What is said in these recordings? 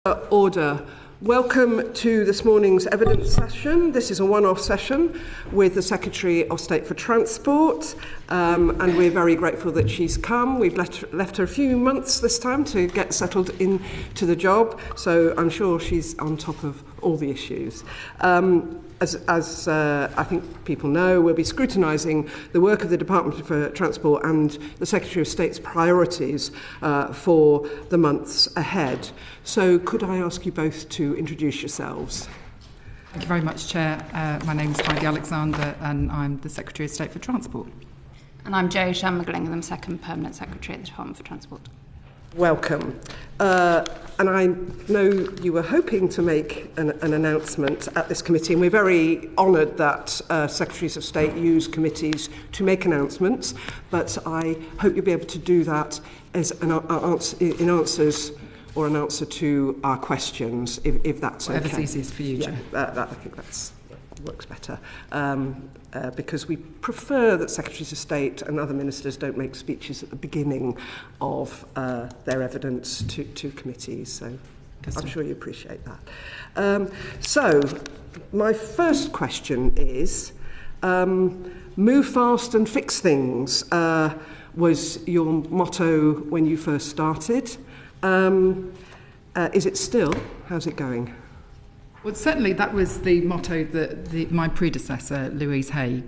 Order. Welcome to this morning's evidence session. This is a one-off session with the Secretary of State for Transport, and we're very grateful that she's come. We've left her a few months this time to get settled into the job, so I'm sure she's on top of all the issues. As I think people know, we'll be scrutinising the work of the Department for Transport and the Secretary of State's priorities for the months ahead. So could I ask you both to introduce yourselves? Thank you very much, Chair. My name is Heidi Alexander and I'm the Secretary of State for Transport. And I'm Jo Shanmugalingam, Second Permanent Secretary at the Department for Transport. Welcome. And I know you were hoping to make an announcement at this committee, and we're very honoured that Secretaries of State use committees to make announcements, but I hope you'll be able to do that as an answer to our questions, if that's okay. Whatever's easiest for you, Chair. I think that works better. Because we prefer that Secretaries of State and other ministers don't make speeches at the beginning of their evidence to committees. So I'm sure you appreciate that. So my first question is, move fast and fix things was your motto when you first started. Is it still? How's it going? Well, certainly that was the motto that my predecessor, Louise Haigh,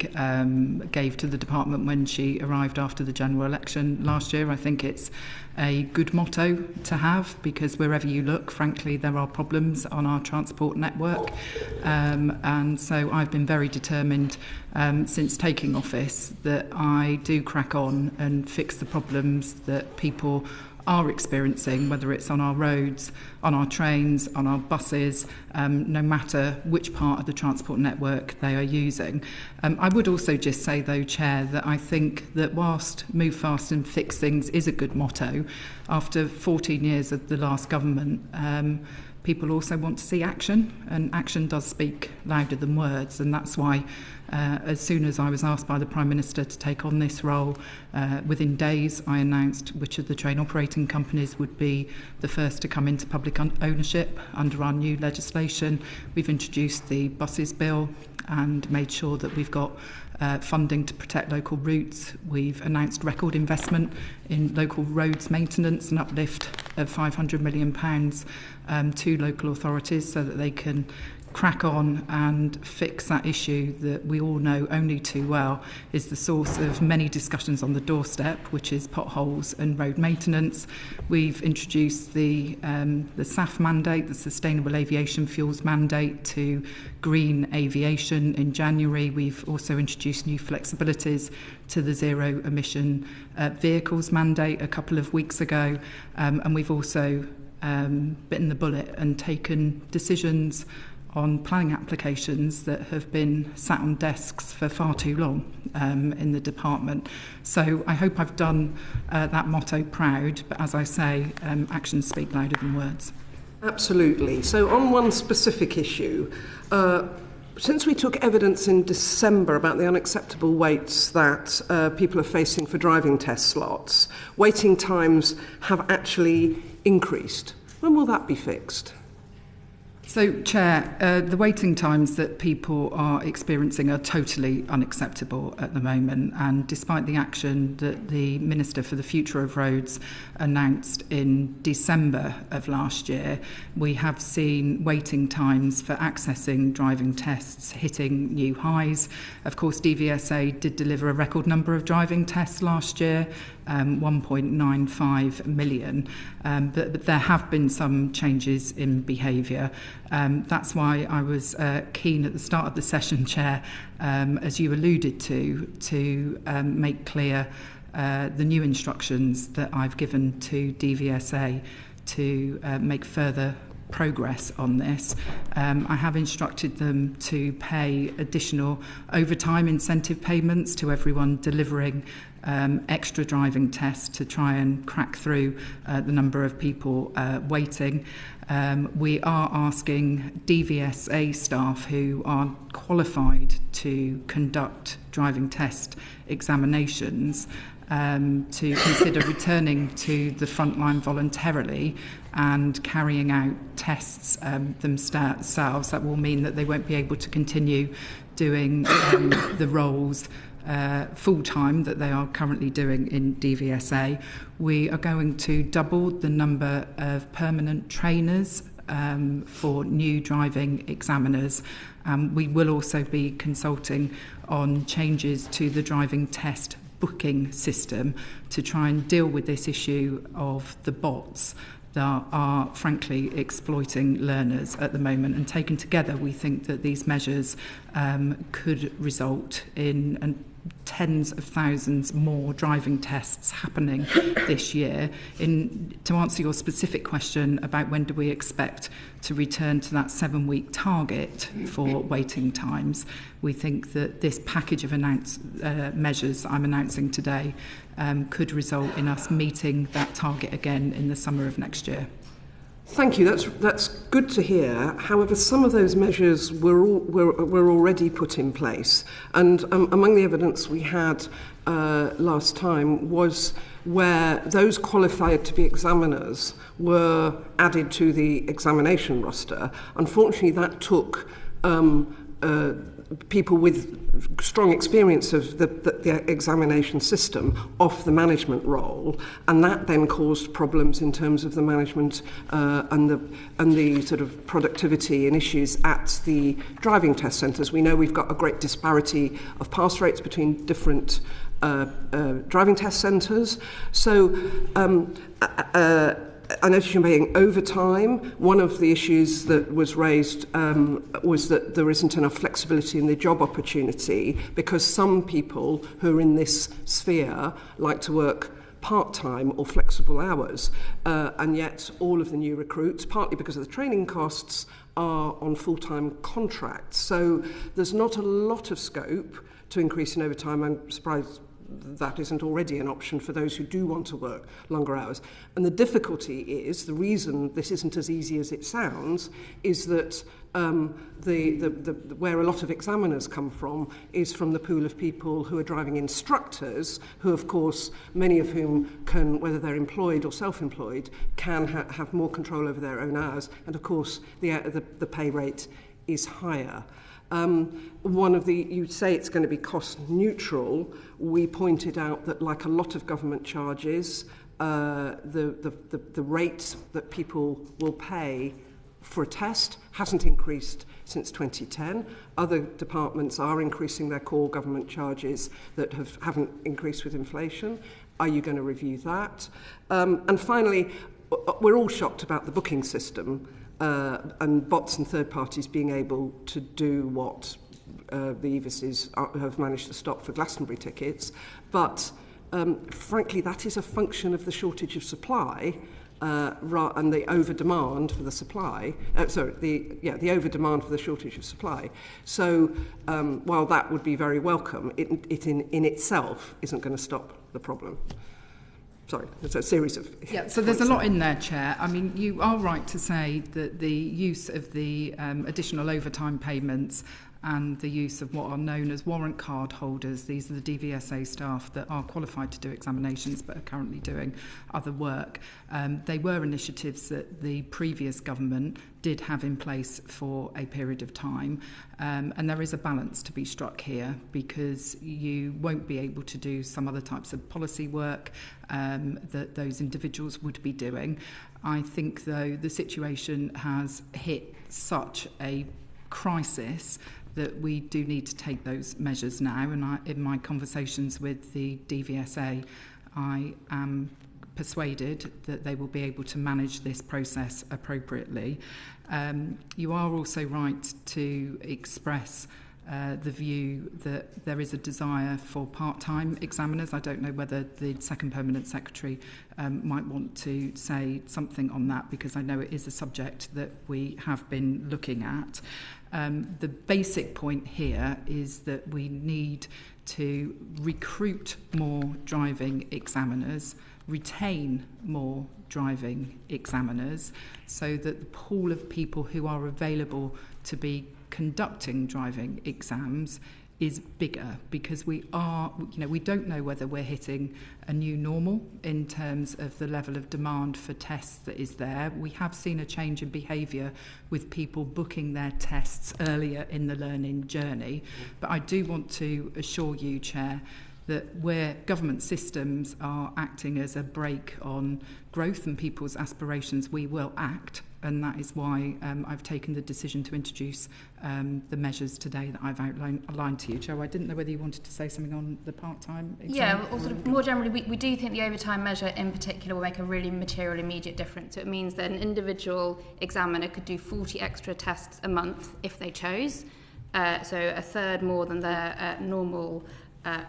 gave to the department when she arrived after the general election last year. I think it's a good motto to have because wherever you look, frankly, there are problems on our transport network. And so I've been very determined since taking office that I do crack on and fix the problems that people are experiencing, whether it's on our roads, on our trains, on our buses, no matter which part of the transport network they are using. I would also just say, though, Chair, that I think that whilst move fast and fix things is a good motto, after 14 years of the last government, people also want to see action, and action does speak louder than words, and that's why as soon as I was asked by the Prime Minister to take on this role, within days I announced which of the train operating companies would be the first to come into public ownership under our new legislation. We've introduced the buses bill and made sure that we've got funding to protect local routes. We've announced record investment in local roads maintenance, an uplift of £500 million to local authorities so that they can crack on and fix that issue that we all know only too well is the source of many discussions on the doorstep, which is potholes and road maintenance. We've introduced the SAF mandate, the Sustainable Aviation Fuels mandate, to green aviation in January. We've also introduced new flexibilities to the zero emission vehicles mandate a couple of weeks ago, and we've also bitten the bullet and taken decisions on planning applications that have been sat on desks for far too long in the department. So I hope I've done that motto proud, but as I say, actions speak louder than words. Absolutely. So on one specific issue, since we took evidence in December about the unacceptable waits that people are facing for driving test slots, waiting times have actually increased. When will that be fixed? So, Chair, the waiting times that people are experiencing are totally unacceptable at the moment, and despite the action that the Minister for the Future of Roads announced in December of last year, we have seen waiting times for accessing driving tests hitting new highs. Of course, DVSA did deliver a record number of driving tests last year, 1.95 million, but there have been some changes in behaviour. That's why I was keen at the start of the session, Chair, as you alluded to make clear the new instructions that I've given to DVSA to make further progress on this. I have instructed them to pay additional overtime incentive payments to everyone delivering extra driving tests to try and crack through the number of people waiting. We are asking DVSA staff who are qualified to conduct driving test examinations to consider returning to the front line voluntarily and carrying out tests themselves. That will mean that they won't be able to continue doing the roles full-time that they are currently doing in DVSA. We are going to double the number of permanent trainers for new driving examiners. We will also be consulting on changes to the driving test booking system to try and deal with this issue of the bots that are frankly exploiting learners at the moment. And taken together, we think that these measures could result in tens of thousands more driving tests happening this year. To answer your specific question about when do we expect to return to that 7-week target for waiting times, we think that this package of measures I'm announcing today could result in us meeting that target again in the summer of next year. Thank you. That's good to hear. However, some of those measures were already put in place, and among the evidence we had last time was where those qualified to be examiners were added to the examination roster. Unfortunately, that took people with strong experience of the examination system off the management role, and that then caused problems in terms of the management and the sort of productivity and issues at the driving test centres. We know we've got a great disparity of pass rates between different driving test centres. So I noticed you're paying overtime. One of the issues that was raised was that there isn't enough flexibility in the job opportunity, because some people who are in this sphere like to work part-time or flexible hours, and yet all of the new recruits, partly because of the training costs, are on full-time contracts. So there's not a lot of scope to increase in overtime. I'm surprised that isn't already an option for those who do want to work longer hours. And the difficulty is, the reason this isn't as easy as it sounds, is that where a lot of examiners come from is from the pool of people who are driving instructors, who of course, many of whom can, whether they're employed or self-employed, can have more control over their own hours, and of course the pay rate is higher. You say it's going to be cost neutral. We pointed out that, like a lot of government charges, the rate that people will pay for a test hasn't increased since 2010. Other departments are increasing their core government charges that haven't increased with inflation. Are you going to review that? And finally, we're all shocked about the booking system. And bots and third parties being able to do what the EVISs have managed to stop for Glastonbury tickets. But frankly, that is a function of the shortage of supply and the over-demand for the supply. The over-demand for the shortage of supply. So while that would be very welcome, it in itself isn't going to stop the problem. Sorry, it's a series of... Yeah, so there's a lot in there, Chair. I mean, you are right to say that the use of the additional overtime payments and the use of what are known as warrant card holders, these are the DVSA staff that are qualified to do examinations but are currently doing other work. They were initiatives that the previous government did have in place for a period of time, and there is a balance to be struck here, because you won't be able to do some other types of policy work that those individuals would be doing. I think, though, the situation has hit such a crisis that we do need to take those measures now, and in my conversations with the DVSA, I am persuaded that they will be able to manage this process appropriately. You are also right to express the view that there is a desire for part-time examiners. I don't know whether the second permanent secretary might want to say something on that, because I know it is a subject that we have been looking at. The basic point here is that we need to recruit more driving examiners, retain more driving examiners, so that the pool of people who are available to be conducting driving exams is bigger, because we don't know whether we're hitting a new normal in terms of the level of demand for tests that is there. We have seen a change in behaviour with people booking their tests earlier in the learning journey. But I do want to assure you, Chair, that where government systems are acting as a brake on growth and people's aspirations, we will act. And that is why I've taken the decision to introduce the measures today that I've outlined to you. Joe, I didn't know whether you wanted to say something on the part-time exam. Yeah, or sort of more generally, we do think the overtime measure in particular will make a really material immediate difference. So it means that an individual examiner could do 40 extra tests a month if they chose, so a third more than their normal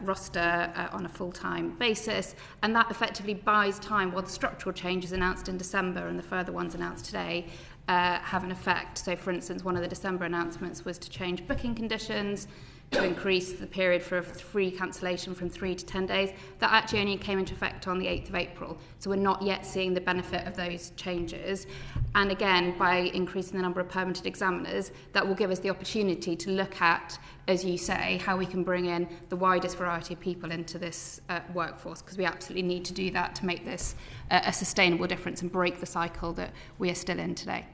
roster on a full-time basis, and that effectively buys time while the structural changes announced in December and the further ones announced today have an effect. So, for instance, one of the December announcements was to change booking conditions, to increase the period for free cancellation from 3 to 10 days. That actually only came into effect on the 8th of April. So we're not yet seeing the benefit of those changes. And again, by increasing the number of permitted examiners, that will give us the opportunity to look at, as you say, how we can bring in the widest variety of people into this workforce, because we absolutely need to do that to make this a sustainable difference and break the cycle that we are still in today.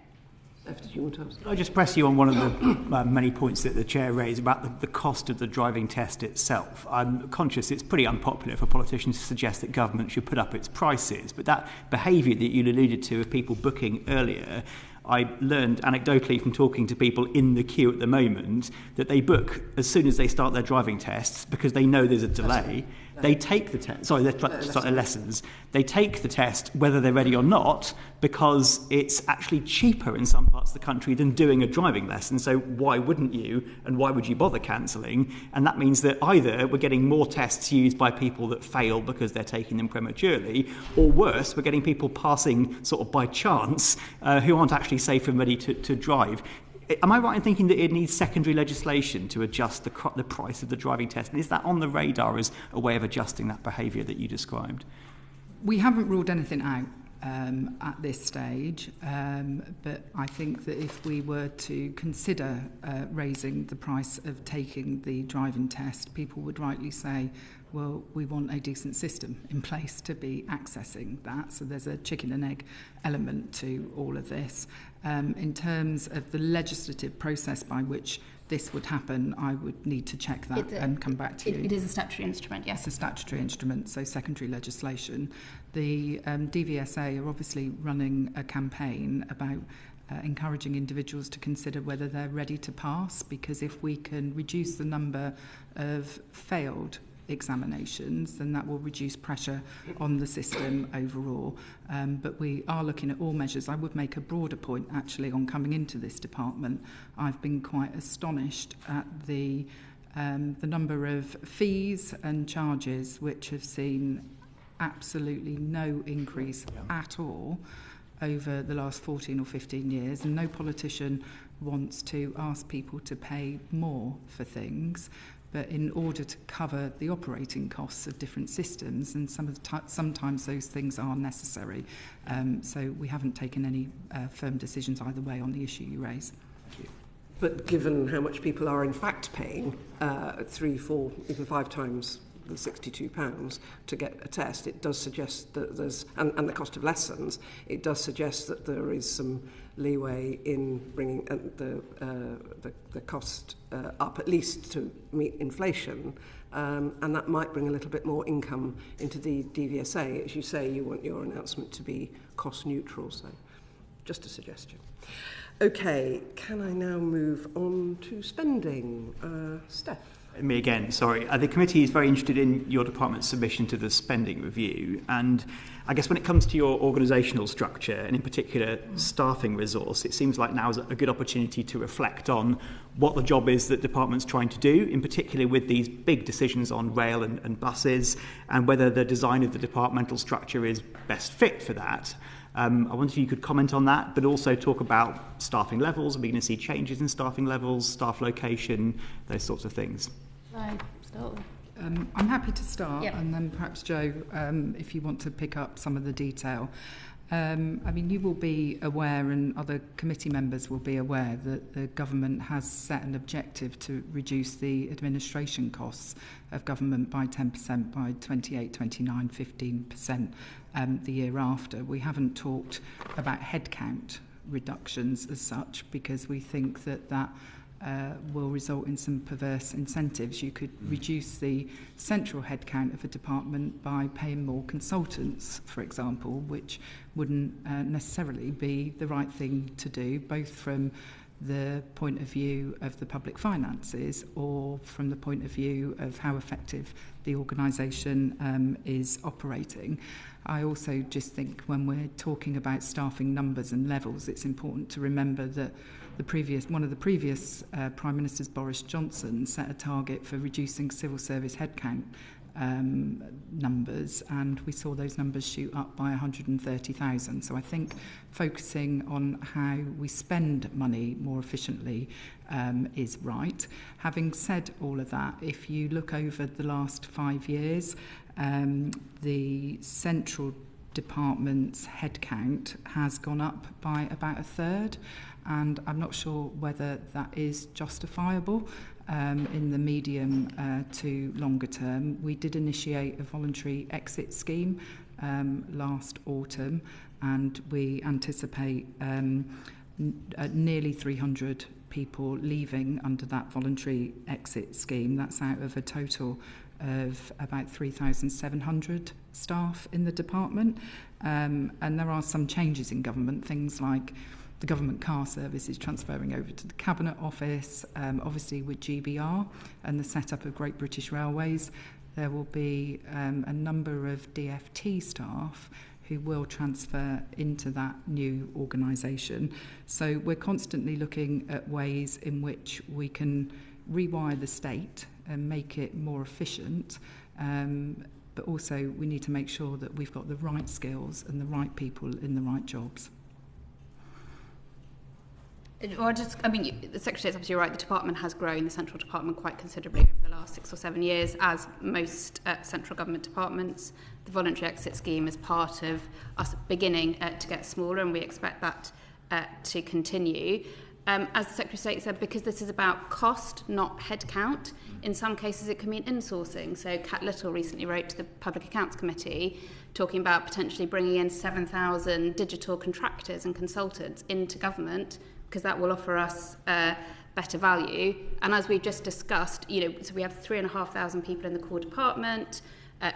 Did you want to ask? I'll just press you on one of the many points that the Chair raised about the cost of the driving test itself. I'm conscious it's pretty unpopular for politicians to suggest that government should put up its prices, but that behaviour that you alluded to of people booking earlier, I learned anecdotally from talking to people in the queue at the moment that they book as soon as they start their driving tests because they know there's a delay. They take the test, their lessons. They take the test whether they're ready or not, because it's actually cheaper in some parts of the country than doing a driving lesson. So why wouldn't you, and why would you bother cancelling? And that means that either we're getting more tests used by people that fail because they're taking them prematurely, or worse, we're getting people passing sort of by chance who aren't actually safe and ready to drive. Am I right in thinking that it needs secondary legislation to adjust the price of the driving test? And is that on the radar as a way of adjusting that behaviour that you described? We haven't ruled anything out at this stage, but I think that if we were to consider raising the price of taking the driving test, people would rightly say, well, we want a decent system in place to be accessing that. So there's a chicken and egg element to all of this. In terms of the legislative process by which this would happen, I would need to check that and come back to you. It is a statutory instrument, yes. It's a statutory instrument, so secondary legislation. The DVSA are obviously running a campaign about encouraging individuals to consider whether they're ready to pass, because if we can reduce the number of failed examinations, then that will reduce pressure on the system overall. But we are looking at all measures. I would make a broader point actually on coming into this department. I've been quite astonished at the number of fees and charges which have seen absolutely no increase at all over the last 14 or 15 years, and no politician wants to ask people to pay more for things. But in order to cover the operating costs of different systems, and sometimes those things are necessary. So we haven't taken any firm decisions either way on the issue you raise. Thank you. But given how much people are in fact paying 3, 4, even 5 times the £62 to get a test, it does suggest that there's, and the cost of lessons, it does suggest that there is some leeway in bringing the cost up, at least to meet inflation, and that might bring a little bit more income into the DVSA. As you say, you want your announcement to be cost neutral, so just a suggestion. Okay, can I now move on to spending? Steph? Me again, sorry. The committee is very interested in your department's submission to the spending review, and I guess when it comes to your organisational structure and in particular staffing resource, it seems like now is a good opportunity to reflect on what the job is that the department's trying to do, in particular with these big decisions on rail and buses, and whether the design of the departmental structure is best fit for that. I wonder if you could comment on that, but also talk about staffing levels. Are we going to see changes in staffing levels, staff location, those sorts of things? Right, start. I'm happy to start, Yep. and then perhaps Joe, if you want to pick up some of the detail. I mean, you will be aware, and other committee members will be aware, that the government has set an objective to reduce the administration costs of government by 10% by 28, 29, 15% the year after. We haven't talked about headcount reductions as such, because we think that will result in some perverse incentives. You could reduce the central headcount of a department by paying more consultants, for example, which wouldn't necessarily be the right thing to do, both from the point of view of the public finances or from the point of view of how effective the organisation is operating. I also just think when we're talking about staffing numbers and levels, it's important to remember that one of the previous Prime Ministers, Boris Johnson, set a target for reducing civil service headcount numbers, and we saw those numbers shoot up by 130,000. So I think focusing on how we spend money more efficiently is right. Having said all of that, if you look over the last 5 years, the central department's headcount has gone up by about a third, and I'm not sure whether that is justifiable in the medium to longer term. We did initiate a voluntary exit scheme last autumn, and we anticipate nearly 300 people leaving under that voluntary exit scheme. That's out of a total of about 3,700 staff in the department. And there are some changes in government, things like the government car service is transferring over to the Cabinet Office. Obviously with GBR and the setup of Great British Railways, there will be a number of DfT staff who will transfer into that new organisation. So we're constantly looking at ways in which we can rewire the state and make it more efficient, but also we need to make sure that we've got the right skills and the right people in the right jobs. Well, the Secretary is absolutely right. The department has grown, the central department, quite considerably over the last 6 or 7 years, as most central government departments. The voluntary exit scheme is part of us beginning to get smaller, and we expect that to continue. As the Secretary of State said, because this is about cost, not headcount, in some cases it can mean insourcing. So Kat Little recently wrote to the Public Accounts Committee talking about potentially bringing in 7,000 digital contractors and consultants into government, because that will offer us better value. And as we've just discussed, so we have 3,500 people in the core department,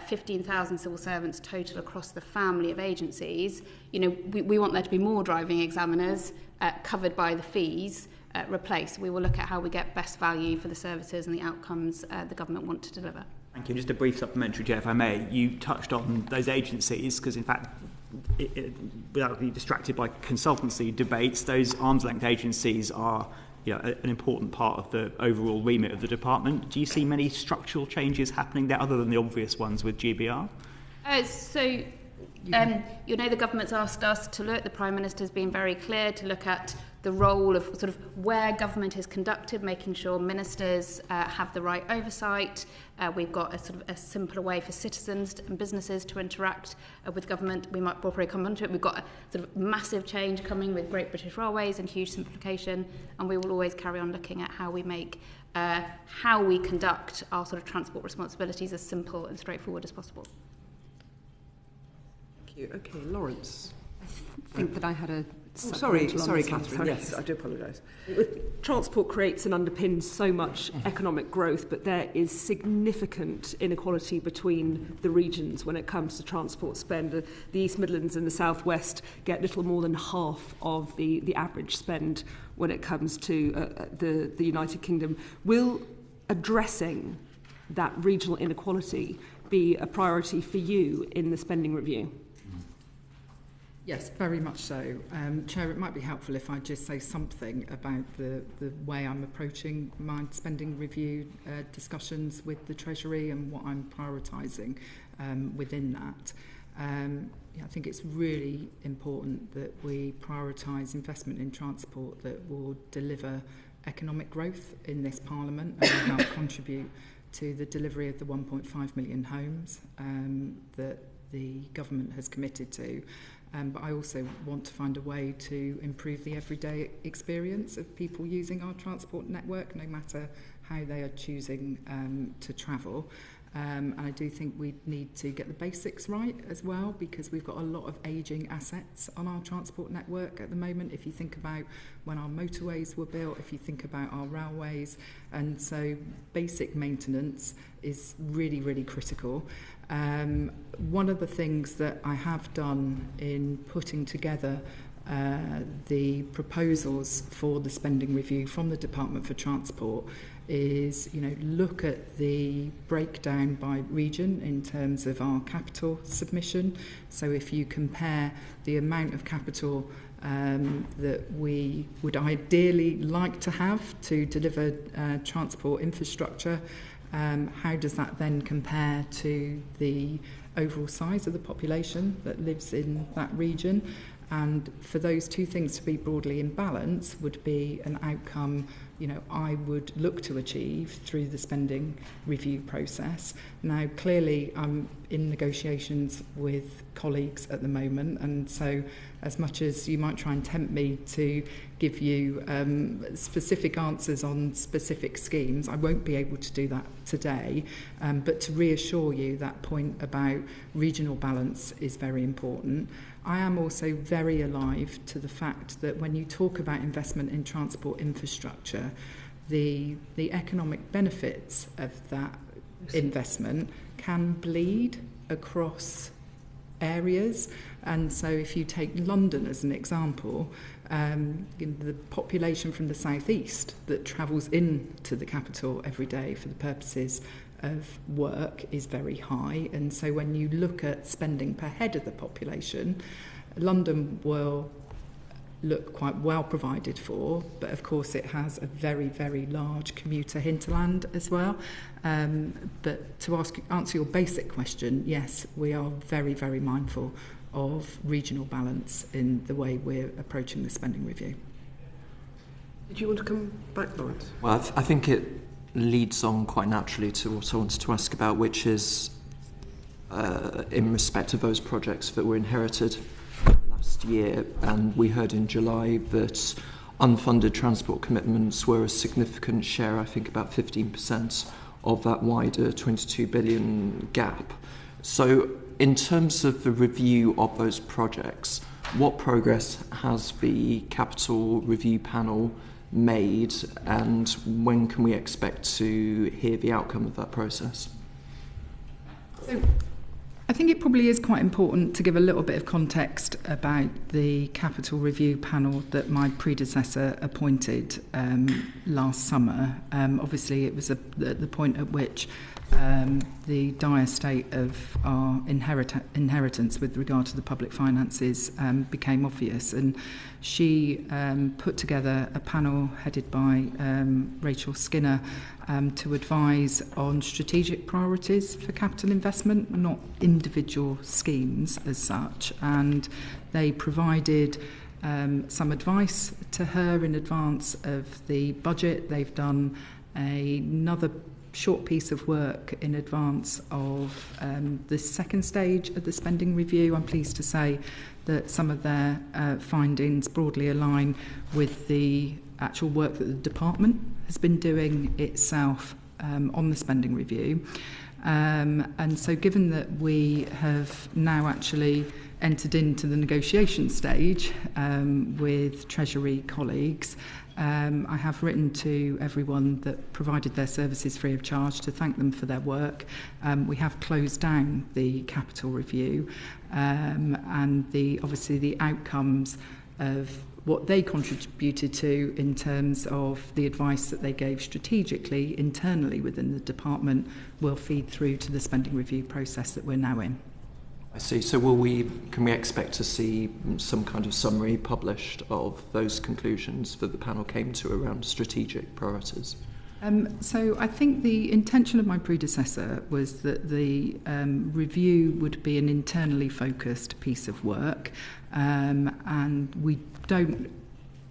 15,000 civil servants total across the family of agencies. We want there to be more driving examiners covered by the fees replaced. We will look at how we get best value for the services and the outcomes the government want to deliver. Thank you. Just a brief supplementary, Chair, if I may. You touched on those agencies because, in fact, without being distracted by consultancy debates, those arm's-length agencies are an important part of the overall remit of the department. Do you see many structural changes happening there other than the obvious ones with GBR? The government's asked us to look, the Prime Minister's been very clear to look at the role of sort of where government is conducted, making sure ministers have the right oversight. We've got a sort of a simpler way for citizens and businesses to interact with government. We might probably come onto it. We've got a sort of massive change coming with Great British Railways and huge simplification, and we will always carry on looking at how we make how we conduct our sort of transport responsibilities as simple and straightforward as possible. Thank you. Okay, Lawrence. I think that I had a... Sorry, Catherine. Yes, I do apologise. Transport creates and underpins so much economic growth, but there is significant inequality between the regions when it comes to transport spend. The East Midlands and the South West get little more than half of the average spend when it comes to the United Kingdom. Will addressing that regional inequality be a priority for you in the spending review? Yes, very much so. Chair, it might be helpful if I just say something about the way I'm approaching my spending review discussions with the Treasury and what I'm prioritising within that. I think it's really important that we prioritise investment in transport that will deliver economic growth in this Parliament and will help contribute to the delivery of the 1.5 million homes that the government has committed to. but I also want to find a way to improve the everyday experience of people using our transport network, no matter how they are choosing to travel. And I do think we need to get the basics right as well, because we've got a lot of ageing assets on our transport network at the moment. If you think about when our motorways were built, if you think about our railways, and so basic maintenance is really, really critical. One of the things that I have done in putting together the proposals for the spending review from the Department for Transport is, look at the breakdown by region in terms of our capital submission. So if you compare the amount of capital that we would ideally like to have to deliver transport infrastructure, how does that then compare to the overall size of the population that lives in that region? And for those two things to be broadly in balance would be an outcome, I would look to achieve through the spending review process. Now, clearly, I'm in negotiations with colleagues at the moment, and so as much as you might try and tempt me to give you specific answers on specific schemes, I won't be able to do that today. But to reassure you, that point about regional balance is very important. I am also very alive to the fact that when you talk about investment in transport infrastructure, the economic benefits of that investment can bleed across areas. And so if you take London as an example, the population from the southeast that travels into the capital every day for the purposes of work is very high, and so when you look at spending per head of the population, London will look quite well provided for, but of course it has a very, very large commuter hinterland as well. But to answer your basic question, yes, we are very, very mindful of regional balance in the way we're approaching the spending review. Did you want to come back, Lawrence? Well, I think it leads on quite naturally to what I wanted to ask about, which is in respect of those projects that were inherited last year, and we heard in July that unfunded transport commitments were a significant share, I think about 15% of that wider 22 billion gap. So in terms of the review of those projects, what progress has the Capital Review Panel made, and when can we expect to hear the outcome of that process? So I think it probably is quite important to give a little bit of context about the Capital Review Panel that my predecessor appointed last summer. Obviously, it was at the point at which the dire state of our inheritance with regard to the public finances became obvious, and she put together a panel headed by Rachel Skinner to advise on strategic priorities for capital investment, not individual schemes as such, and they provided some advice to her in advance of the budget. They've done another short piece of work in advance of the second stage of the spending review. I'm pleased to say that some of their findings broadly align with the actual work that the department has been doing itself on the spending review. And so given that we have now actually entered into the negotiation stage with Treasury colleagues, I have written to everyone that provided their services free of charge to thank them for their work. We have closed down the capital review, and obviously the outcomes of what they contributed to in terms of the advice that they gave strategically internally within the department will feed through to the spending review process that we're now in. I see. So can we expect to see some kind of summary published of those conclusions that the panel came to around strategic priorities? So I think the intention of my predecessor was that the review would be an internally focused piece of work, and we don't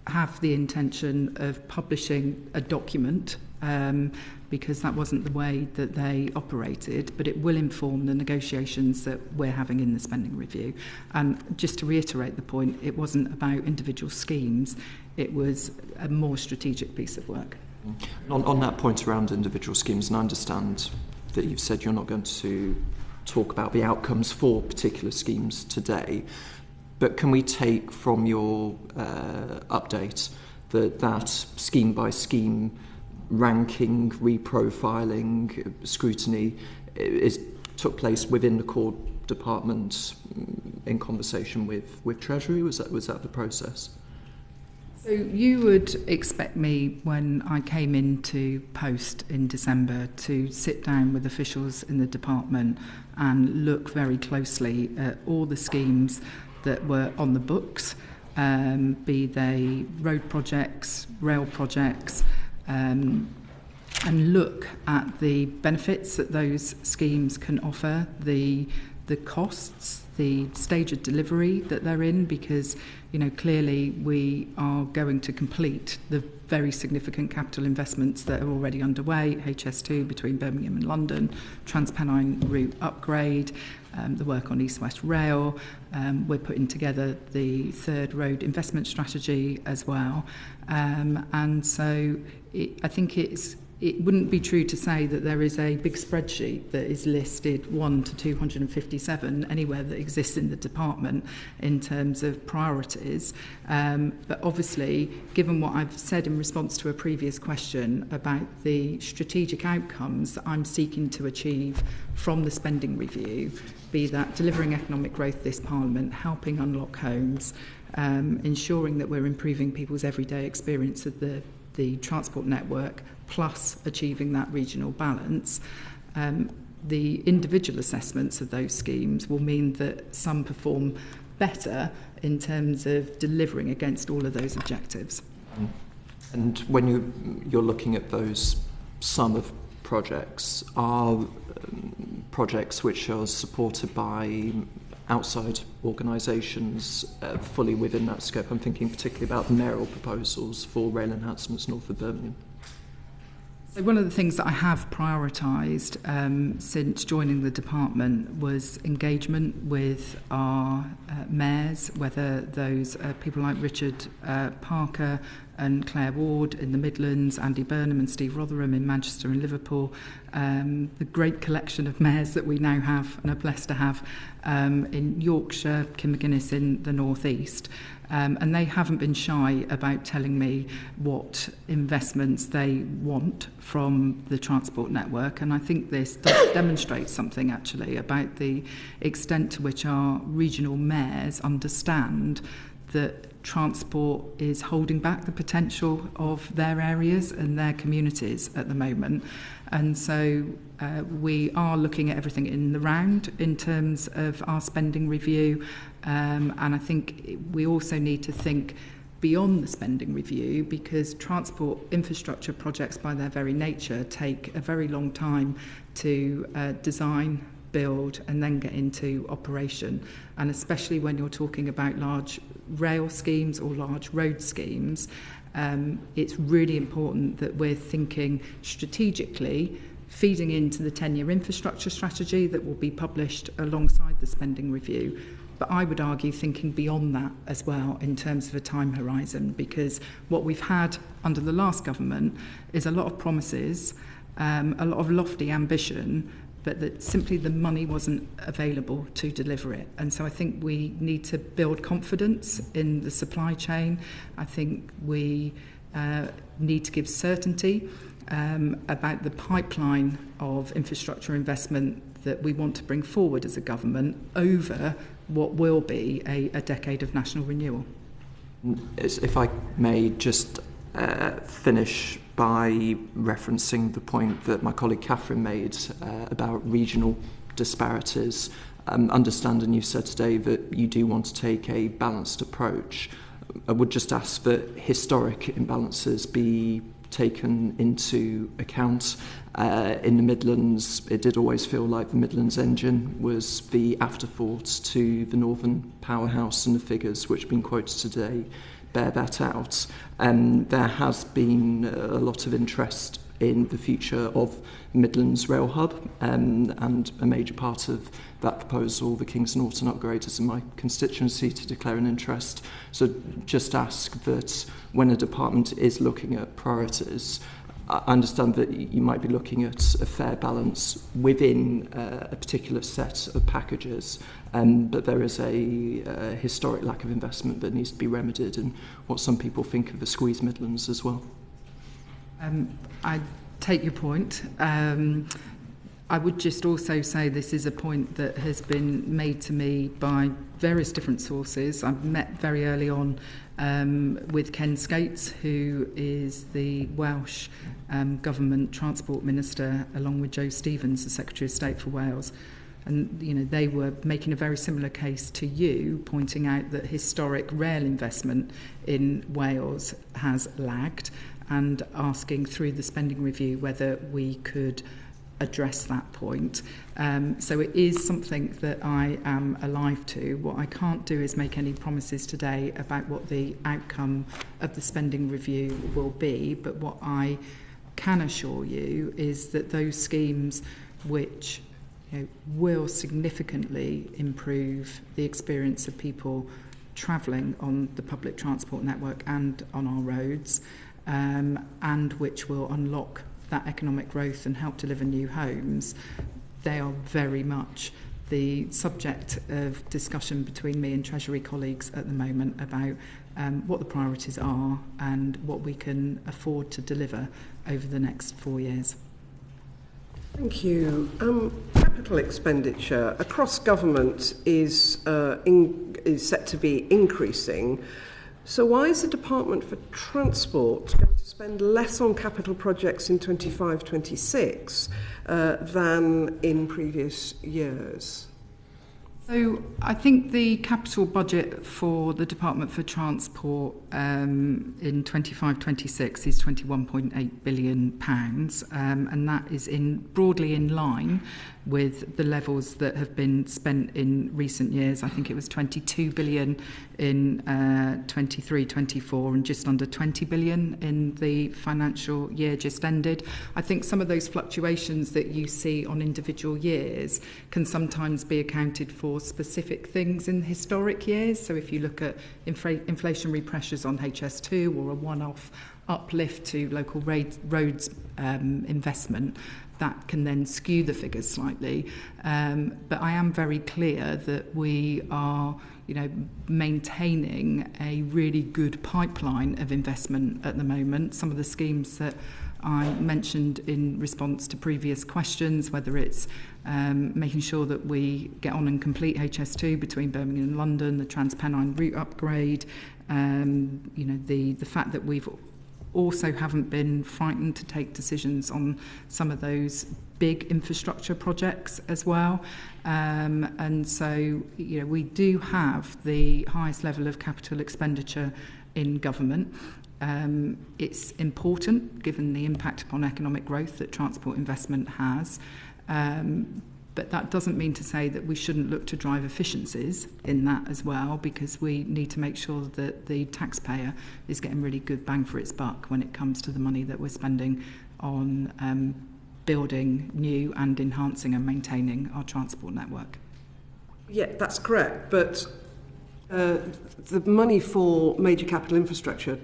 have the intention of publishing a document because that wasn't the way that they operated, but it will inform the negotiations that we're having in the spending review. And just to reiterate the point, it wasn't about individual schemes, it was a more strategic piece of work. On that point around individual schemes, and I understand that you've said you're not going to talk about the outcomes for particular schemes today, but can we take from your update that scheme by scheme ranking, reprofiling, scrutiny took place within the core department in conversation with Treasury? Was that the process? So you would expect me, when I came into post in December, to sit down with officials in the department and look very closely at all the schemes that were on the books, be they road projects, rail projects, and look at the benefits that those schemes can offer, the costs, the stage of delivery that they're in, because clearly we are going to complete the very significant capital investments that are already underway, HS2 between Birmingham and London, Transpennine route upgrade, the work on East-West Rail. We're putting together the third road investment strategy as well. And so I think it wouldn't be true to say that there is a big spreadsheet that is listed 1 to 257 anywhere that exists in the department in terms of priorities. But obviously, given what I've said in response to a previous question about the strategic outcomes that I'm seeking to achieve from the spending review, be that delivering economic growth this Parliament, helping unlock homes, ensuring that we're improving people's everyday experience of the transport network, plus achieving that regional balance, the individual assessments of those schemes will mean that some perform better in terms of delivering against all of those objectives. And when you're looking at those sum of projects, are projects which are supported by outside organisations fully within that scope? I'm thinking particularly about the mayoral proposals for rail enhancements north of Birmingham. So one of the things that I have prioritised since joining the department was engagement with our mayors, whether those are people like Richard Parker and Claire Ward in the Midlands, Andy Burnham and Steve Rotherham in Manchester and Liverpool, the great collection of mayors that we now have and are blessed to have in Yorkshire, Kim McGuinness in the North East. And they haven't been shy about telling me what investments they want from the transport network. And I think this does demonstrate something actually about the extent to which our regional mayors understand that transport is holding back the potential of their areas and their communities at the moment. And so we are looking at everything in the round in terms of our spending review. And I think we also need to think beyond the spending review, because transport infrastructure projects by their very nature take a very long time to design, build and then get into operation. And especially when you're talking about large rail schemes or large road schemes, it's really important that we're thinking strategically, feeding into the 10-year infrastructure strategy that will be published alongside the spending review. But I would argue thinking beyond that as well in terms of a time horizon, because what we've had under the last government is a lot of promises, a lot of lofty ambition, but that simply the money wasn't available to deliver it. And so I think we need to build confidence in the supply chain. I think we need to give certainty about the pipeline of infrastructure investment that we want to bring forward as a government over what will be a decade of national renewal. If I may just finish by referencing the point that my colleague Catherine made about regional disparities. Understanding you said today that you do want to take a balanced approach. I would just ask that historic imbalances be taken into account. In the Midlands, it did always feel like the Midlands engine was the afterthought to the Northern powerhouse, and the figures which have been quoted today bear that out. There has been a lot of interest in the future of Midlands Rail Hub, and a major part of that proposal, the Kings Norton upgrade, is in my constituency to declare an interest. So just ask that when a department is looking at priorities, I understand that you might be looking at a fair balance within a particular set of packages, but there is a historic lack of investment that needs to be remedied, and what some people think of the squeeze Midlands as well. I take your point. I would just also say this is a point that has been made to me by various different sources. I met very early on with Ken Skates, who is the Welsh Government Transport Minister, along with Joe Stevens, the Secretary of State for Wales. And, you know, they were making a very similar case to you, pointing out that historic rail investment in Wales has lagged, and asking through the spending review whether we could address that point. So it is something that I am alive to. What I can't do is make any promises today about what the outcome of the spending review will be, but what I can assure you is that those schemes which will significantly improve the experience of people travelling on the public transport network and on our roads, and which will unlock that economic growth and help deliver new homes, they are very much the subject of discussion between me and Treasury colleagues at the moment about what the priorities are and what we can afford to deliver over the next 4 years. Thank you. Capital expenditure across government is set to be increasing. So why is the Department for Transport going to spend less on capital projects in 25-26 than in previous years? So I think the capital budget for the Department for Transport in 25-26 is £21.8 billion, and that is broadly in line with the levels that have been spent in recent years. I think it was 22 billion in 23-24 and just under 20 billion in the financial year just ended. I think some of those fluctuations that you see on individual years can sometimes be accounted for specific things in historic years. So if you look at inflationary pressures on HS2 or a one-off uplift to local roads investment, that can then skew the figures slightly. But I am very clear that we are, maintaining a really good pipeline of investment at the moment. Some of the schemes that I mentioned in response to previous questions, whether it's making sure that we get on and complete HS2 between Birmingham and London, the Transpennine route upgrade, the fact that we've also haven't been frightened to take decisions on some of those big infrastructure projects as well. And so, we do have the highest level of capital expenditure in government. It's important, given the impact upon economic growth that transport investment has. But that doesn't mean to say that we shouldn't look to drive efficiencies in that as well, because we need to make sure that the taxpayer is getting really good bang for its buck when it comes to the money that we're spending on building new and enhancing and maintaining our transport network. Yeah, that's correct. But the money for major capital infrastructure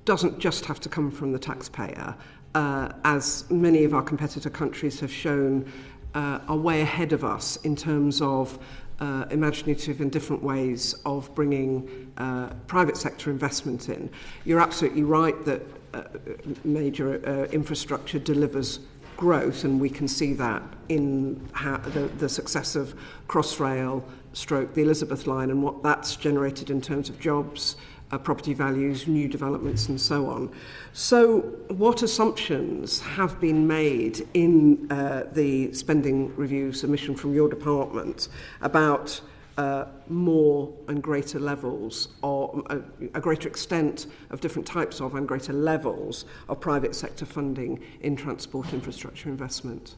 doesn't just have to come from the taxpayer. As many of our competitor countries have shown, are way ahead of us in terms of imaginative and different ways of bringing private sector investment in. You're absolutely right that major infrastructure delivers growth, and we can see that in the success of Crossrail / the Elizabeth line and what that's generated in terms of jobs, property values, new developments and so on. So what assumptions have been made in the spending review submission from your department about more and greater levels, or a greater extent of different types of and greater levels of private sector funding in transport infrastructure investment?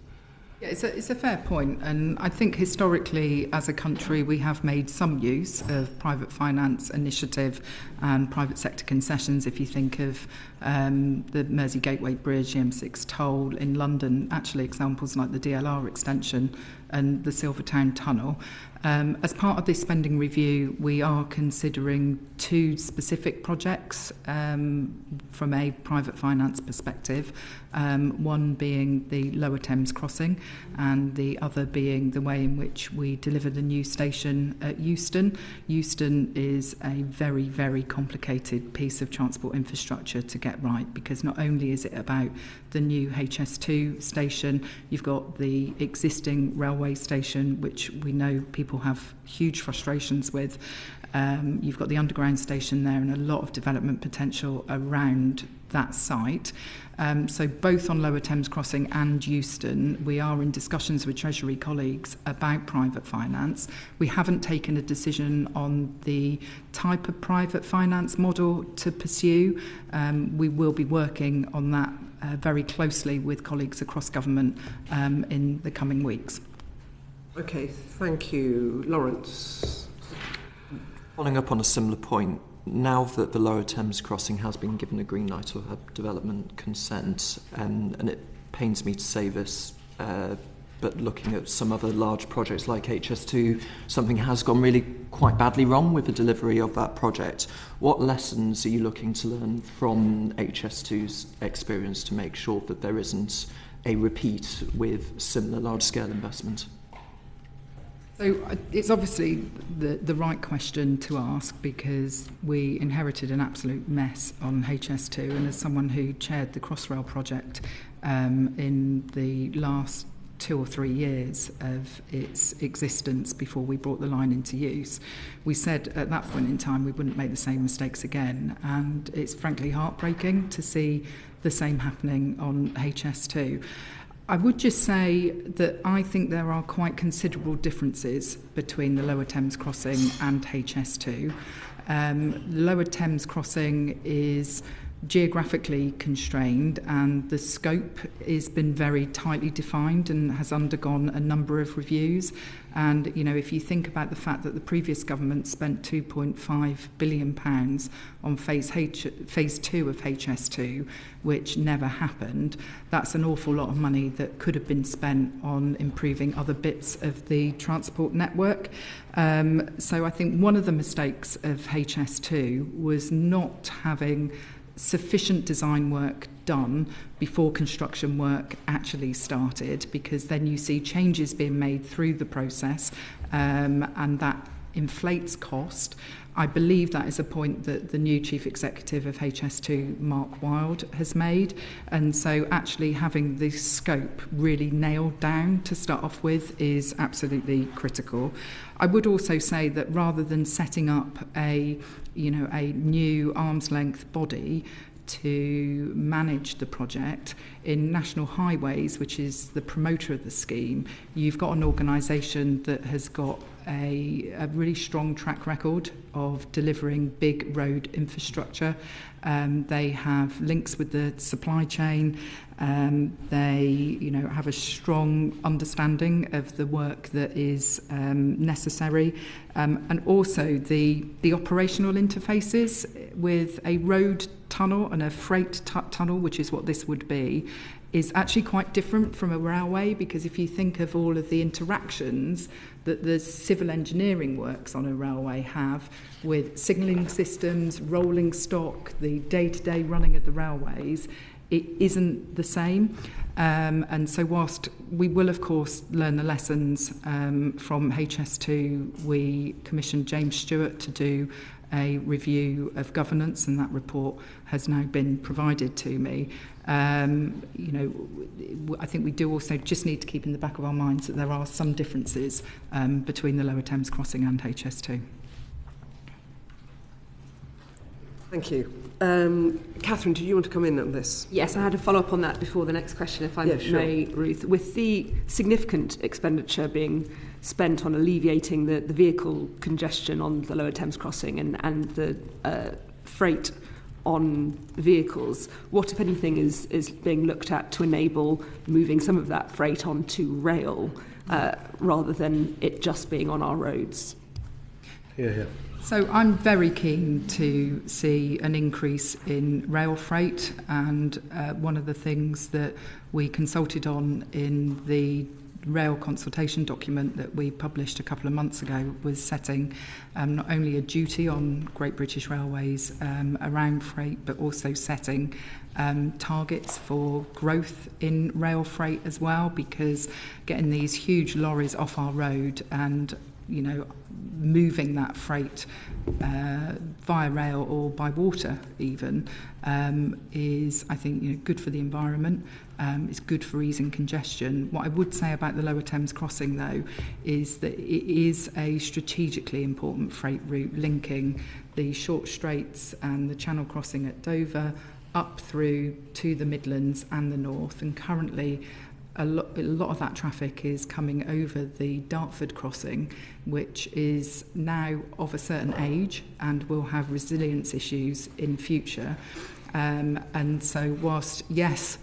Yeah, it's a fair point, and I think historically as a country we have made some use of private finance initiative and private sector concessions. If you think of the Mersey Gateway Bridge, the M6 toll in London, actually examples like the DLR extension and the Silvertown Tunnel. As part of this spending review, we are considering two specific projects from a private finance perspective, one being the Lower Thames Crossing and the other being the way in which we deliver the new station at Euston. Euston is a very, very complicated piece of transport infrastructure to get right, because not only is it about the new HS2 station, you've got the existing railway station, which we know people have huge frustrations with. You've got the underground station there and a lot of development potential around that site. So both on Lower Thames Crossing and Euston, we are in discussions with Treasury colleagues about private finance. We haven't taken a decision on the type of private finance model to pursue. We will be working on that very closely with colleagues across government in the coming weeks. Okay, thank you. Lawrence. Following up on a similar point, now that the Lower Thames Crossing has been given a green light or a development consent, and it pains me to say this, but looking at some other large projects like HS2, something has gone really quite badly wrong with the delivery of that project. What lessons are you looking to learn from HS2's experience to make sure that there isn't a repeat with similar large-scale investment? So it's obviously the right question to ask, because we inherited an absolute mess on HS2, and as someone who chaired the Crossrail project in the last 2 or 3 years of its existence before we brought the line into use, we said at that point in time we wouldn't make the same mistakes again, and it's frankly heartbreaking to see the same happening on HS2. I would just say that I think there are quite considerable differences between the Lower Thames Crossing and HS2. The Lower Thames Crossing is geographically constrained, and the scope has been very tightly defined and has undergone a number of reviews. And, you know, if you think about the fact that the previous government spent £2.5 billion on phase 2 of HS2, which never happened, that's an awful lot of money that could have been spent on improving other bits of the transport network. So I think one of the mistakes of HS2 was not having sufficient design work done before construction work actually started, because then you see changes being made through the process, and that inflates cost. I believe that is a point that the new Chief Executive of HS2, Mark Wilde, has made. And so actually having the scope really nailed down to start off with is absolutely critical. I would also say that rather than setting up a new arm's length body to manage the project, in National Highways, which is the promoter of the scheme, you've got an organisation that has got a really strong track record of delivering big road infrastructure. They have links with the supply chain. They, have a strong understanding of the work that is necessary, and also the operational interfaces with a road tunnel and a freight tunnel, which is what this would be, is actually quite different from a railway, because if you think of all of the interactions that the civil engineering works on a railway have with signalling systems, rolling stock, the day-to-day running of the railways, it isn't the same. And so whilst we will, of course, learn the lessons from HS2, we commissioned James Stewart to do a review of governance, and that report has now been provided to me. I think we do also just need to keep in the back of our minds that there are some differences between the Lower Thames Crossing and HS2. Thank you. Catherine, do you want to come in on this? Yes, I had a follow-up on that before the next question, if I may, Ruth. With the significant expenditure being spent on alleviating the vehicle congestion on the Lower Thames Crossing and the freight on vehicles. What, if anything, is being looked at to enable moving some of that freight onto rail rather than it just being on our roads? Yeah. So I'm very keen to see an increase in rail freight, and one of the things that we consulted on in the rail consultation document that we published a couple of months ago was setting not only a duty on Great British Railways around freight, but also setting targets for growth in rail freight as well, because getting these huge lorries off our road and moving that freight via rail or by water even is, I think, good for the environment. It's good for easing congestion. What I would say about the Lower Thames crossing, though, is that it is a strategically important freight route linking the short straits and the Channel crossing at Dover up through to the Midlands and the North. And currently, a lot of that traffic is coming over the Dartford crossing, which is now of a certain age and will have resilience issues in future. And so whilst, yes,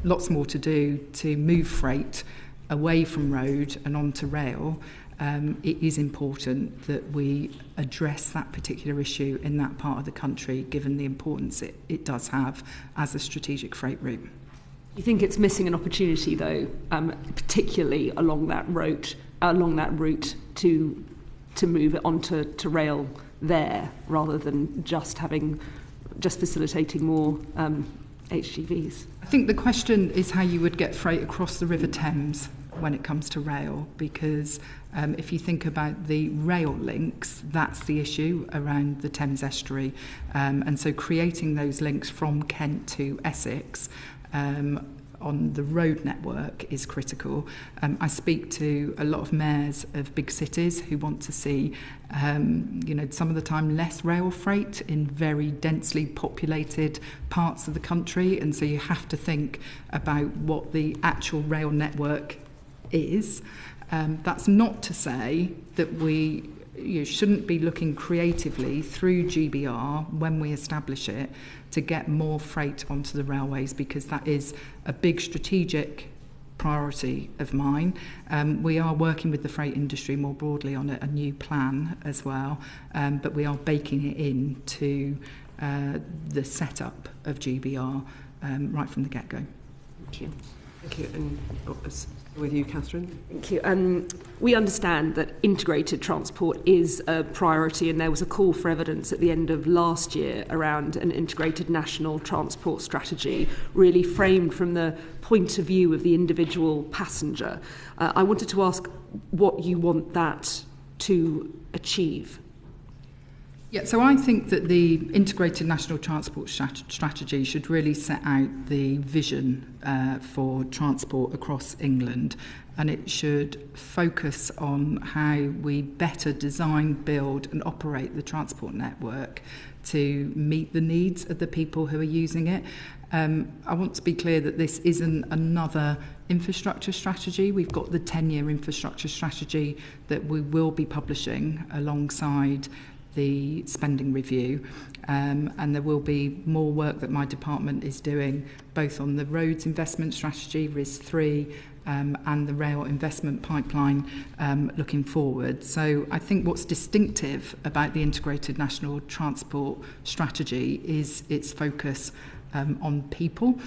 lots more to do to move freight away from road and onto rail, it is important that we address that particular issue in that part of the country, given the importance it does have as a strategic freight route. You think it's missing an opportunity, though, particularly along that route to move it onto rail there, rather than just facilitating more HGVs? I think the question is how you would get freight across the River Thames when it comes to rail, because if you think about the rail links, that's the issue around the Thames estuary, and so creating those links from Kent to Essex on the road network is critical. I speak to a lot of mayors of big cities who want to see, some of the time less rail freight in very densely populated parts of the country, and so you have to think about what the actual rail network is. That's not to say that we shouldn't be looking creatively through GBR when we establish it to get more freight onto the railways, because that is a big strategic priority of mine. We are working with the freight industry more broadly on a new plan as well, but we are baking it into the setup of GBR right from the get-go. Thank you. Thank you. And with you, Catherine. Thank you. We understand that integrated transport is a priority, and there was a call for evidence at the end of last year around an integrated national transport strategy, really framed from the point of view of the individual passenger. I wanted to ask what you want that to achieve. Yeah, so I think that the integrated national transport strategy should really set out the vision for transport across England, and it should focus on how we better design, build and operate the transport network to meet the needs of the people who are using it. I want to be clear that this isn't another infrastructure strategy. We've got the 10-year infrastructure strategy that we will be publishing alongside the spending review, and there will be more work that my department is doing both on the roads investment strategy, RIS3, and the rail investment pipeline looking forward. So I think what's distinctive about the integrated national transport strategy is its focus on people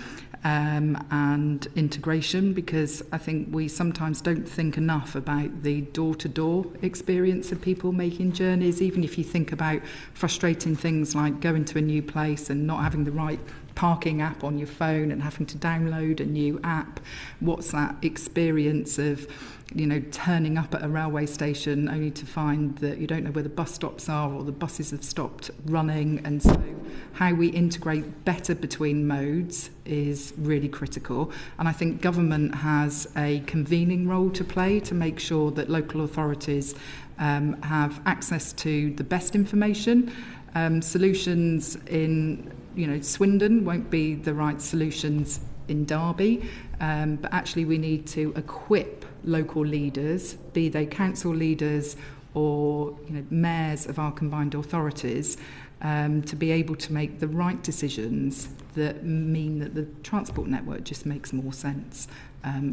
and integration, because I think we sometimes don't think enough about the door-to-door experience of people making journeys. Even if you think about frustrating things like going to a new place and not having the right parking app on your phone and having to download a new app, what's that experience of turning up at a railway station only to find that you don't know where the bus stops are or the buses have stopped running. And so how we integrate better between modes is really critical. And I think government has a convening role to play to make sure that local authorities have access to the best information. Solutions in Swindon won't be the right solutions in Derby, but actually we need to equip local leaders, be they council leaders or mayors of our combined authorities to be able to make the right decisions that mean that the transport network just makes more sense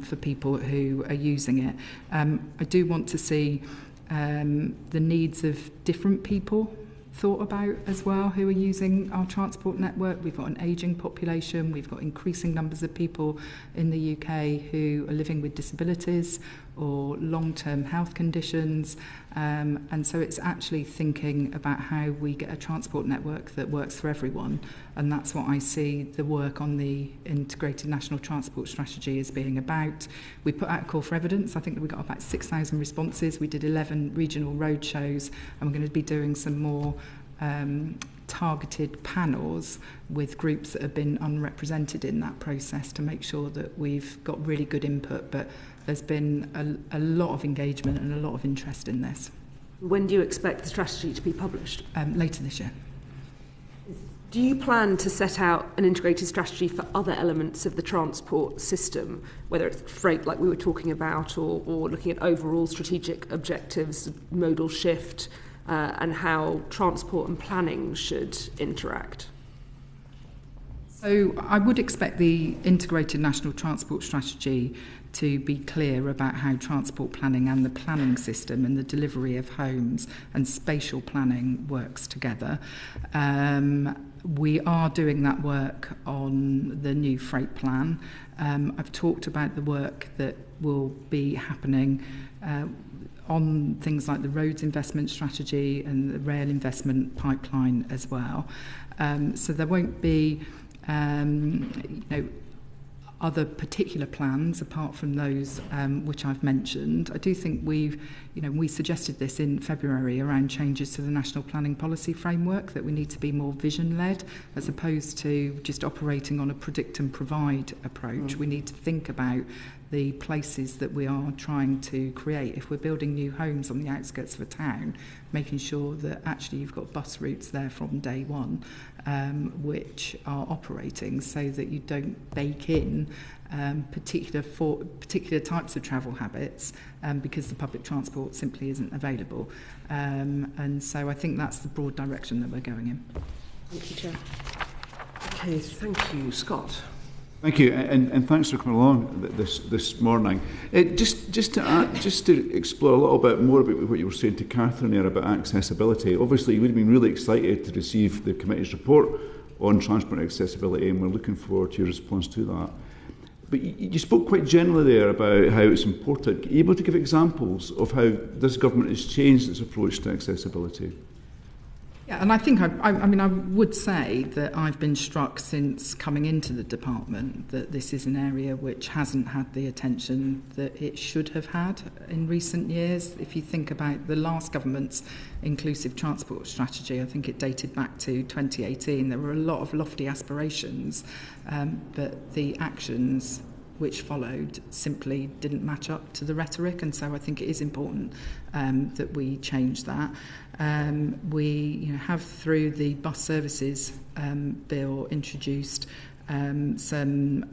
for people who are using it. I do want to see the needs of different people thought about as well who are using our transport network. We've got an ageing population, we've got increasing numbers of people in the UK who are living with disabilities or long-term health conditions, and so it's actually thinking about how we get a transport network that works for everyone, and that's what I see the work on the Integrated National Transport Strategy as being about. We put out a call for evidence. I think that we got about 6,000 responses. We did 11 regional road shows, and we're going to be doing some more targeted panels with groups that have been unrepresented in that process to make sure that we've got really good input. But there's been a lot of engagement and a lot of interest in this. When do you expect the strategy to be published? Later this year. Do you plan to set out an integrated strategy for other elements of the transport system, whether it's freight like we were talking about, or looking at overall strategic objectives, modal shift, and how transport and planning should interact? So I would expect the Integrated National Transport Strategy to be clear about how transport planning and the planning system and the delivery of homes and spatial planning works together. We are doing that work on the new freight plan. I've talked about the work that will be happening on things like the roads investment strategy and the rail investment pipeline as well. So there won't be other particular plans apart from those which I've mentioned. I do think we suggested this in February around changes to the National Planning Policy Framework, that we need to be more vision-led as opposed to just operating on a predict and provide approach. We need to think about the places that we are trying to create. If we're building new homes on the outskirts of a town, making sure that actually you've got bus routes there from day one, which are operating, so that you don't bake in particular types of travel habits because the public transport simply isn't available. And so I think that's the broad direction that we're going in. Thank you, Chair. Okay, thank you. Scott. Thank you, and thanks for coming along this morning. Just to explore a little bit more about what you were saying to Catherine there about accessibility. Obviously, you would have been really excited to receive the committee's report on transport accessibility, and we're looking forward to your response to that. But you spoke quite generally there about how it's important. Are you able to give examples of how this government has changed its approach to accessibility? Yeah, and I think I would say that I've been struck since coming into the department that this is an area which hasn't had the attention that it should have had in recent years. If you think about the last government's inclusive transport strategy, I think it dated back to 2018. There were a lot of lofty aspirations, but the actions which followed simply didn't match up to the rhetoric, and so I think it is important that we change that. We have, through the bus services bill, introduced some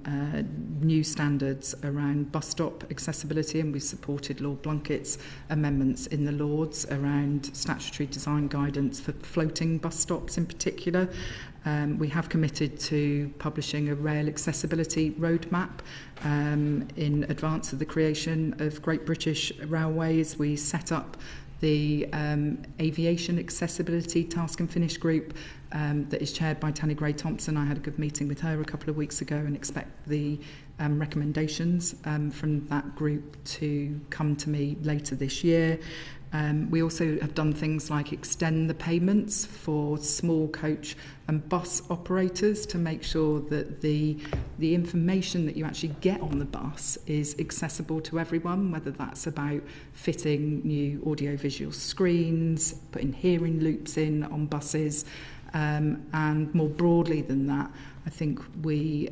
new standards around bus stop accessibility, and we supported Lord Blunkett's amendments in the Lords around statutory design guidance for floating bus stops in particular. We have committed to publishing a rail accessibility roadmap in advance of the creation of Great British Railways. We set up the Aviation Accessibility Task and Finish Group that is chaired by Tanny Gray-Thompson. I had a good meeting with her a couple of weeks ago and expect the recommendations from that group to come to me later this year. We also have done things like extend the payments for small coach and bus operators to make sure that the information that you actually get on the bus is accessible to everyone, whether that's about fitting new audiovisual screens, putting hearing loops in on buses, and more broadly than that, I think we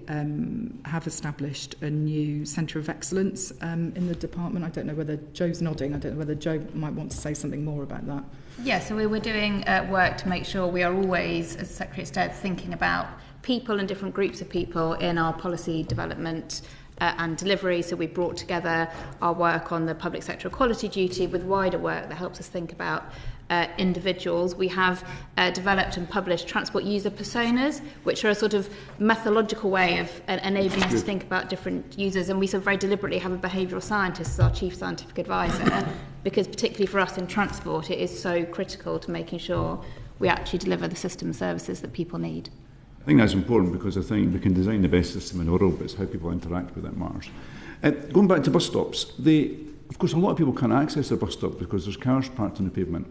have established a new Centre of Excellence in the department. I don't know whether Joe's nodding. I don't know whether Joe might want to say something more about that. Yeah, so we were doing work to make sure we are always, as Secretary of State, thinking about people and different groups of people in our policy development and delivery. So we brought together our work on the public sector equality duty with wider work that helps us think about individuals. We have developed and published transport user personas, which are a sort of methodological way of enabling us to think about different users. And we sort of very deliberately have a behavioural scientist as our chief scientific advisor, because particularly for us in transport, it is so critical to making sure we actually deliver the system services that people need. I think that's important because I think we can design the best system in the world, but it's how people interact with it matters. Going back to bus stops, of course, a lot of people can't access their bus stop because there's cars parked on the pavement.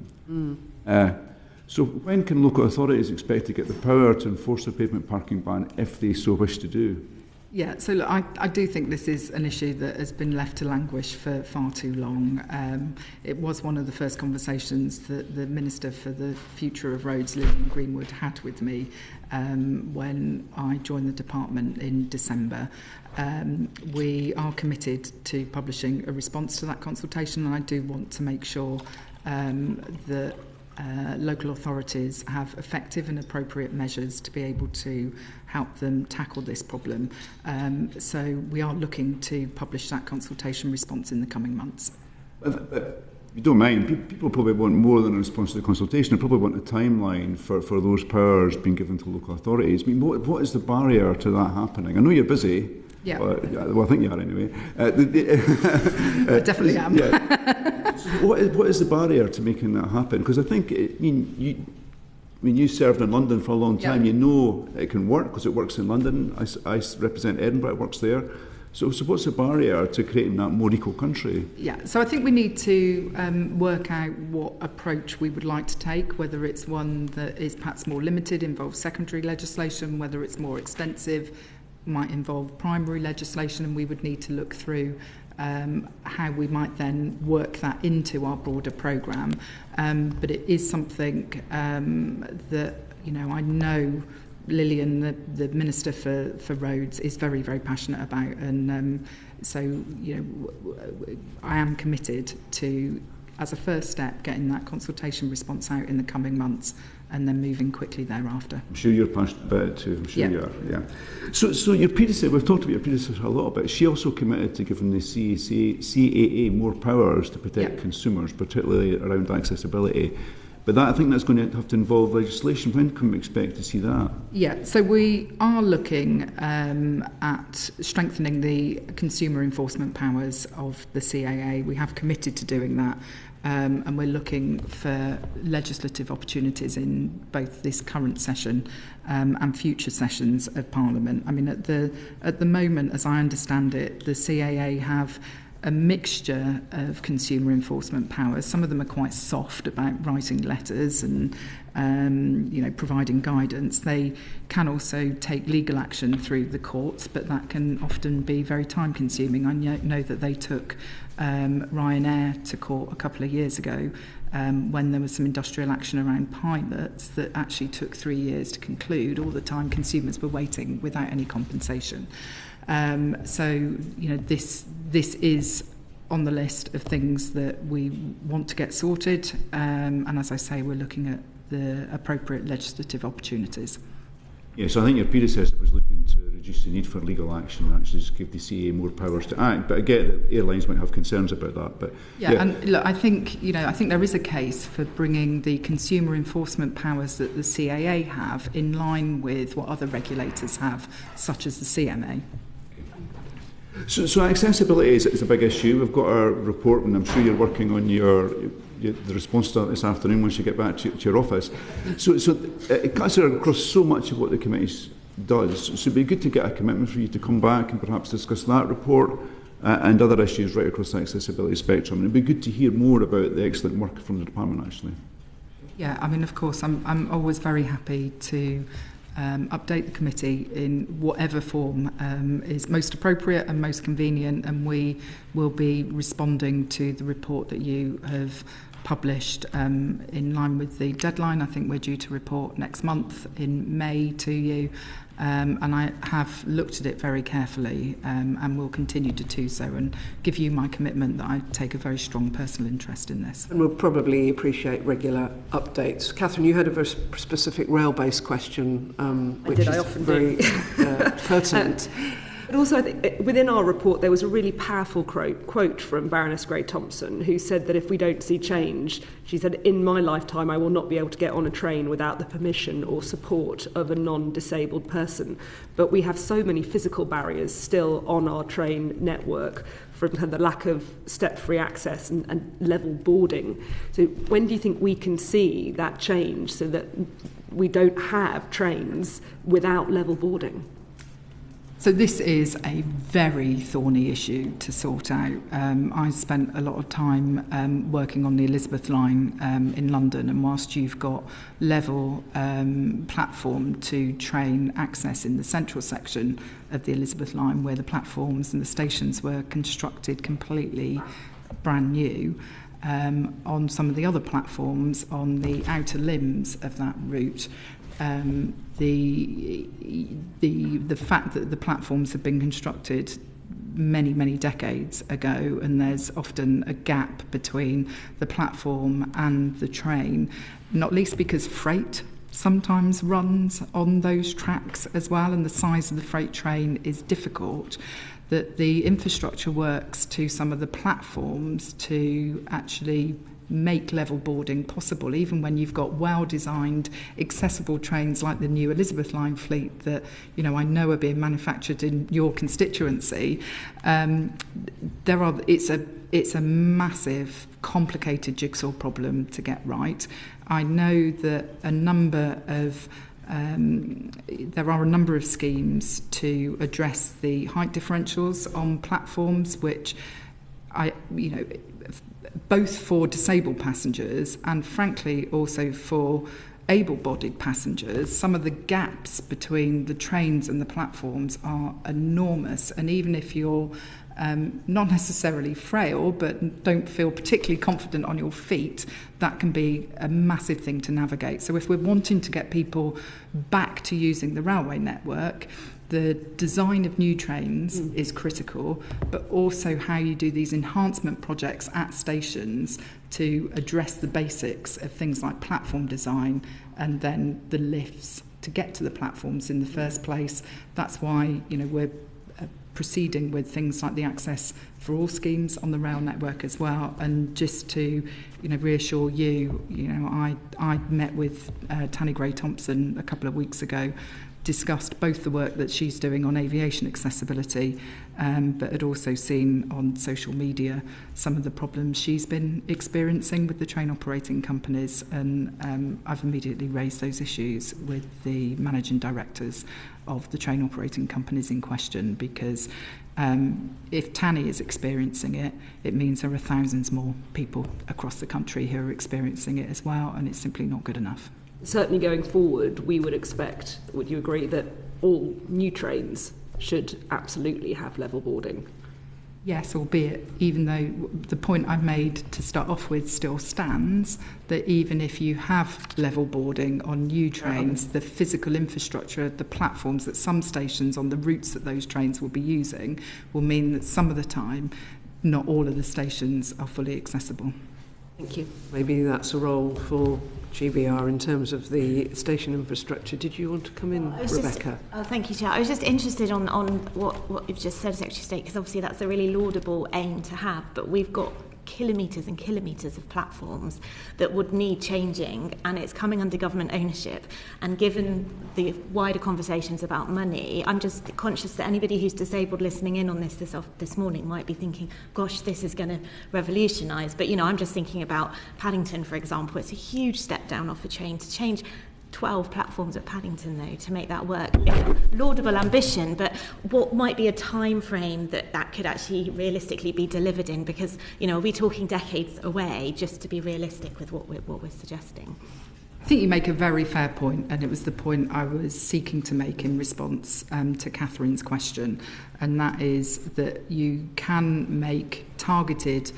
So when can local authorities expect to get the power to enforce the pavement parking ban if they so wish to do? Yeah, so look, I do think this is an issue that has been left to languish for far too long. It was one of the first conversations that the Minister for the Future of Roads, Lillian Greenwood, had with me when I joined the department in December. We are committed to publishing a response to that consultation, and I do want to make sure that local authorities have effective and appropriate measures to be able to help them tackle this problem. So we are looking to publish that consultation response in the coming months. If you don't mind, people probably want more than a response to the consultation. They probably want a timeline for those powers being given to local authorities. I mean, what is the barrier to that happening? I know you're busy. Yeah. Well, I think you are anyway. I definitely am. Yeah. So what is the barrier to making that happen? Because I think, you served in London for a long time. You know it can work because it works in London. I represent Edinburgh, it works there. So what's the barrier to creating that more equal country? Yeah, so I think we need to work out what approach we would like to take, whether it's one that is perhaps more limited, involves secondary legislation, whether it's more extensive, might involve primary legislation, and we would need to look through how we might then work that into our broader programme. But it is something that, I know Lillian, the Minister for Roads, is very, very passionate about. And so, I am committed to, as a first step, getting that consultation response out in the coming months and then moving quickly thereafter. I'm sure you're passionate about it too. I'm sure you are, yeah. So your predecessor, we've talked about your predecessor a lot, but she also committed to giving the CAA more powers to protect consumers, particularly around accessibility. But I think that's going to have to involve legislation. When can we expect to see that? Yeah, so we are looking at strengthening the consumer enforcement powers of the CAA. We have committed to doing that. And we're looking for legislative opportunities in both this current session and future sessions of Parliament. I mean, at the moment, as I understand it, the CAA have a mixture of consumer enforcement powers. Some of them are quite soft about writing letters and providing guidance. They can also take legal action through the courts, but that can often be very time consuming. I know that they took Ryanair to court a couple of years ago when there was some industrial action around pilots that actually took 3 years to conclude. All the time consumers were waiting without any compensation. This is on the list of things that we want to get sorted, and as I say, we're looking at the appropriate legislative opportunities. Yeah, so I think your predecessor was looking to reduce the need for legal action and actually just give the CAA more powers to act. But I get that airlines might have concerns about that. But and look, I think there is a case for bringing the consumer enforcement powers that the CAA have in line with what other regulators have, such as the CMA. So accessibility is a big issue. We've got our report, and I'm sure you're working on the response to that this afternoon once you get back to your office. So it cuts across so much of what the committee does. So it'd be good to get a commitment for you to come back and perhaps discuss that report and other issues right across the accessibility spectrum. And it'd be good to hear more about the excellent work from the department, actually. Yeah, I mean, of course, I'm always very happy to update the committee in whatever form is most appropriate and most convenient, and we will be responding to the report that you have published in line with the deadline. I think we're due to report next month in May to you, and I have looked at it very carefully and will continue to do so and give you my commitment that I take a very strong personal interest in this. And we'll probably appreciate regular updates. Catherine, you had a very specific rail-based question, which is very pertinent. But also, I think within our report, there was a really powerful quote from Baroness Grey-Thompson, who said that if we don't see change, she said, in my lifetime, I will not be able to get on a train without the permission or support of a non-disabled person. But we have so many physical barriers still on our train network, from the lack of step-free access and level boarding. So when do you think we can see that change so that we don't have trains without level boarding? So this is a very thorny issue to sort out. I spent a lot of time working on the Elizabeth line in London, and whilst you've got level platform to train access in the central section of the Elizabeth line, where the platforms and the stations were constructed completely brand new, on some of the other platforms on the outer limbs of that route, the fact that the platforms have been constructed many decades ago, and there's often a gap between the platform and the train, not least because freight sometimes runs on those tracks as well, and the size of the freight train is difficult, that the infrastructure works to some of the platforms to actually make level boarding possible, even when you've got well-designed, accessible trains like the new Elizabeth line fleet that, you know, I know are being manufactured in your constituency. It's a massive, complicated jigsaw problem to get right. I know that there are a number of schemes to address the height differentials on platforms, which both for disabled passengers and frankly also for able-bodied passengers, some of the gaps between the trains and the platforms are enormous, and even if you're not necessarily frail but don't feel particularly confident on your feet, that can be a massive thing to navigate. So if we're wanting to get people back to using the railway network, the design of new trains is critical, but also how you do these enhancement projects at stations to address the basics of things like platform design and then the lifts to get to the platforms in the first place. That's why, you know, we're proceeding with things like the Access for All schemes on the rail network as well. And just to, you know, reassure you, you know, I met with Tanny Grey-Thompson a couple of weeks ago, discussed both the work that she's doing on aviation accessibility, but had also seen on social media some of the problems she's been experiencing with the train operating companies, and I've immediately raised those issues with the managing directors of the train operating companies in question, because if Tanny is experiencing it, it means there are thousands more people across the country who are experiencing it as well, and it's simply not good enough. Certainly going forward, we would expect, would you agree, that all new trains should absolutely have level boarding? Yes, albeit, even though the point I made to start off with still stands, that even if you have level boarding on new trains, the physical infrastructure, the platforms at some stations on the routes that those trains will be using will mean that some of the time, not all of the stations are fully accessible. Thank you. Maybe that's a role for GBR in terms of the station infrastructure. Did you want to come in, Rebecca? Thank you, Chair. I was just interested on what you've just said, Secretary of State, because obviously that's a really laudable aim to have, but we've got kilometres and kilometres of platforms that would need changing, and it's coming under government ownership. And given the wider conversations about money, I'm just conscious that anybody who's disabled listening in on this morning might be thinking, gosh, this is going to revolutionise. But, you know, I'm just thinking about Paddington, for example. It's a huge step down off a train to change 12 platforms at Paddington, though, to make that work. Laudable ambition, but what might be a time frame that could actually realistically be delivered in? Because, you know, are we talking decades away, just to be realistic with what we're suggesting? I think you make a very fair point, and it was the point I was seeking to make in response to Catherine's question, and that is that you can make targeted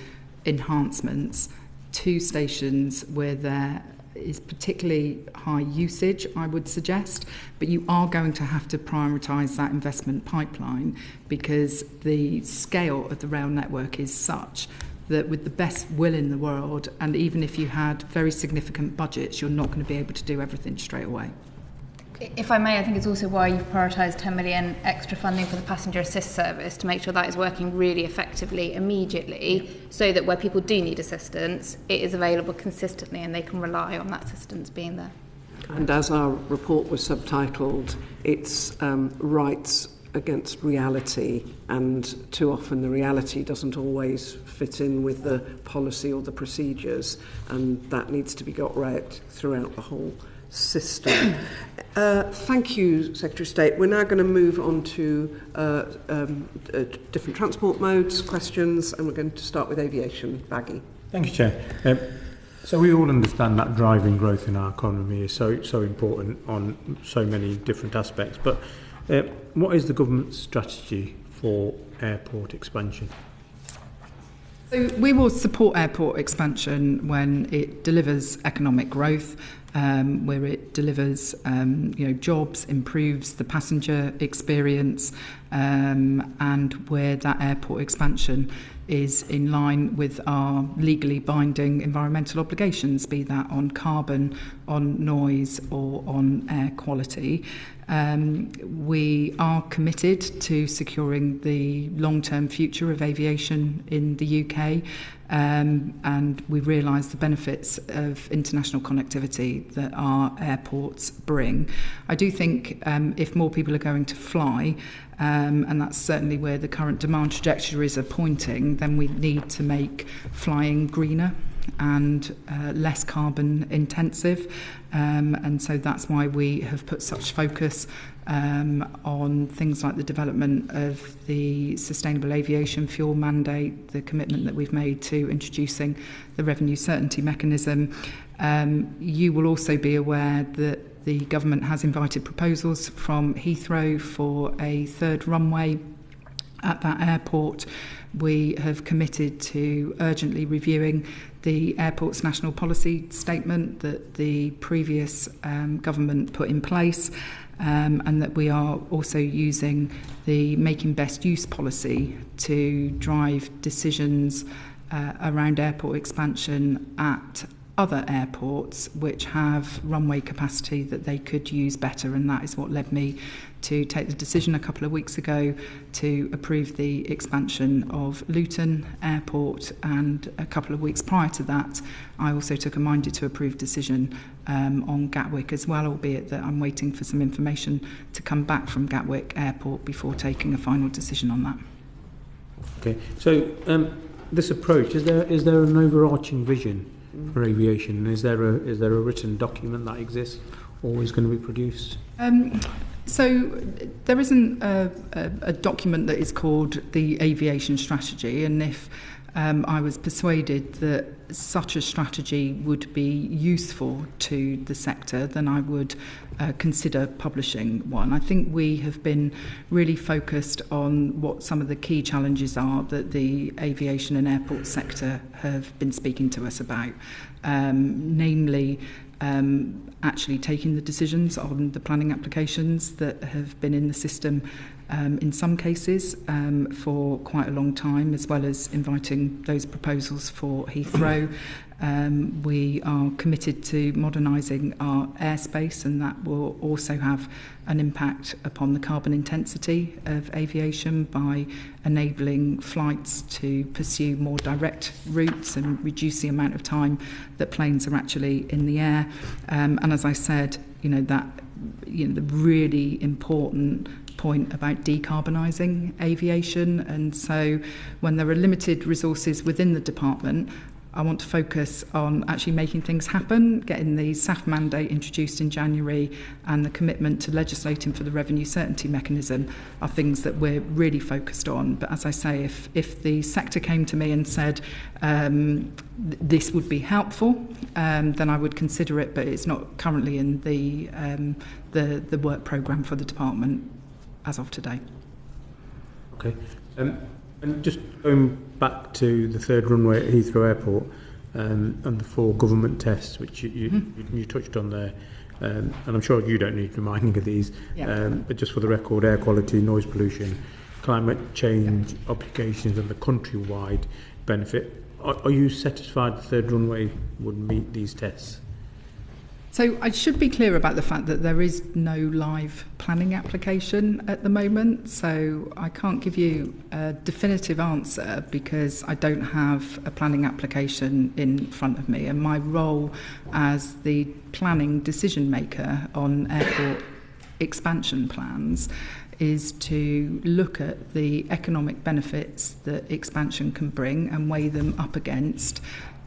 enhancements to stations where there is particularly high usage, I would suggest, but you are going to have to prioritise that investment pipeline, because the scale of the rail network is such that with the best will in the world, and even if you had very significant budgets, you're not going to be able to do everything straight away. If I may, I think it's also why you've prioritised 10 million extra funding for the passenger assist service to make sure that is working really effectively immediately, so that where people do need assistance, it is available consistently and they can rely on that assistance being there. And as our report was subtitled, it's rights against reality, and too often the reality doesn't always fit in with the policy or the procedures, and that needs to be got right throughout the whole system. Thank you, Secretary of State. We're now going to move on to different transport modes, questions, and we're going to start with aviation. Baggy. Thank you, Chair. So we all understand that driving growth in our economy is so important on so many different aspects, but what is the government's strategy for airport expansion? So we will support airport expansion when it delivers economic growth, where it delivers jobs, improves the passenger experience, and where that airport expansion is in line with our legally binding environmental obligations, be that on carbon, on noise or on air quality. We are committed to securing the long-term future of aviation in the UK, and we realise the benefits of international connectivity that our airports bring. I do think if more people are going to fly, and that's certainly where the current demand trajectories are pointing, then we need to make flying greener and less carbon intensive, and so that's why we have put such focus on things like the development of the sustainable aviation fuel mandate, the commitment that we've made to introducing the revenue certainty mechanism. You will also be aware that the government has invited proposals from Heathrow for a third runway at that airport. We have committed to urgently reviewing the airport's national policy statement that the previous government put in place, and that we are also using the making best use policy to drive decisions around airport expansion at other airports which have runway capacity that they could use better, and that is what led me to take the decision a couple of weeks ago to approve the expansion of Luton Airport, and a couple of weeks prior to that I also took a minded to approve decision on Gatwick as well, albeit that I'm waiting for some information to come back from Gatwick Airport before taking a final decision on that. Okay, so this approach, is there an overarching vision for aviation, and is there a written document that exists or is going to be produced? So there isn't a document that is called the aviation strategy, and if I was persuaded that such a strategy would be useful to the sector, then I would consider publishing one. I think we have been really focused on what some of the key challenges are that the aviation and airport sector have been speaking to us about, namely actually taking the decisions on the planning applications that have been in the system in some cases for quite a long time, as well as inviting those proposals for Heathrow. We are committed to modernising our airspace, and that will also have an impact upon the carbon intensity of aviation by enabling flights to pursue more direct routes and reduce the amount of time that planes are actually in the air. And as I said, the really important point about decarbonising aviation, and so when there are limited resources within the department, I want to focus on actually making things happen, getting the SAF mandate introduced in January and the commitment to legislating for the revenue certainty mechanism are things that we're really focused on. But as I say, if the sector came to me and said this would be helpful, then I would consider it, but it's not currently in the work programme for the department as of today. Okay. And just going back to the third runway at Heathrow Airport and the 4 government tests, which you touched on there, and I'm sure you don't need reminding of these, but just for the record, air quality, noise pollution, climate change obligations and the countrywide benefit. Are you satisfied the third runway would meet these tests? So I should be clear about the fact that there is no live planning application at the moment, so I can't give you a definitive answer because I don't have a planning application in front of me, and my role as the planning decision maker on airport expansion plans is to look at the economic benefits that expansion can bring and weigh them up against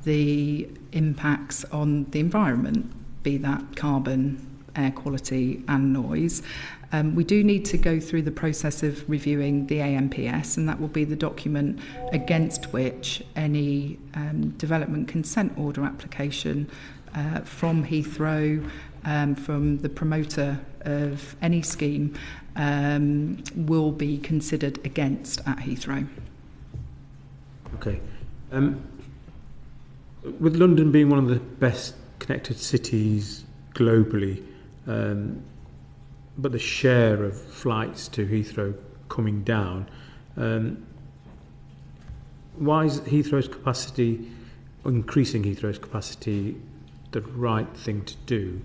the impacts on the environment, be that carbon, air quality and noise. We do need to go through the process of reviewing the AMPS, and that will be the document against which any development consent order application from Heathrow, from the promoter of any scheme, will be considered against at Heathrow. Okay. With London being one of the best connected cities globally, but the share of flights to Heathrow coming down, why is Heathrow's capacity, increasing Heathrow's capacity, the right thing to do?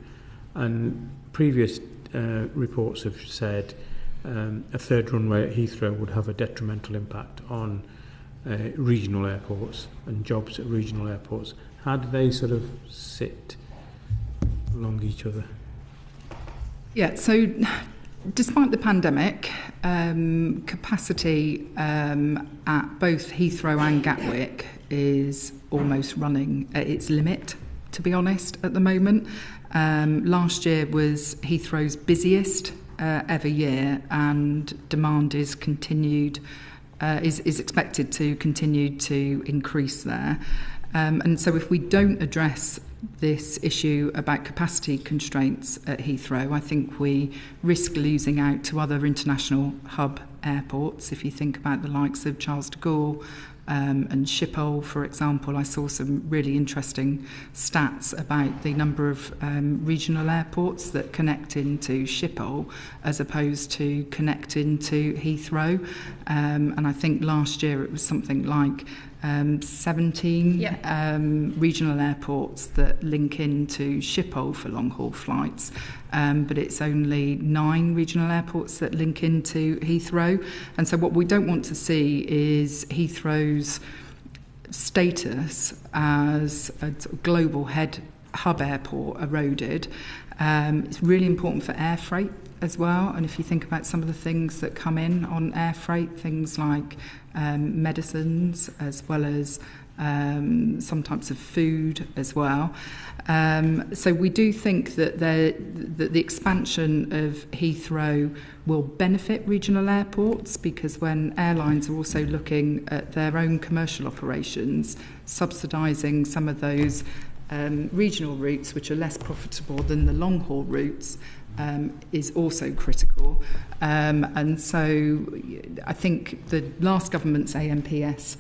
And previous reports have said a third runway at Heathrow would have a detrimental impact on regional airports and jobs at regional airports. How do they sort of sit along each other? Yeah, so despite the pandemic, capacity at both Heathrow and Gatwick is almost running at its limit, to be honest, at the moment. Last year was Heathrow's busiest ever year, and demand is expected to continue to increase there. And so if we don't address this issue about capacity constraints at Heathrow, I think we risk losing out to other international hub airports. If you think about the likes of Charles de Gaulle and Schiphol, for example, I saw some really interesting stats about the number of regional airports that connect into Schiphol as opposed to connect into Heathrow. And I think last year it was something like 17 regional airports that link into Schiphol for long-haul flights, but it's only 9 regional airports that link into Heathrow. And so what we don't want to see is Heathrow's status as a global hub airport eroded. It's really important for air freight as well, and if you think about some of the things that come in on air freight, things like medicines as well as some types of food as well. So we do think that the expansion of Heathrow will benefit regional airports, because when airlines are also looking at their own commercial operations, subsidising some of those regional routes which are less profitable than the long-haul routes is also critical. And so I think the last government's AMPS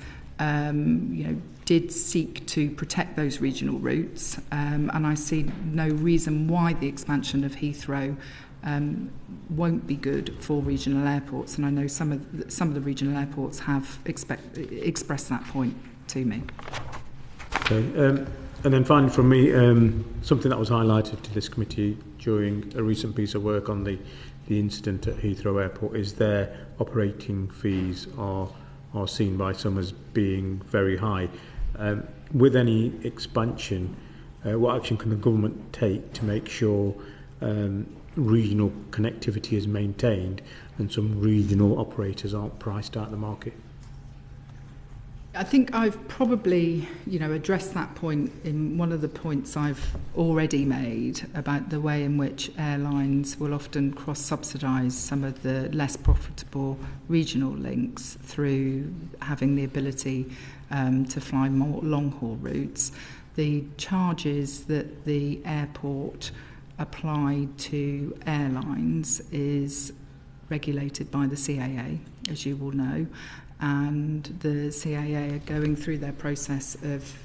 did seek to protect those regional routes, and I see no reason why the expansion of Heathrow won't be good for regional airports, and I know some of the regional airports have expressed that point to me. Okay. And then finally from me, something that was highlighted to this committee during a recent piece of work on the incident at Heathrow Airport is their operating fees are seen by some as being very high. With any expansion, what action can the government take to make sure regional connectivity is maintained and some regional operators aren't priced out of the market? I think I've probably, addressed that point in one of the points I've already made about the way in which airlines will often cross-subsidise some of the less profitable regional links through having the ability to fly more long-haul routes. The charges that the airport applied to airlines is regulated by the CAA, as you will know. And the CAA are going through their process of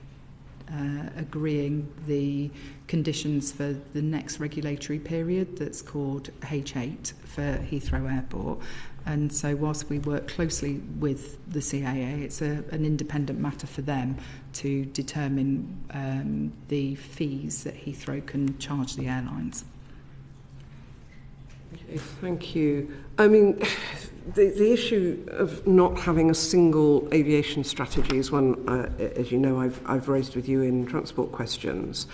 agreeing the conditions for the next regulatory period that's called H8 for Heathrow Airport. And so whilst we work closely with the CAA, it's an independent matter for them to determine the fees that Heathrow can charge the airlines. Okay, thank you. I mean, the issue of not having a single aviation strategy is one, as you know, I've raised with you in transport questions.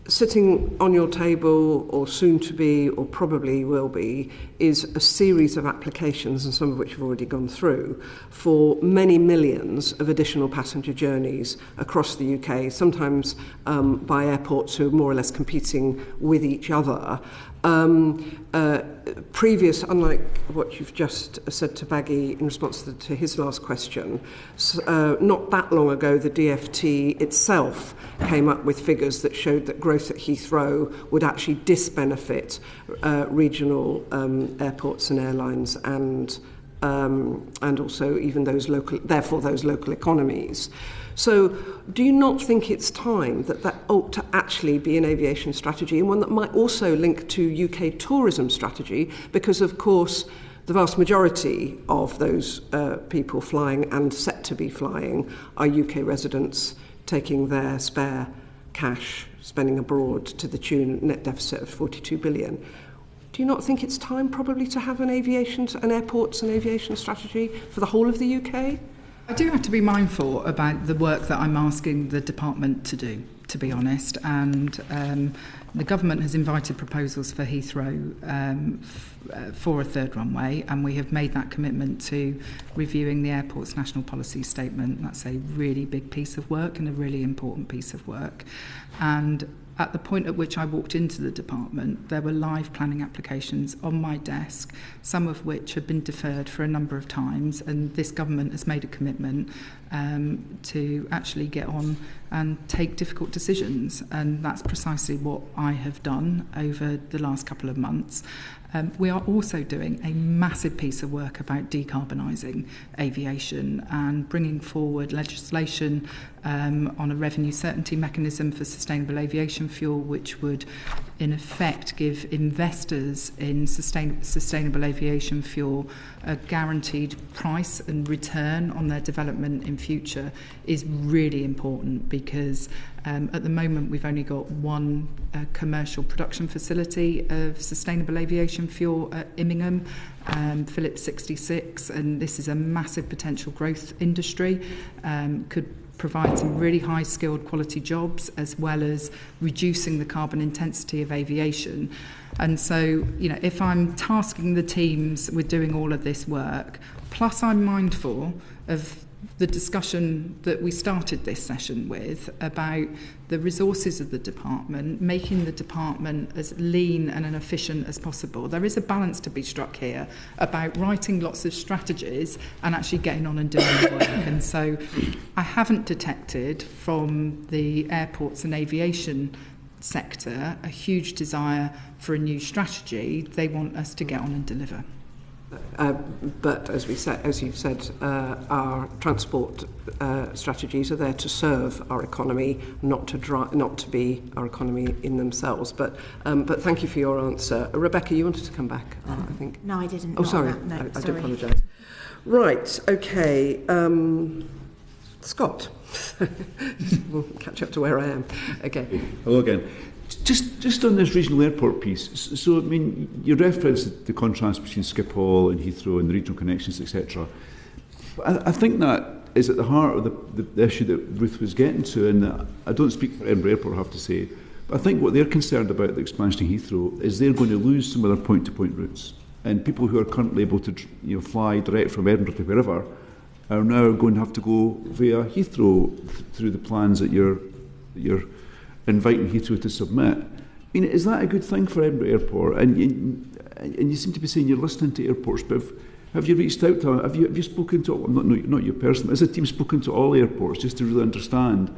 Sitting on your table, or soon to be, or probably will be, is a series of applications, and some of which have already gone through, for many millions of additional passenger journeys across the UK, sometimes by airports who are more or less competing with each other. Previous, unlike what you've just said to Baggy in response to his last question, not that long ago the DfT itself came up with figures that showed that growth at Heathrow would actually disbenefit regional airports and airlines and also even those local economies. So do you not think it's time that ought to actually be an aviation strategy, and one that might also link to UK tourism strategy? Because, of course, the vast majority of those people flying and set to be flying are UK residents taking their spare cash, spending abroad to the tune net deficit of 42 billion. Do you not think it's time probably to have an airports and aviation strategy for the whole of the UK? I do have to be mindful about the work that I'm asking the department to do, to be honest, and the government has invited proposals for Heathrow for a third runway, and we have made that commitment to reviewing the airport's national policy statement. That's a really big piece of work and a really important piece of work. And at the point at which I walked into the department, there were live planning applications on my desk, some of which had been deferred for a number of times, and this government has made a commitment to actually get on and take difficult decisions, and that's precisely what I have done over the last couple of months. We are also doing a massive piece of work about decarbonising aviation and bringing forward legislation on a revenue certainty mechanism for sustainable aviation fuel, which would in effect give investors in sustainable aviation fuel a guaranteed price and return on their development in future. Is really important because at the moment we've only got one commercial production facility of sustainable aviation fuel at Immingham, Phillips 66, and this is a massive potential growth industry. Could provide some really high skilled quality jobs as well as reducing the carbon intensity of aviation. And so, if I'm tasking the teams with doing all of this work, plus I'm mindful of the discussion that we started this session with about the resources of the department, making the department as lean and efficient as possible. There is a balance to be struck here about writing lots of strategies and actually getting on and doing the work. And so I haven't detected from the airports and aviation sector a huge desire for a new strategy. They want us to get on and deliver. But as you've said, our transport strategies are there to serve our economy, not to be our economy in themselves. But thank you for your answer. Rebecca, you wanted to come back, I think. No, I didn't. Oh, sorry. No, I do apologise. Right. Okay. Scott, we'll catch up to where I am. Okay. Hello again. Just on this regional airport piece, so I mean, you referenced the contrast between Schiphol and Heathrow and the regional connections, etc. I think that is at the heart of the issue that Ruth was getting to, and I don't speak for Edinburgh Airport, I have to say, but I think what they're concerned about the expansion of Heathrow is they're going to lose some of their point-to-point routes, and people who are currently able to fly direct from Edinburgh to wherever are now going to have to go via Heathrow through the plans that you're inviting Heathrow to submit. I mean, is that a good thing for Edinburgh Airport? And you seem to be saying you're listening to airports, but have you reached out to, have you spoken to, not you personally, has the team spoken to all airports just to really understand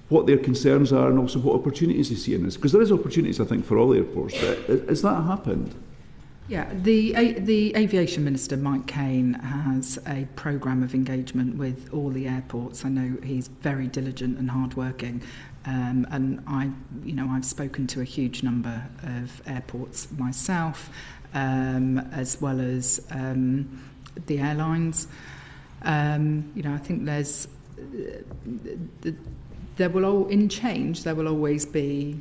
what their concerns are and also what opportunities they see in this? Because there is opportunities, I think, for all airports, but has that happened? Yeah, the Aviation Minister, Mike Cain, has a programme of engagement with all the airports. I know he's very diligent and hardworking, and I've spoken to a huge number of airports myself, as well as the airlines. I think there will always be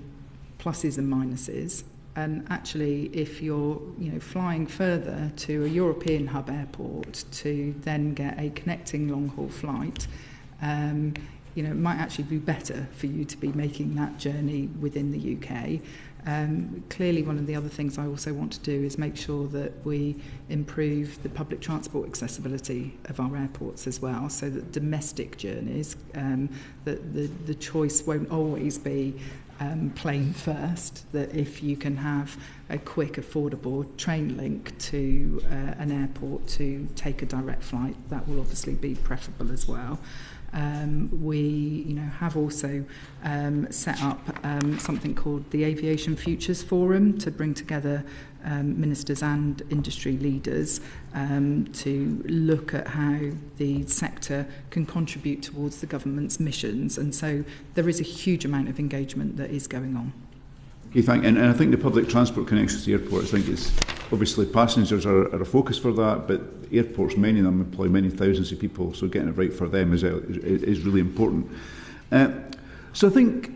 pluses and minuses. And actually, if you're flying further to a European hub airport to then get a connecting long-haul flight, it might actually be better for you to be making that journey within the UK. Clearly, one of the other things I also want to do is make sure that we improve the public transport accessibility of our airports as well, so that domestic journeys, that the choice won't always be plane first, that if you can have a quick, affordable train link to an airport to take a direct flight, that will obviously be preferable as well. We have also set up something called the Aviation Futures Forum to bring together ministers and industry leaders to look at how the sector can contribute towards the government's missions. And so there is a huge amount of engagement that is going on. Okay, and I think the public transport connections to airports, I think it's obviously passengers are a focus for that, but airports, many of them employ many thousands of people, so getting it right for them is really important. So I think,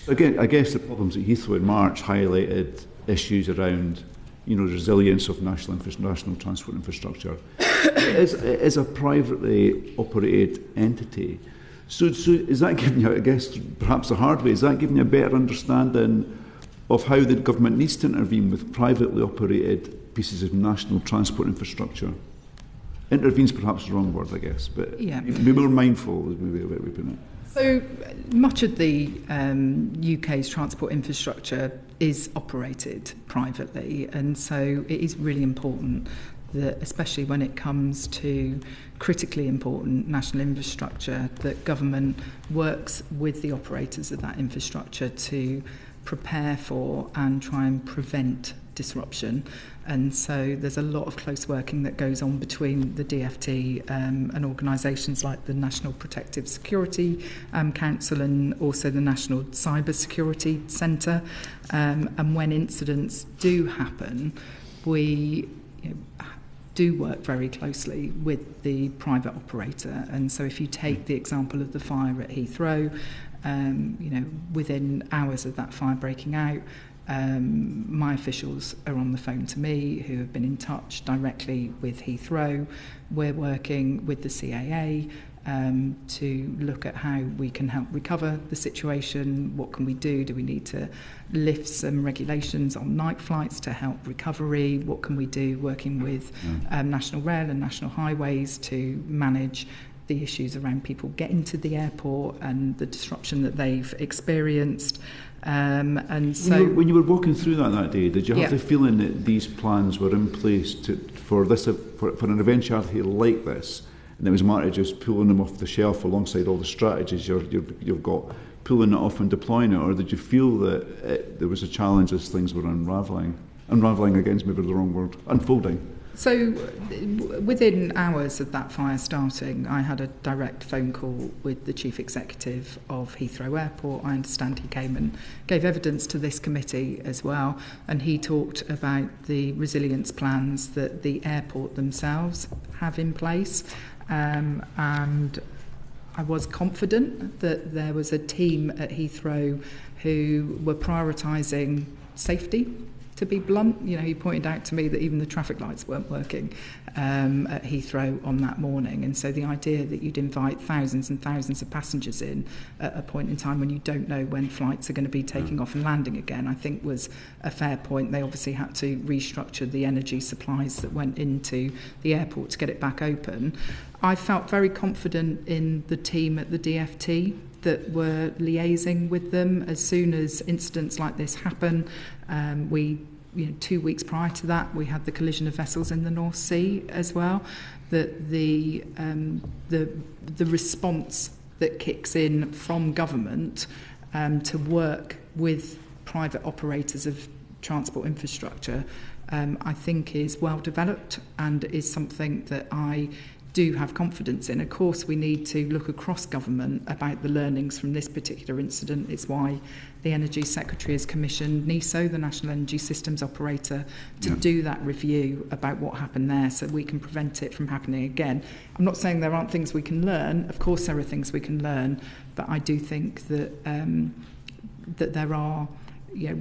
again, I guess the problems at Heathrow in March highlighted issues around resilience of national transport infrastructure. As a privately operated entity, so is that giving you, I guess, perhaps the hard way, is that giving you a better understanding of how the government needs to intervene with privately operated pieces of national transport infrastructure? Intervene's perhaps the wrong word, I guess, but be more mindful, is maybe the way we put it. So much of the UK's transport infrastructure is operated privately, and so it is really important that, especially when it comes to critically important national infrastructure, that government works with the operators of that infrastructure to prepare for and try and prevent disruption. And so there's a lot of close working that goes on between the DfT and organisations like the National Protective Security Council and also the National Cyber Security Centre. And when incidents do happen, we do work very closely with the private operator. And so if you take the example of the fire at Heathrow, within hours of that fire breaking out, my officials are on the phone to me, who have been in touch directly with Heathrow. We're working with the CAA to look at how we can help recover the situation. What can we do? Do we need to lift some regulations on night flights to help recovery? What can we do working with National Rail and National Highways to manage the issues around people getting to the airport and the disruption that they've experienced? And so, when you were walking through that day, did you have the feeling that these plans were in place for an eventuality like this, and it was a matter of just pulling them off the shelf alongside all the strategies you've got, pulling it off and deploying it, or did you feel that there was a challenge as things were unravelling against maybe the wrong word, unfolding? So within hours of that fire starting, I had a direct phone call with the Chief Executive of Heathrow Airport. I understand he came and gave evidence to this committee as well, and he talked about the resilience plans that the airport themselves have in place. And I was confident that there was a team at Heathrow who were prioritising safety. To be blunt, he pointed out to me that even the traffic lights weren't working at Heathrow on that morning. And so the idea that you'd invite thousands and thousands of passengers in at a point in time when you don't know when flights are going to be taking off and landing again, I think was a fair point. They obviously had to restructure the energy supplies that went into the airport to get it back open. I felt very confident in the team at the DfT that were liaising with them as soon as incidents like this happen. 2 weeks prior to that, we had the collision of vessels in the North Sea as well. That the response that kicks in from government to work with private operators of transport infrastructure, I think is well developed and is something that I do have confidence in. Of course, we need to look across government about the learnings from this particular incident. It's why the Energy Secretary has commissioned NESO, the National Energy Systems Operator, to do that review about what happened there so we can prevent it from happening again. I'm not saying there aren't things we can learn. Of course, there are things we can learn, but I do think that that there are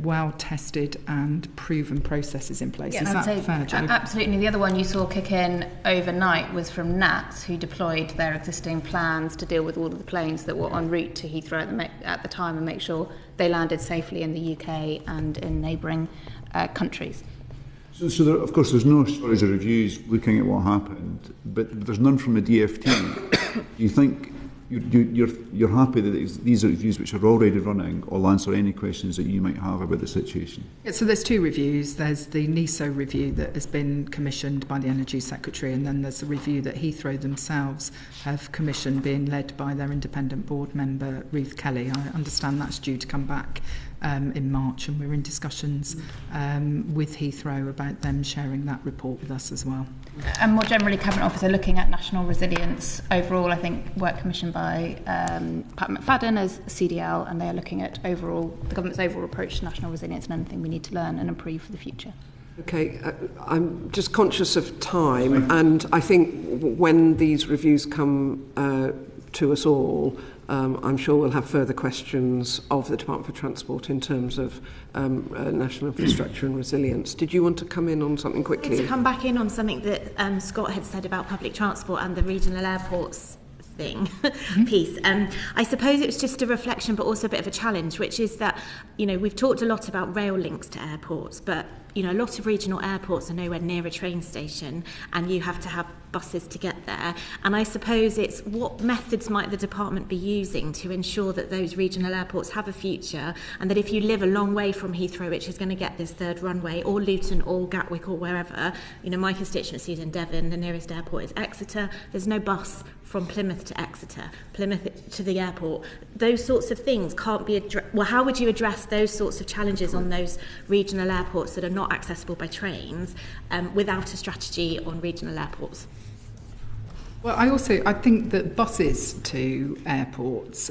well-tested and proven processes in place. Is that fair, Jo? Absolutely. The other one you saw kick in overnight was from NATS, who deployed their existing plans to deal with all of the planes that were en route to Heathrow at the time and make sure they landed safely in the UK and in neighbouring countries. So there, of course, there's no stories or reviews looking at what happened, but there's none from the DFT. Do you think you're happy that these are reviews which are already running will answer any questions that you might have about the situation? Yeah, so there's two reviews. There's the NESO review that has been commissioned by the Energy Secretary, and then there's a review that Heathrow themselves have commissioned, being led by their independent board member, Ruth Kelly. I understand that's due to come back in March, and we're in discussions with Heathrow about them sharing that report with us as well. And more generally, Cabinet Office are looking at national resilience overall. I think work commissioned by Pat McFadden as CDL, and they are looking at the government's overall approach to national resilience and anything we need to learn and improve for the future. Okay, I'm just conscious of time, and I think when these reviews come to us all, I'm sure we'll have further questions of the Department for Transport in terms of national infrastructure and resilience. Did you want to come in on something quickly? To come back in on something that Scott had said about public transport and the regional airports thing piece. I suppose it was just a reflection, but also a bit of a challenge, which is that, we've talked a lot about rail links to airports, but, a lot of regional airports are nowhere near a train station, and you have to have buses to get there. And I suppose it's what methods might the department be using to ensure that those regional airports have a future, and that if you live a long way from Heathrow, which is going to get this third runway, or Luton or Gatwick or wherever, my constituency is in Devon, the nearest airport is Exeter, there's no bus from Plymouth to Exeter, Plymouth to the airport. Those sorts of things can't be how would you address those sorts of challenges on those regional airports that are not accessible by trains without a strategy on regional airports? Well, I think that buses to airports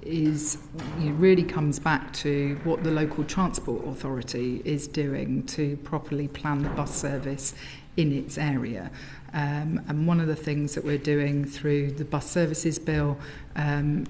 really comes back to what the local transport authority is doing to properly plan the bus service in its area. And one of the things that we're doing through the bus services bill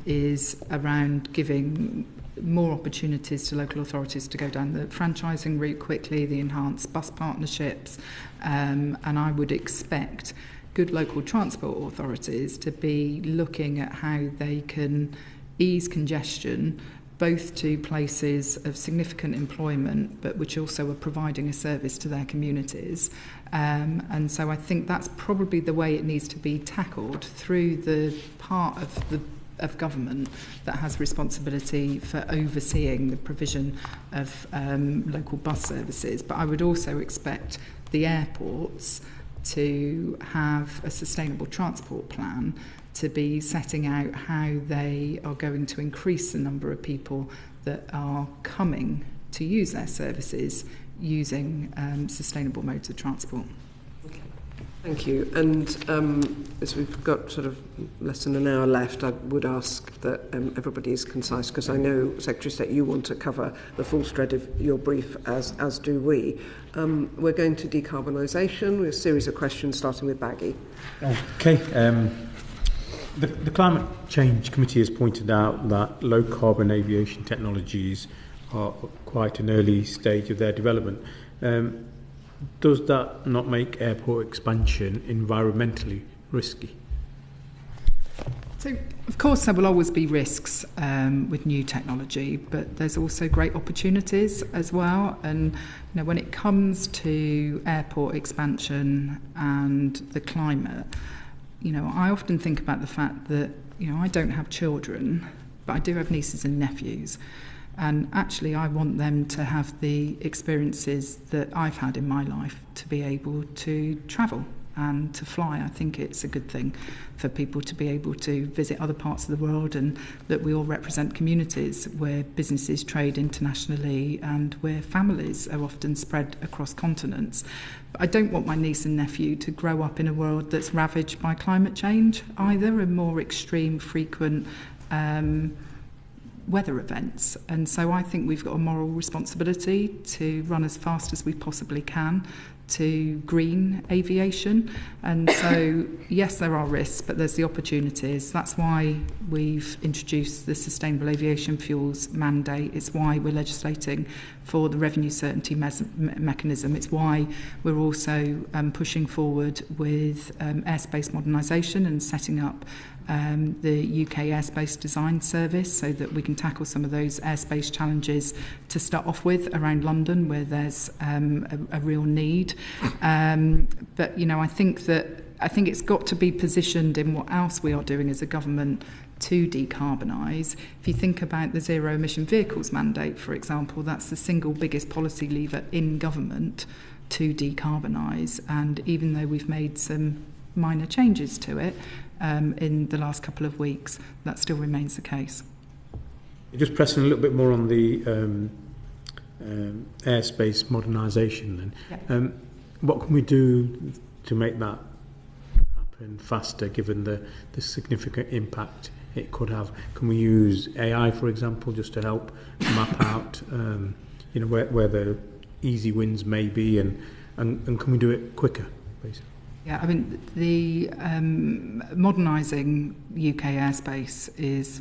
is around giving more opportunities to local authorities to go down the franchising route quickly, the enhanced bus partnerships, and I would expect good local transport authorities to be looking at how they can ease congestion both to places of significant employment, but which also are providing a service to their communities. And so I think that's probably the way it needs to be tackled, through the part of government that has responsibility for overseeing the provision of local bus services. But I would also expect the airports to have a sustainable transport plan, to be setting out how they are going to increase the number of people that are coming to use their services using sustainable modes of transport. Okay. Thank you. And as we've got sort of less than an hour left, I would ask that everybody is concise, because I know, Secretary of State, you want to cover the full thread of your brief, as do we. We're going to decarbonisation with a series of questions, starting with Baggy. Okay. The Climate Change Committee has pointed out that low-carbon aviation technologies are quite an early stage of their development. Does that not make airport expansion environmentally risky? So, of course, there will always be risks with new technology, but there's also great opportunities as well. And when it comes to airport expansion and the climate, I often think about the fact that, I don't have children, but I do have nieces and nephews. And actually, I want them to have the experiences that I've had in my life, to be able to travel and to fly. I think it's a good thing for people to be able to visit other parts of the world, and that we all represent communities where businesses trade internationally and where families are often spread across continents. But I don't want my niece and nephew to grow up in a world that's ravaged by climate change either, and more extreme, frequent weather events. And so I think we've got a moral responsibility to run as fast as we possibly can to green aviation. And so, yes, there are risks, but there's the opportunities. That's why we've introduced the Sustainable Aviation Fuels mandate. It's why we're legislating for the revenue certainty mechanism. It's why we're also pushing forward with airspace modernisation and setting up the UK Airspace Design Service so that we can tackle some of those airspace challenges to start off with around London, where there's a real need. But, you know, I think it's got to be positioned in what else we are doing as a government to decarbonise. If you think about the zero emission vehicles mandate, for example, that's the single biggest policy lever in government to decarbonise. And even though we've made some minor changes to it in the last couple of weeks, that still remains the case. Just pressing a little bit more on the airspace modernisation then. Yeah. What can we do to make that happen faster, given the significant impact it could have? Can we use AI, for example, just to help map out where the easy wins may be, and can we do it quicker, basically? Yeah, I mean, the modernising UK airspace is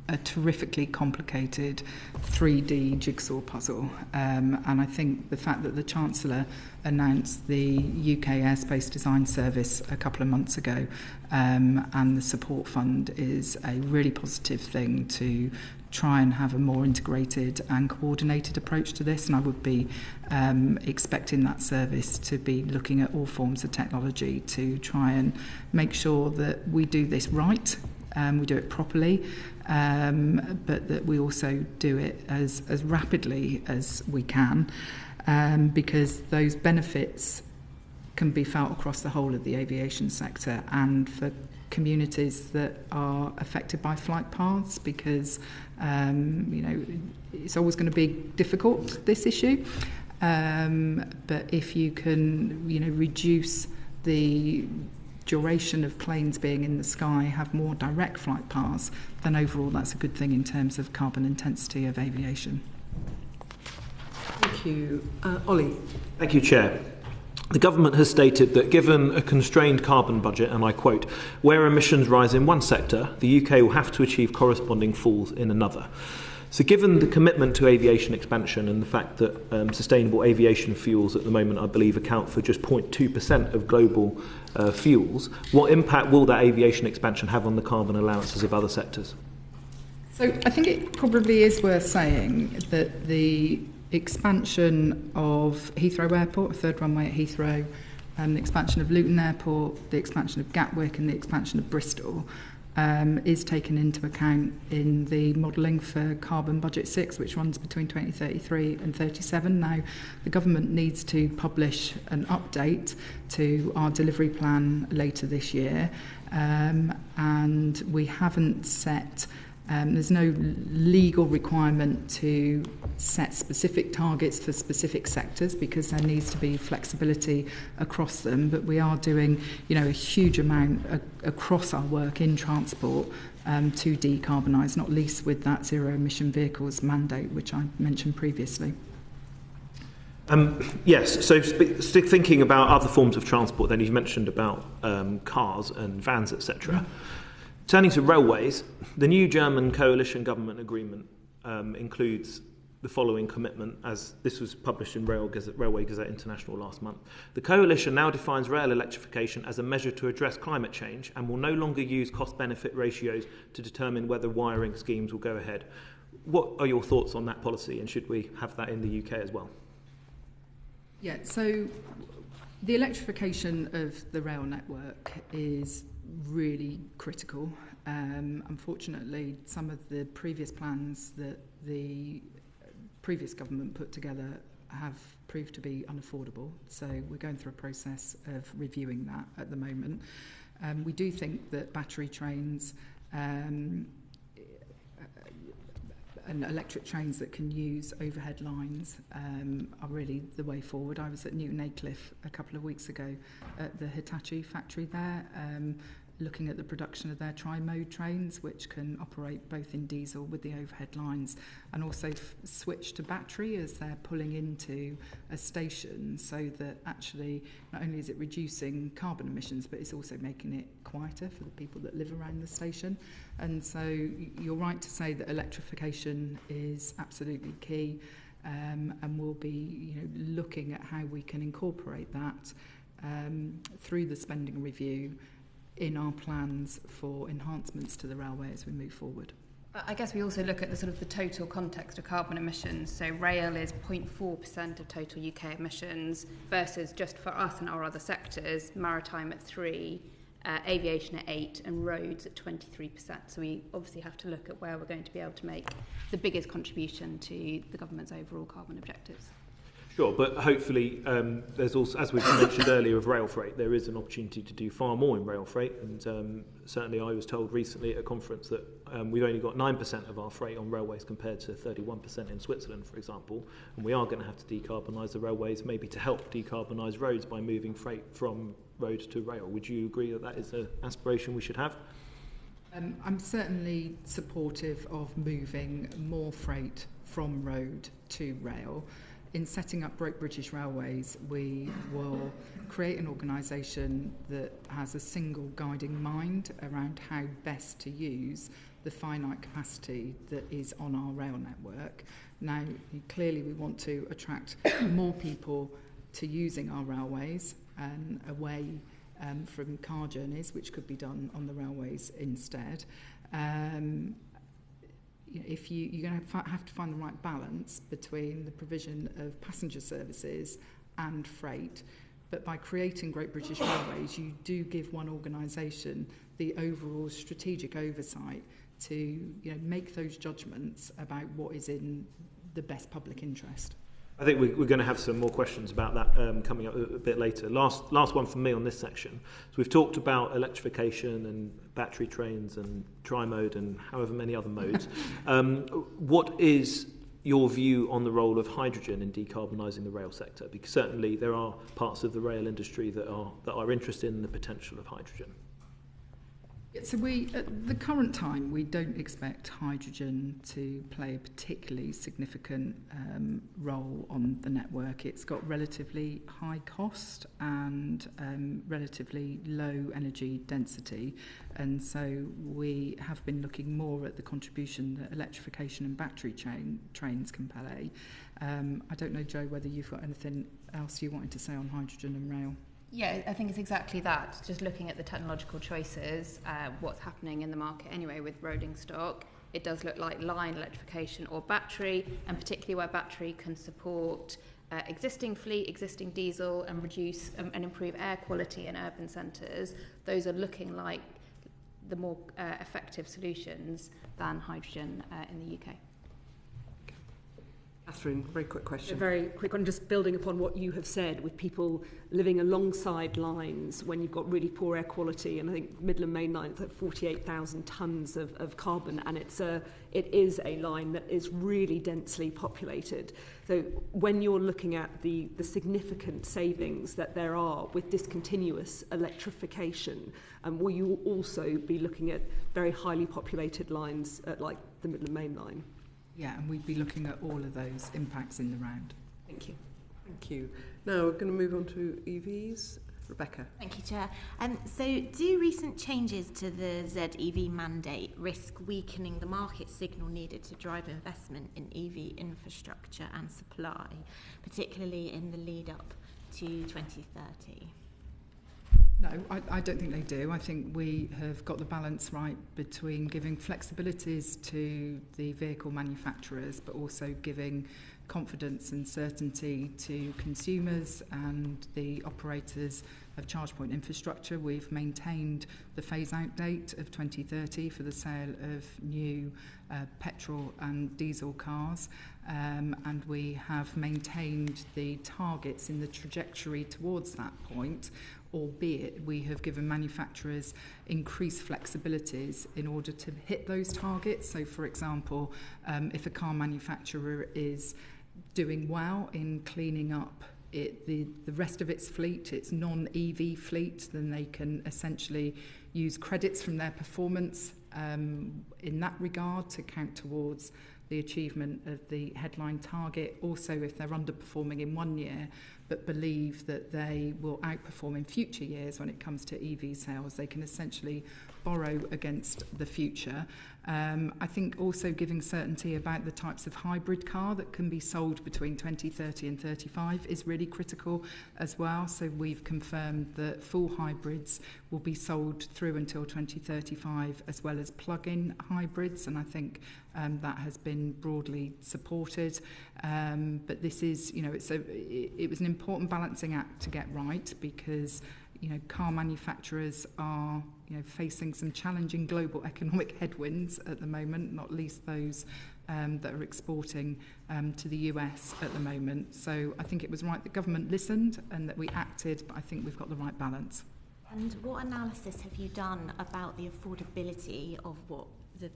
a terrifically complicated 3D jigsaw puzzle. And I think the fact that the Chancellor announced the UK Airspace Design Service a couple of months ago and the support fund is a really positive thing to try and have a more integrated and coordinated approach to this. And I would be expecting that service to be looking at all forms of technology to try and make sure that we do this right, we do it properly, but that we also do it as rapidly as we can, because those benefits can be felt across the whole of the aviation sector and for communities that are affected by flight paths, because it's always going to be difficult, this issue, but if you can reduce the duration of planes being in the sky, have more direct flight paths, then overall that's a good thing in terms of carbon intensity of aviation. Thank you. Ollie. Thank you, Chair. The government has stated that given a constrained carbon budget, and I quote, where emissions rise in one sector, the UK will have to achieve corresponding falls in another. So given the commitment to aviation expansion and the fact that sustainable aviation fuels at the moment, I believe, account for just 0.2% of global fuels, what impact will that aviation expansion have on the carbon allowances of other sectors? So I think it probably is worth saying that the expansion of Heathrow Airport, a third runway at Heathrow, the expansion of Luton Airport, the expansion of Gatwick and the expansion of Bristol is taken into account in the modelling for Carbon Budget 6, which runs between 2033 and 37. Now, the government needs to publish an update to our delivery plan later this year, and we haven't set there's no legal requirement to set specific targets for specific sectors because there needs to be flexibility across them. But we are doing, a huge amount across our work in transport to decarbonise, not least with that zero emission vehicles mandate, which I mentioned previously. Yes, so thinking about other forms of transport, then you've mentioned about cars and vans, etc. Turning to railways, the new German coalition government agreement includes the following commitment, as this was published in Railway Gazette International last month. The coalition now defines rail electrification as a measure to address climate change and will no longer use cost-benefit ratios to determine whether wiring schemes will go ahead. What are your thoughts on that policy, and should we have that in the UK as well? Yeah, so the electrification of the rail network is really critical. Unfortunately, some of the previous plans that the previous government put together have proved to be unaffordable. So we're going through a process of reviewing that at the moment. We do think that battery trains and electric trains that can use overhead lines are really the way forward. I was at Newton Aycliffe a couple of weeks ago at the Hitachi factory there, looking at the production of their tri-mode trains, which can operate both in diesel with the overhead lines and also switch to battery as they're pulling into a station, so that actually not only is it reducing carbon emissions, but it's also making it quieter for the people that live around the station. And so you're right to say that electrification is absolutely key, and we'll be looking at how we can incorporate that through the spending review in our plans for enhancements to the railway as we move forward. I guess we also look at the total context of carbon emissions. So rail is 0.4% of total UK emissions versus, just for us and our other sectors, maritime at 3%, aviation at 8%, and roads at 23%. So we obviously have to look at where we're going to be able to make the biggest contribution to the government's overall carbon objectives. Sure, but hopefully there's also, as we've mentioned earlier, of rail freight, there is an opportunity to do far more in rail freight. And certainly I was told recently at a conference that we've only got 9% of our freight on railways compared to 31% in Switzerland, for example. And we are going to have to decarbonise the railways, maybe to help decarbonise roads by moving freight from road to rail. Would you agree that that is an aspiration we should have? I'm certainly supportive of moving more freight from road to rail. In setting up Great British Railways, we will create an organisation that has a single guiding mind around how best to use the finite capacity that is on our rail network. Now, clearly we want to attract more people to using our railways and away from car journeys, which could be done on the railways instead. You're going to have to find the right balance between the provision of passenger services and freight. But by creating Great British Railways, you do give one organisation the overall strategic oversight to make those judgments about what is in the best public interest. I think we're going to have some more questions about that coming up a bit later. Last one from me on this section. So we've talked about electrification and battery trains and tri-mode and however many other modes. What is your view on the role of hydrogen in decarbonising the rail sector? Because certainly there are parts of the rail industry that are interested in the potential of hydrogen. So at the current time, we don't expect hydrogen to play a particularly significant role on the network. It's got relatively high cost and relatively low energy density. And so we have been looking more at the contribution that electrification and battery trains can play. I don't know, Joe, whether you've got anything else you wanted to say on hydrogen and rail. Yeah, I think it's exactly that. Just looking at the technological choices, what's happening in the market anyway with rolling stock, it does look like line electrification or battery, and particularly where battery can support existing fleet, existing diesel, and reduce and improve air quality in urban centres. Those are looking like the more effective solutions than hydrogen in the UK. Catherine, very quick question. A very quick one, just building upon what you have said, with people living alongside lines when you've got really poor air quality, and I think Midland Main Line, it's like 48,000 tonnes of carbon, and it is a line that is really densely populated. So when you're looking at the significant savings that there are with discontinuous electrification, will you also be looking at very highly populated lines like the Midland Main Line? Yeah, and we'd be looking at all of those impacts in the round. Thank you. Thank you. Now we're going to move on to EVs. Rebecca. Thank you, Chair. So do recent changes to the ZEV mandate risk weakening the market signal needed to drive investment in EV infrastructure and supply, particularly in the lead up to 2030? No, I don't think they do. I think we have got the balance right between giving flexibilities to the vehicle manufacturers, but also giving confidence and certainty to consumers and the operators of charge point infrastructure. We've maintained the phase-out date of 2030 for the sale of new petrol and diesel cars. and we have maintained the targets in the trajectory towards that point, albeit we have given manufacturers increased flexibilities in order to hit those targets. So, for example, if a car manufacturer is doing well in cleaning up the rest of its fleet, its non-EV fleet, then they can essentially use credits from their performance in that regard to count towards the achievement of the headline target. Also, if they're underperforming in one year but believe that they will outperform in future years when it comes to EV sales, they can essentially borrow against the future. I think also giving certainty about the types of hybrid car that can be sold between 2030 and 35 is really critical as well. So we've confirmed that full hybrids will be sold through until 2035, as well as plug-in hybrids, and I think that has been broadly supported. But this is, it was an important balancing act to get right, because car manufacturers are facing some challenging global economic headwinds at the moment, not least those that are exporting to the US at the moment. So I think it was right that government listened and that we acted, but I think we've got the right balance. And what analysis have you done about the affordability of what the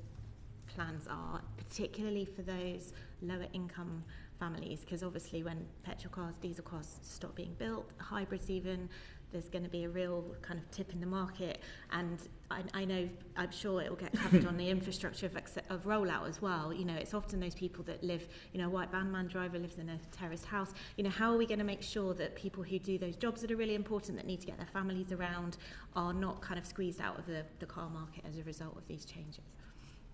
plans are, particularly for those lower income families? Because obviously when petrol cars, diesel cars stop being built, hybrids even, there's going to be a real kind of tip in the market. And I'm sure it will get covered on the infrastructure of rollout as well. It's often those people that live, a white van man driver lives in a terraced house. How are we going to make sure that people who do those jobs that are really important, that need to get their families around, are not kind of squeezed out of the car market as a result of these changes?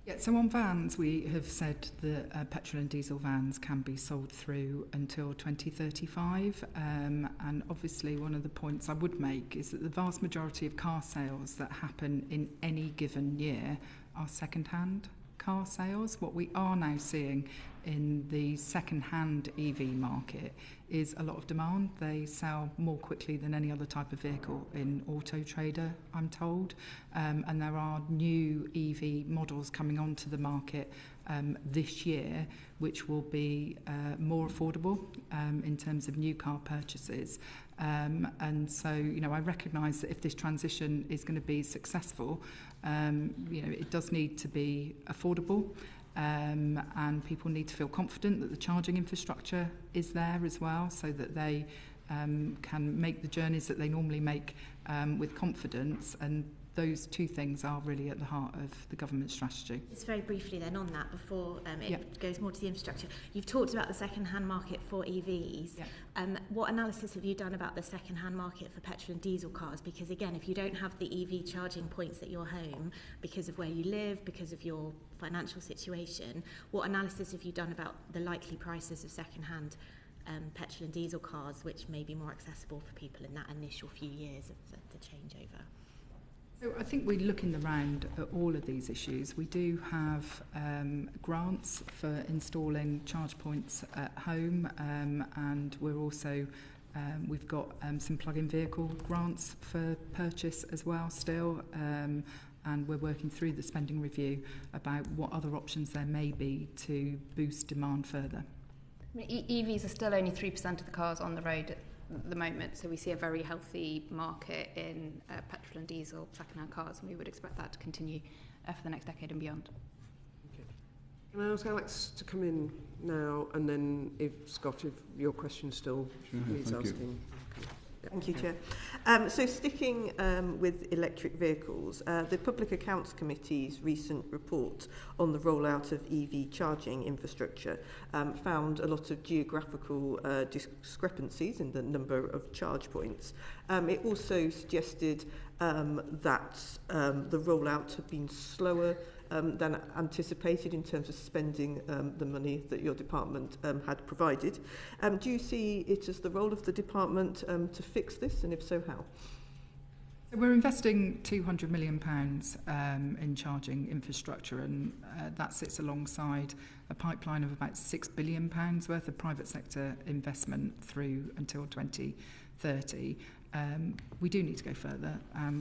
Yeah, so on vans, we have said that petrol and diesel vans can be sold through until 2035. And obviously one of the points I would make is that the vast majority of car sales that happen in any given year are second-hand car sales. What we are now seeing in the second-hand EV market is a lot of demand. They sell more quickly than any other type of vehicle in Auto Trader, I'm told. And there are new EV models coming onto the market this year, which will be more affordable in terms of new car purchases. And so, I recognise that if this transition is going to be successful, it does need to be affordable. And people need to feel confident that the charging infrastructure is there as well, so that they can make the journeys that they normally make with confidence. And those two things are really at the heart of the government strategy. Just very briefly then on that, before it goes more to the infrastructure. You've talked about the second-hand market for EVs. Yeah. What analysis have you done about the second-hand market for petrol and diesel cars? Because again, if you don't have the EV charging points at your home because of where you live, because of your financial situation, what analysis have you done about the likely prices of second-hand petrol and diesel cars, which may be more accessible for people in that initial few years of the changeover? So I think we look in the round at all of these issues. We do have grants for installing charge points at home, and we're also we've got some plug-in vehicle grants for purchase as well still, and we're working through the spending review about what other options there may be to boost demand further. EVs are still only 3% of the cars on the road at the moment, so we see a very healthy market in petrol and diesel second-hand cars, and we would expect that to continue for the next decade and beyond. Okay. Can I ask Alex to come in now, and then if Scott, if your question still needs asking. Thank you, Chair. So sticking with electric vehicles, the Public Accounts Committee's recent report on the rollout of EV charging infrastructure found a lot of geographical discrepancies in the number of charge points. It also suggested that the rollout had been slower than anticipated in terms of spending the money that your department had provided. Do you see it as the role of the department to fix this, and if so, how? We're investing £200 million in charging infrastructure, and that sits alongside a pipeline of about £6 billion worth of private sector investment through until 2030. We do need to go further,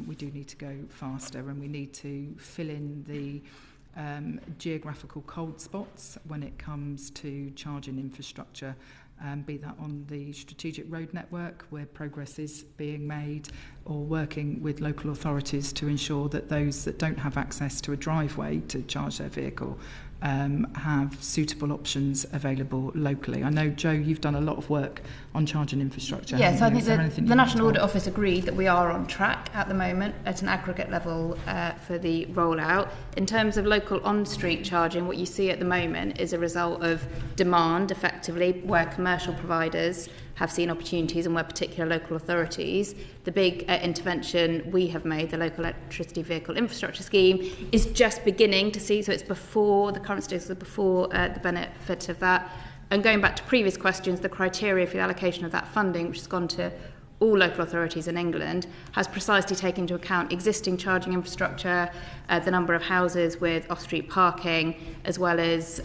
we do need to go faster, and we need to fill in the geographical cold spots when it comes to charging infrastructure, be that on the strategic road network where progress is being made, or working with local authorities to ensure that those that don't have access to a driveway to charge their vehicle have suitable options available locally. I know, Jo, you've done a lot of work on charging infrastructure. Yeah, so I think the National want to Audit Office agreed that we are on track at the moment at an aggregate level for the rollout. In terms of local on-street charging, what you see at the moment is a result of demand, effectively, where commercial providers have seen opportunities and where particular local authorities. The big intervention we have made, the Local Electricity Vehicle Infrastructure Scheme, is just beginning to see, so it's before the current status, before the benefit of that. And going back to previous questions, the criteria for the allocation of that funding, which has gone to all local authorities in England, has precisely taken into account existing charging infrastructure, the number of houses with off-street parking, as well as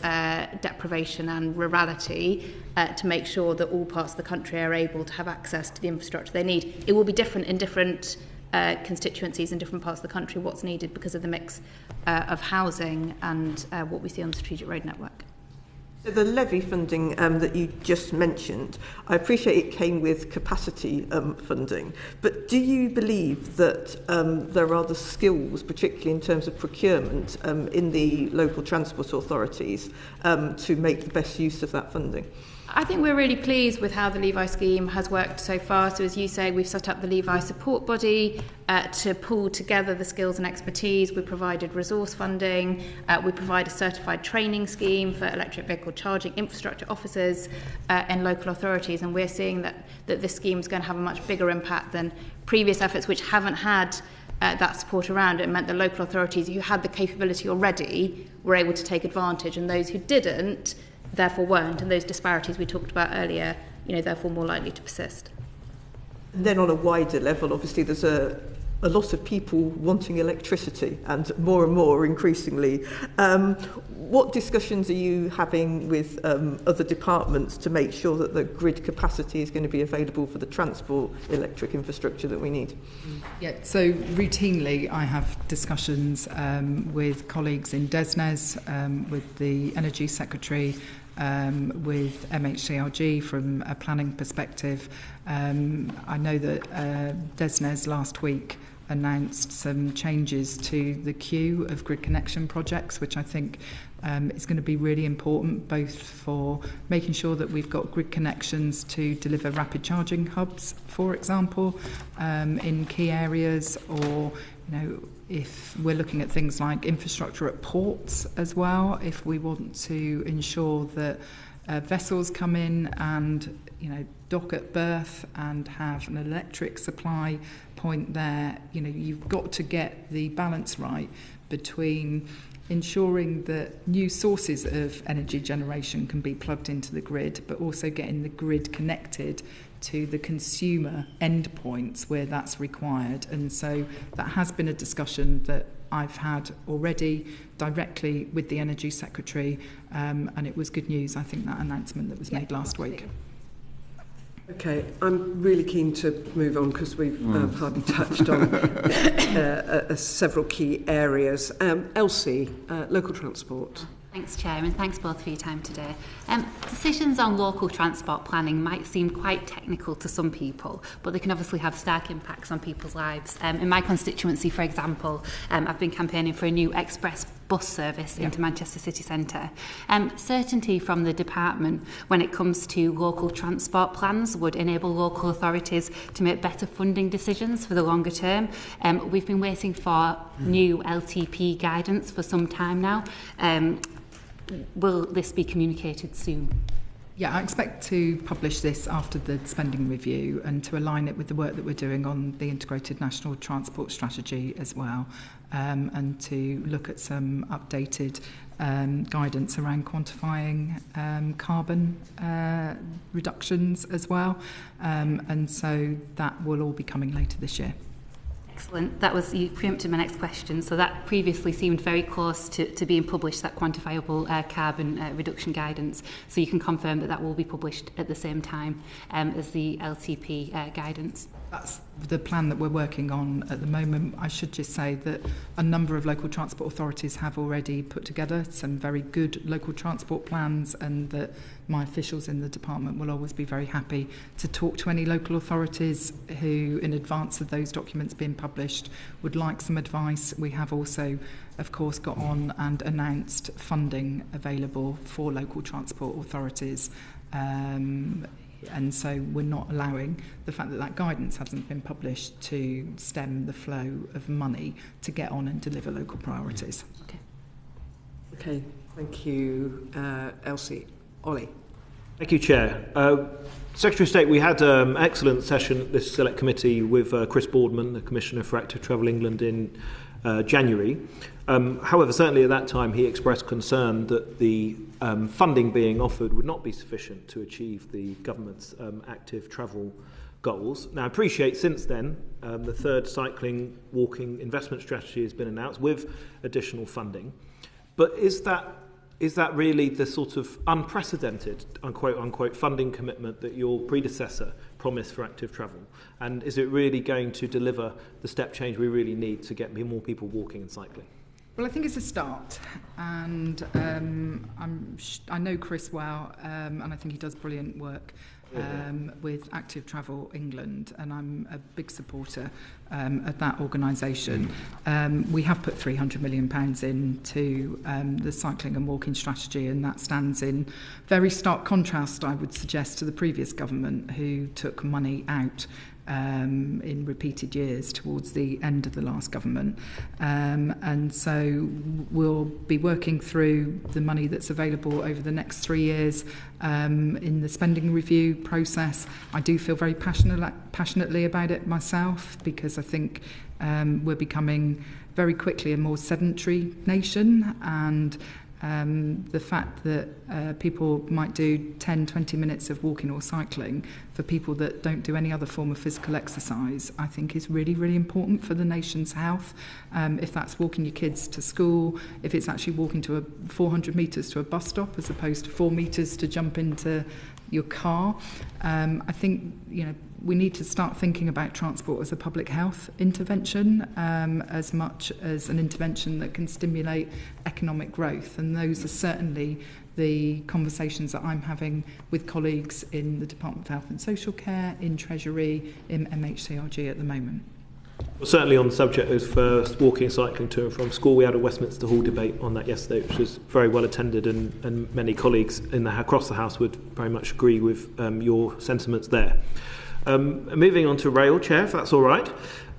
deprivation and rurality, to make sure that all parts of the country are able to have access to the infrastructure they need. It will be different in different constituencies in different parts of the country, what's needed because of the mix of housing and what we see on the strategic road network. So the levy funding that you just mentioned, I appreciate it came with capacity funding, but do you believe that there are the skills, particularly in terms of procurement, in the local transport authorities to make the best use of that funding? I think we're really pleased with how the Levi scheme has worked so far. So as you say, we've set up the Levi support body to pull together the skills and expertise. We provided resource funding. We provide a certified training scheme for electric vehicle charging infrastructure officers in local authorities. And we're seeing that this scheme is going to have a much bigger impact than previous efforts which haven't had that support around it. It meant that local authorities who had the capability already were able to take advantage, and those who didn't therefore weren't, and those disparities we talked about earlier, therefore more likely to persist. And then on a wider level, obviously there's a lot of people wanting electricity, and more increasingly. What discussions are you having with other departments to make sure that the grid capacity is going to be available for the transport electric infrastructure that we need? Yeah, so routinely I have discussions with colleagues in DESNZ, with the Energy Secretary, with MHCRG from a planning perspective. I know that DESNZ last week announced some changes to the queue of grid connection projects, which I think is going to be really important, both for making sure that we've got grid connections to deliver rapid charging hubs, for example, in key areas, or if we're looking at things like infrastructure at ports as well, if we want to ensure that vessels come in and dock at berth and have an electric supply point there, you've got to get the balance right between ensuring that new sources of energy generation can be plugged into the grid, but also getting the grid connected to the consumer endpoints where that's required. And so that has been a discussion that I've had already directly with the Energy Secretary, and it was good news, I think, that announcement that was made last week. Okay, I'm really keen to move on because we've hardly touched on several key areas. Elsie, local transport. Thanks, Chair, and thanks both for your time today. Decisions on local transport planning might seem quite technical to some people, but they can obviously have stark impacts on people's lives. In my constituency, for example, I've been campaigning for a new express bus service into Manchester city centre. Certainty from the department when it comes to local transport plans would enable local authorities to make better funding decisions for the longer term. We've been waiting for new LTP guidance for some time now. Will this be communicated soon? Yeah, I expect to publish this after the spending review and to align it with the work that we're doing on the integrated national transport strategy as well, and to look at some updated guidance around quantifying carbon reductions as well. And so that will all be coming later this year. Excellent. You preempted my next question. So that previously seemed very close to being published, that quantifiable carbon reduction guidance. So you can confirm that will be published at the same time as the LTP guidance. That's the plan that we're working on at the moment. I should just say that a number of local transport authorities have already put together some very good local transport plans, and that my officials in the department will always be very happy to talk to any local authorities who, in advance of those documents being published, would like some advice. We have also, of course, got on and announced funding available for local transport authorities. And so we're not allowing the fact that that guidance hasn't been published to stem the flow of money to get on and deliver local priorities. Okay, thank you, Elsie. Ollie. Thank you, Chair. Secretary of State, we had an excellent session at this select committee with Chris Boardman, the Commissioner for Active Travel England, in January. However, certainly at that time he expressed concern that the funding being offered would not be sufficient to achieve the government's active travel goals. Now, I appreciate since then the third cycling, walking investment strategy has been announced with additional funding. But is that really the sort of unprecedented, unquote, funding commitment that your predecessor promised for active travel? And is it really going to deliver the step change we really need to get more people walking and cycling? Well, I think it's a start, and I know Chris well, and I think he does brilliant work with Active Travel England, and I'm a big supporter of that organisation. We have put £300 million into the cycling and walking strategy, and that stands in very stark contrast, I would suggest, to the previous government, who took money out in repeated years towards the end of the last government. And so we'll be working through the money that's available over the next 3 years in the spending review process. I do feel very passionately about it myself, because I think we're becoming very quickly a more sedentary nation, and the fact that people might do 10-20 minutes of walking or cycling for people that don't do any other form of physical exercise, I think is really, really important for the nation's health. If that's walking your kids to school, if it's actually walking to 400 metres to a bus stop as opposed to 4 metres to jump into your car, I think, we need to start thinking about transport as a public health intervention as much as an intervention that can stimulate economic growth. And those are certainly the conversations that I'm having with colleagues in the Department of Health and Social Care, in Treasury, in MHCRG at the moment. Well, certainly on the subject of walking and cycling to and from school, we had a Westminster Hall debate on that yesterday, which was very well attended, and many colleagues across the House would very much agree with your sentiments there. Moving on to rail, Chair, if that's all right.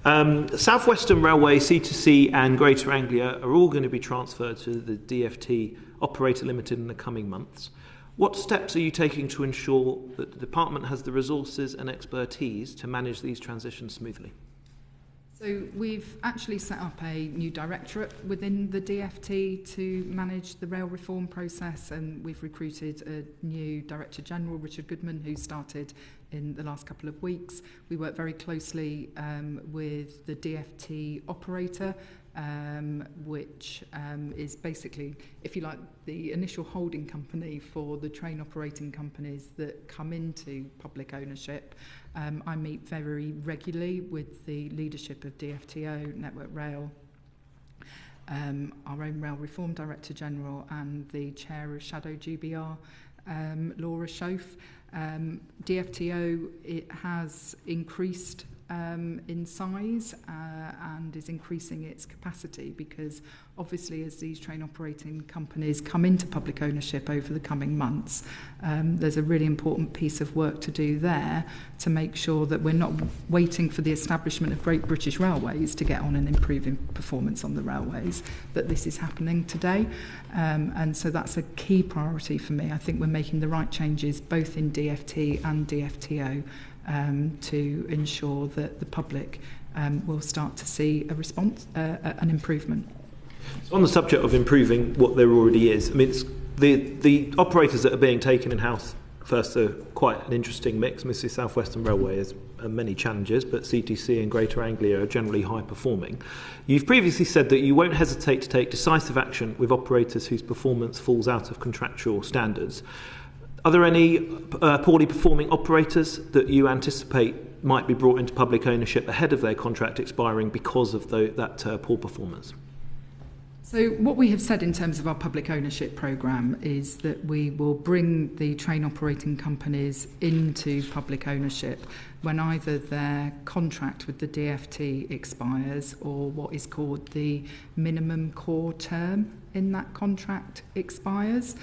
South Western Railway, C2C and Greater Anglia are all going to be transferred to the DfT Operator Limited in the coming months. What steps are you taking to ensure that the department has the resources and expertise to manage these transitions smoothly? So we've actually set up a new directorate within the DfT to manage the rail reform process, and we've recruited a new Director General, Richard Goodman, who started in the last couple of weeks. We work very closely with the DfT operator, which is basically, if you like, the initial holding company for the train operating companies that come into public ownership. I meet very regularly with the leadership of DFTO, Network Rail, our own Rail Reform Director General, and the Chair of Shadow GBR, Laura Schoaf. DFTO, it has increased in size and is increasing its capacity, because obviously as these train operating companies come into public ownership over the coming months, there's a really important piece of work to do there to make sure that we're not waiting for the establishment of Great British Railways to get on and improving performance on the railways, that this is happening today. And so that's a key priority for me. I think we're making the right changes both in DfT and DFTO to ensure that the public will start to see a response, an improvement. So on the subject of improving what there already is, I mean, it's the operators that are being taken in-house first are quite an interesting mix. Mrs. South Western Railway has many challenges, but CTC and Greater Anglia are generally high-performing. You've previously said that you won't hesitate to take decisive action with operators whose performance falls out of contractual standards. Are there any poorly performing operators that you anticipate might be brought into public ownership ahead of their contract expiring because of that poor performance? So what we have said in terms of our public ownership programme is that we will bring the train operating companies into public ownership when either their contract with the DfT expires or what is called the minimum core term in that contract expires.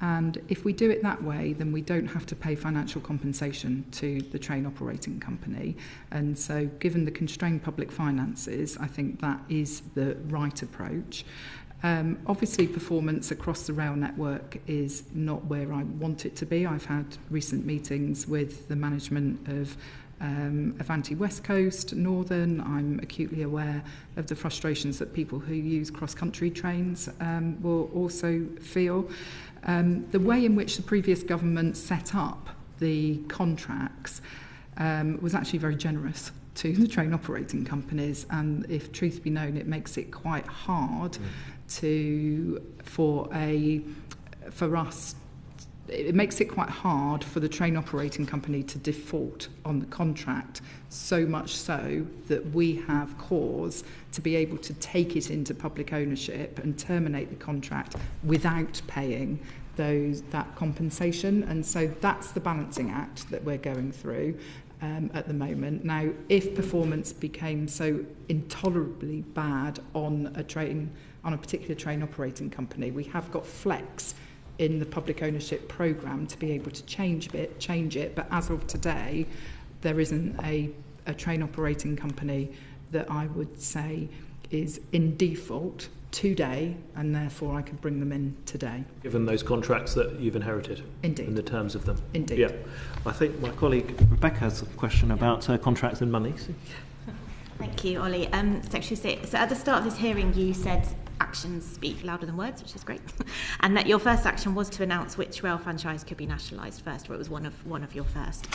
And if we do it that way, then we don't have to pay financial compensation to the train operating company. And so given the constrained public finances, I think that is the right approach. Obviously, performance across the rail network is not where I want it to be. I've had recent meetings with the management of Avanti West Coast, Northern. I'm acutely aware of the frustrations that people who use cross-country trains will also feel. The way in which the previous government set up the contracts was actually very generous to the train operating companies, and if truth be known, it makes it quite hard it makes it quite hard for the train operating company to default on the contract, so much so that we have cause to be able to take it into public ownership and terminate the contract without paying that compensation. And so that's the balancing act that we're going through at the moment. Now, if performance became so intolerably bad on a particular train operating company, we have got flex in the public ownership programme to be able to change it. But as of today, there isn't a train operating company that I would say is in default today, and therefore I could bring them in today. Given those contracts that you've inherited? Indeed. And the terms of them? Indeed. Yeah. I think my colleague Rebecca has a question about contracts and money. Thank you, Ollie. Secretary of State, so at the start of this hearing you said actions speak louder than words, which is great, and that your first action was to announce which rail franchise could be nationalised first, or it was one of your first.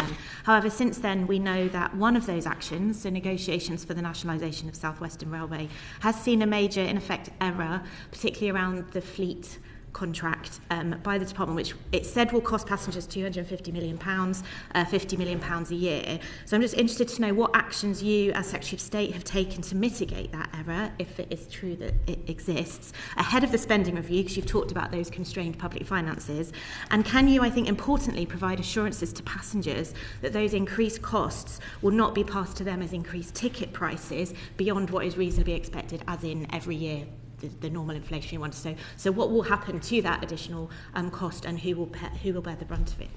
However, since then we know that one of those actions, the negotiations for the nationalisation of South Western Railway, has seen a major, in effect, error, particularly around the fleet contract by the department, which it said will cost passengers £250 million, £50 million a year. So I'm just interested to know what actions you, as Secretary of State, have taken to mitigate that error, if it is true that it exists, ahead of the spending review, because you've talked about those constrained public finances. And can you, I think, importantly, provide assurances to passengers that those increased costs will not be passed to them as increased ticket prices beyond what is reasonably expected, as in every year the normal inflationary one. So what will happen to that additional cost, and who will bear the brunt of it?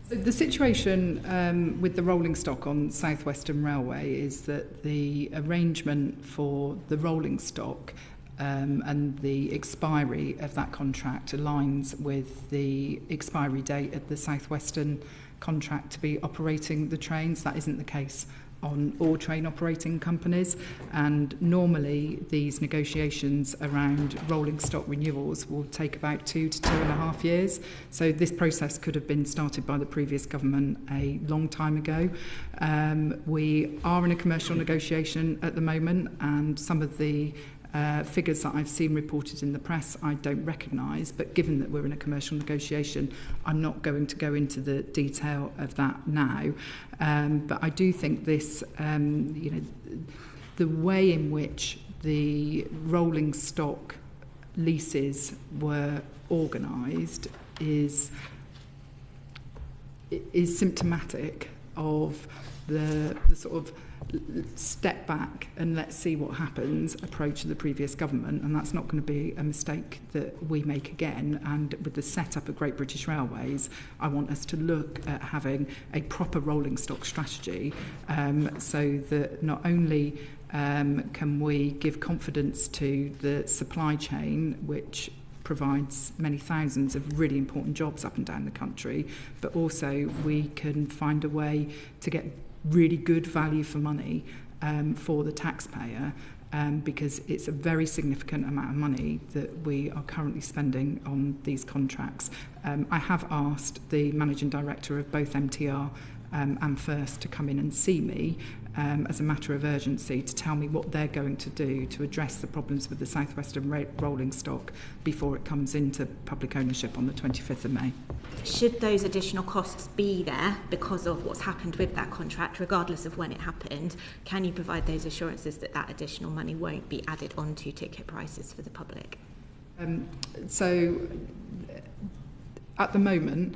So the situation with the rolling stock on South Western Railway is that the arrangement for the rolling stock and the expiry of that contract aligns with the expiry date of the South Western contract to be operating the trains. That isn't the case on all train operating companies, and normally these negotiations around rolling stock renewals will take about 2 to 2.5 years. So this process could have been started by the previous government a long time ago. We are in a commercial negotiation at the moment, and some of the figures that I've seen reported in the press I don't recognise, but given that we're in a commercial negotiation, I'm not going to go into the detail of that now. But I do think this, the way in which the rolling stock leases were organised is symptomatic of the sort of step back and let's see what happens approach of the previous government, and that's not going to be a mistake that we make again. And with the setup of Great British Railways, I want us to look at having a proper rolling stock strategy, so that not only can we give confidence to the supply chain, which provides many thousands of really important jobs up and down the country, but also we can find a way to get really good value for money for the taxpayer, because it's a very significant amount of money that we are currently spending on these contracts. I have asked the Managing Director of both MTR and First to come in and see me as a matter of urgency to tell me what they're going to do to address the problems with the South Western rolling stock before it comes into public ownership on the 25th of May. Should those additional costs be there because of what's happened with that contract, regardless of when it happened, can you provide those assurances that that additional money won't be added onto ticket prices for the public? So at the moment,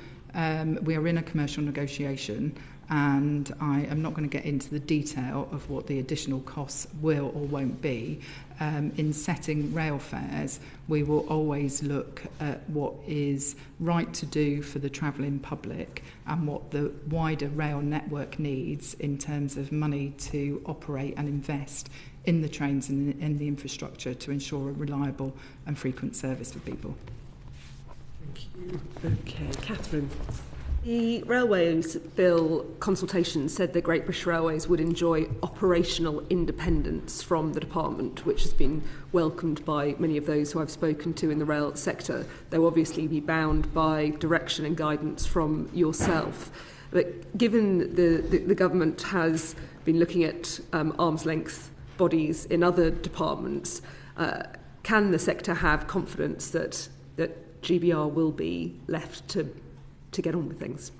we are in a commercial negotiation, and I am not going to get into the detail of what the additional costs will or won't be. In setting rail fares, we will always look at what is right to do for the travelling public and what the wider rail network needs in terms of money to operate and invest in the trains and in the infrastructure to ensure a reliable and frequent service for people. Thank you. Okay, Catherine. The Railways Bill consultation said that Great British Railways would enjoy operational independence from the department, which has been welcomed by many of those who I've spoken to in the rail sector. They'll obviously be bound by direction and guidance from yourself. But given the government has been looking at arm's length bodies in other departments, can the sector have confidence that GBR will be left to get on with things?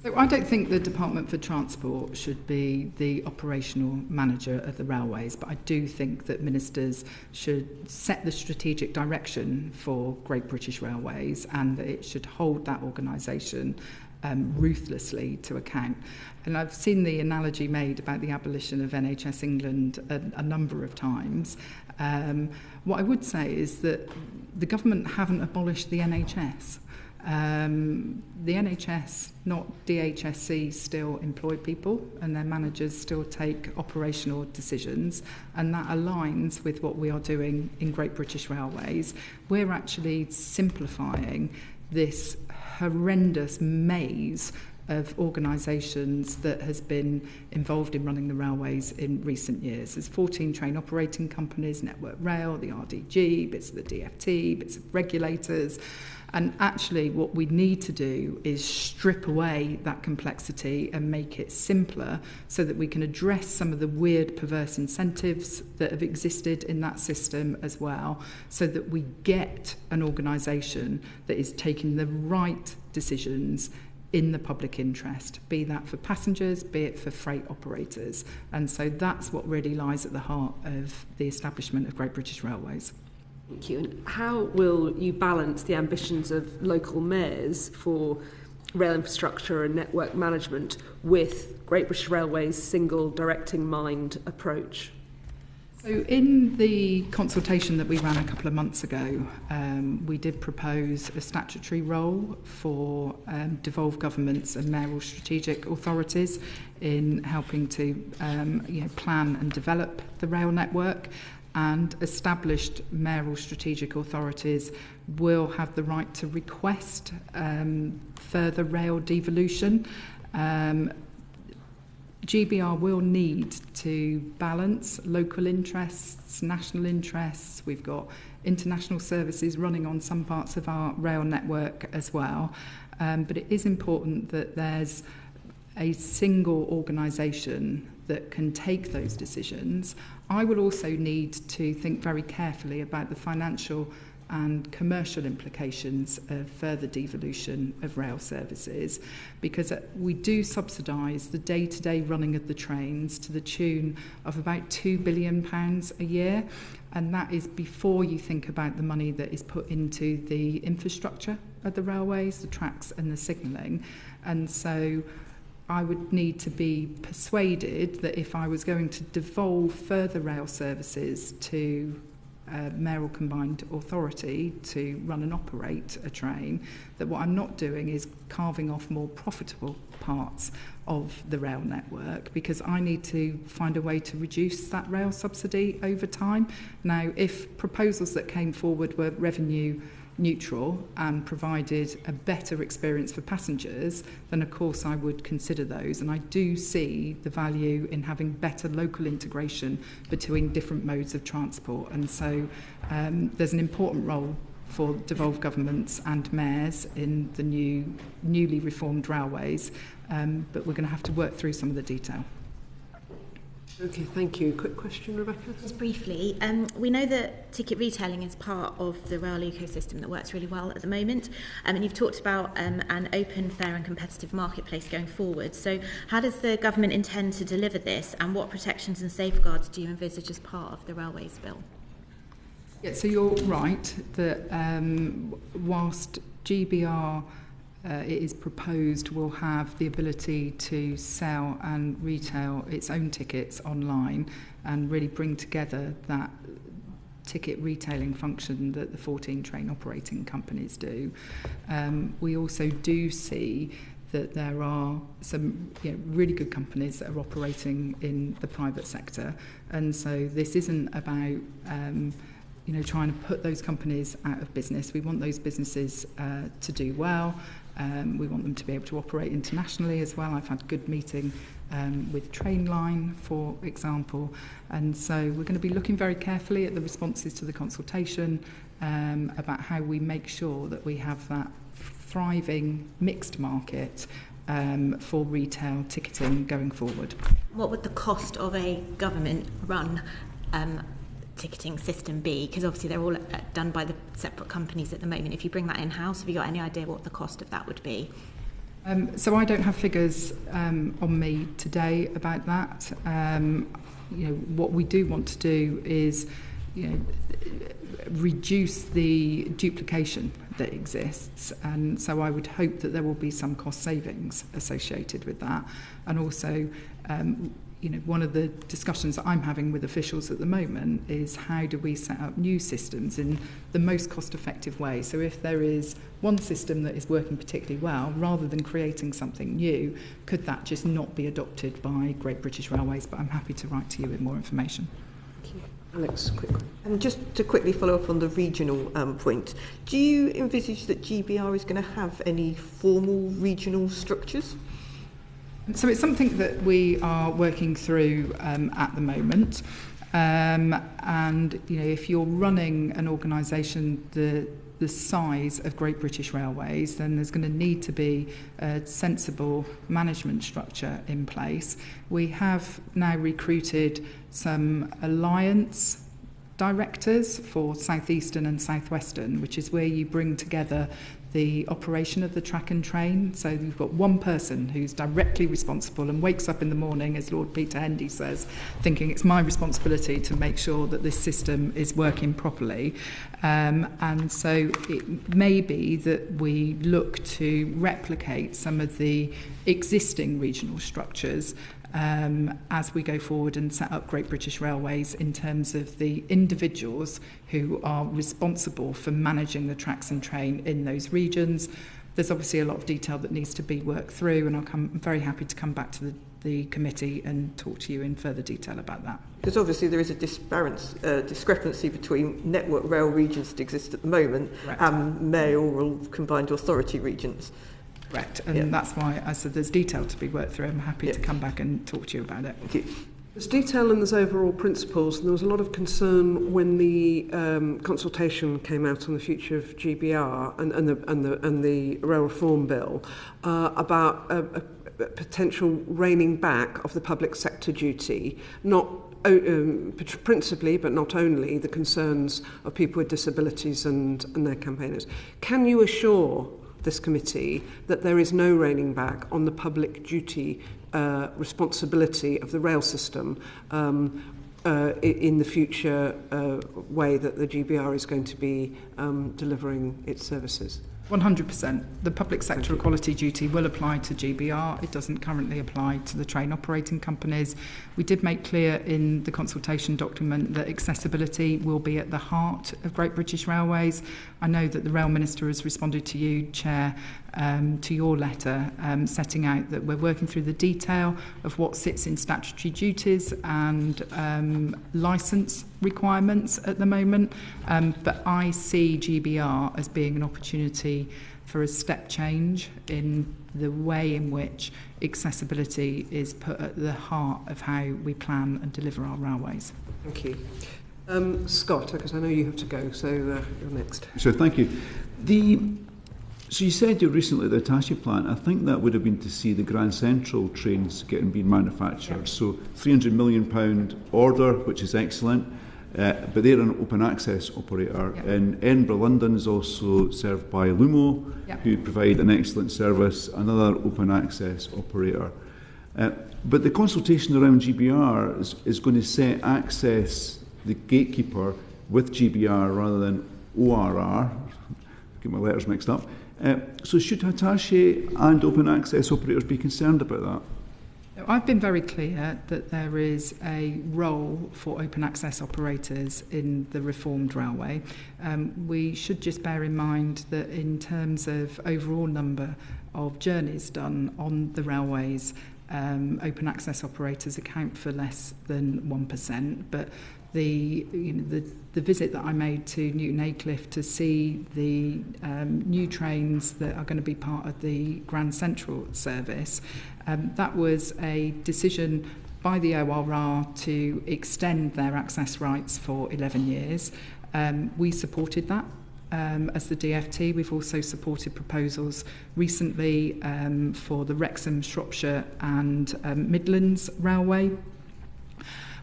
So I don't think the Department for Transport should be the operational manager of the railways, but I do think that ministers should set the strategic direction for Great British Railways, and that it should hold that organisation ruthlessly to account. And I've seen the analogy made about the abolition of NHS England a number of times. What I would say is that the government haven't abolished the NHS. The NHS, not DHSC, still employ people, and their managers still take operational decisions, and that aligns with what we are doing in Great British Railways. We're actually simplifying this horrendous maze of organisations that has been involved in running the railways in recent years. There's 14 train operating companies, Network Rail, the RDG, bits of the DFT, bits of regulators. And actually what we need to do is strip away that complexity and make it simpler so that we can address some of the weird perverse incentives that have existed in that system as well, so that we get an organisation that is taking the right decisions in the public interest, be that for passengers, be it for freight operators. And so that's what really lies at the heart of the establishment of Great British Railways. Thank you. And how will you balance the ambitions of local mayors for rail infrastructure and network management with Great British Railways' single directing mind approach? So in the consultation that we ran a couple of months ago, we did propose a statutory role for devolved governments and mayoral strategic authorities in helping to plan and develop the rail network. And established mayoral strategic authorities will have the right to request further rail devolution. GBR will need to balance local interests, national interests. We've got international services running on some parts of our rail network as well. But it is important that there's a single organisation that can take those decisions. I will also need to think very carefully about the financial and commercial implications of further devolution of rail services, because we do subsidise the day-to-day running of the trains to the tune of about £2 billion a year, and that is before you think about the money that is put into the infrastructure of the railways, the tracks and the signalling. And so I would need to be persuaded that if I was going to devolve further rail services to mayoral combined authority to run and operate a train, that what I'm not doing is carving off more profitable parts of the rail network, because I need to find a way to reduce that rail subsidy over time. Now, if proposals that came forward were revenue neutral and provided a better experience for passengers, then of course I would consider those. And I do see the value in having better local integration between different modes of transport. And so there's an important role for devolved governments and mayors in the newly reformed railways but we're going to have to work through some of the detail. Okay, thank you. Quick question, Rebecca? Just briefly, we know that ticket retailing is part of the rail ecosystem that works really well at the moment, and you've talked about an open, fair and competitive marketplace going forward. So how does the government intend to deliver this, and what protections and safeguards do you envisage as part of the Railways Bill? Yeah, so you're right that whilst GBR it is proposed will have the ability to sell and retail its own tickets online and really bring together that ticket retailing function that the 14 train operating companies do. We also do see that there are some really good companies that are operating in the private sector, and so this isn't about trying to put those companies out of business. We want those businesses to do well. We want them to be able to operate internationally as well. I've had good meeting with Trainline, for example. And so we're going to be looking very carefully at the responses to the consultation about how we make sure that we have that thriving mixed market for retail ticketing going forward. What would the cost of a government-run ticketing system be? Because obviously they're all done by the separate companies at the moment. If you bring that in-house, have you got any idea what the cost of that would be? So I don't have figures on me today about that. What we do want to do is reduce the duplication that exists, and so I would hope that there will be some cost savings associated with that. And also one of the discussions that I'm having with officials at the moment is how do we set up new systems in the most cost-effective way. So if there is one system that is working particularly well, rather than creating something new, could that just not be adopted by Great British Railways? But I'm happy to write to you with more information. Thank you. Alex, quick. Just to quickly follow up on the regional point, do you envisage that GBR is going to have any formal regional structures? So it's something that we are working through at the moment. And if you're running an organisation the size of Great British Railways, then there's going to need to be a sensible management structure in place. We have now recruited some alliance directors for South Eastern and South Western, which is where you bring together the operation of the track and train. So you've got one person who's directly responsible and wakes up in the morning, as Lord Peter Heidi says, thinking it's my responsibility to make sure that this system is working properly. And so it may be that we look to replicate some of the existing regional structures as we go forward and set up Great British Railways in terms of the individuals who are responsible for managing the tracks and train in those regions. There's obviously a lot of detail that needs to be worked through, and I'm very happy to come back to the committee and talk to you in further detail about that. Because obviously there is a discrepancy between network rail regions that exist at the moment and mayoral combined authority regions. Correct, and that's why I said there's detail to be worked through. I'm happy to come back and talk to you about it. Thank you. There's detail and there's overall principles, and there was a lot of concern when the consultation came out on the future of GBR and the rail reform bill about a potential reining back of the public sector duty, not principally, but not only, the concerns of people with disabilities and their campaigners. Can you assure this committee that there is no reining back on the public duty responsibility of the rail system in the future way that the GBR is going to be delivering its services? 100%. The public sector equality duty will apply to GBR. It doesn't currently apply to the train operating companies. We did make clear in the consultation document that accessibility will be at the heart of Great British Railways. I know that the Rail Minister has responded to you, Chair, to your letter, setting out that we're working through the detail of what sits in statutory duties and licence requirements at the moment. But I see GBR as being an opportunity for a step change in the way in which accessibility is put at the heart of how we plan and deliver our railways. Thank you. Scott, because I know you have to go, so you're next. So thank you. So you said you recently at the Hitachi plant. I think that would have been to see the Grand Central trains being manufactured. Yep. So £300 million order, which is excellent. But they're an open access operator. Yep. In Edinburgh, London is also served by Lumo, yep, who provide an excellent service, another open access operator. But the consultation around GBR is going to set access, the gatekeeper, with GBR rather than ORR. Get my letters mixed up. So should Hitachi and open access operators be concerned about that? I've been very clear that there is a role for open access operators in the reformed railway. We should just bear in mind that in terms of overall number of journeys done on the railways, open access operators account for less than 1%, but the visit that I made to Newton Aycliffe to see the new trains that are going to be part of the Grand Central service, that was a decision by the ORR to extend their access rights for 11 years. We supported that. As the DFT, we've also supported proposals recently for the Wrexham, Shropshire and Midlands Railway,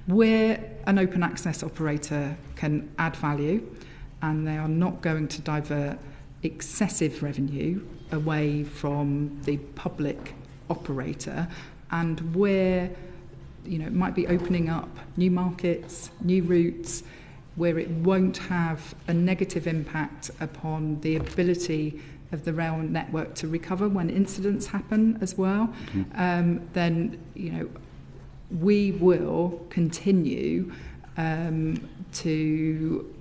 where an open access operator can add value and they are not going to divert excessive revenue away from the public operator, and where it might be opening up new markets, new routes, where it won't have a negative impact upon the ability of the rail network to recover when incidents happen as well, then we will continue to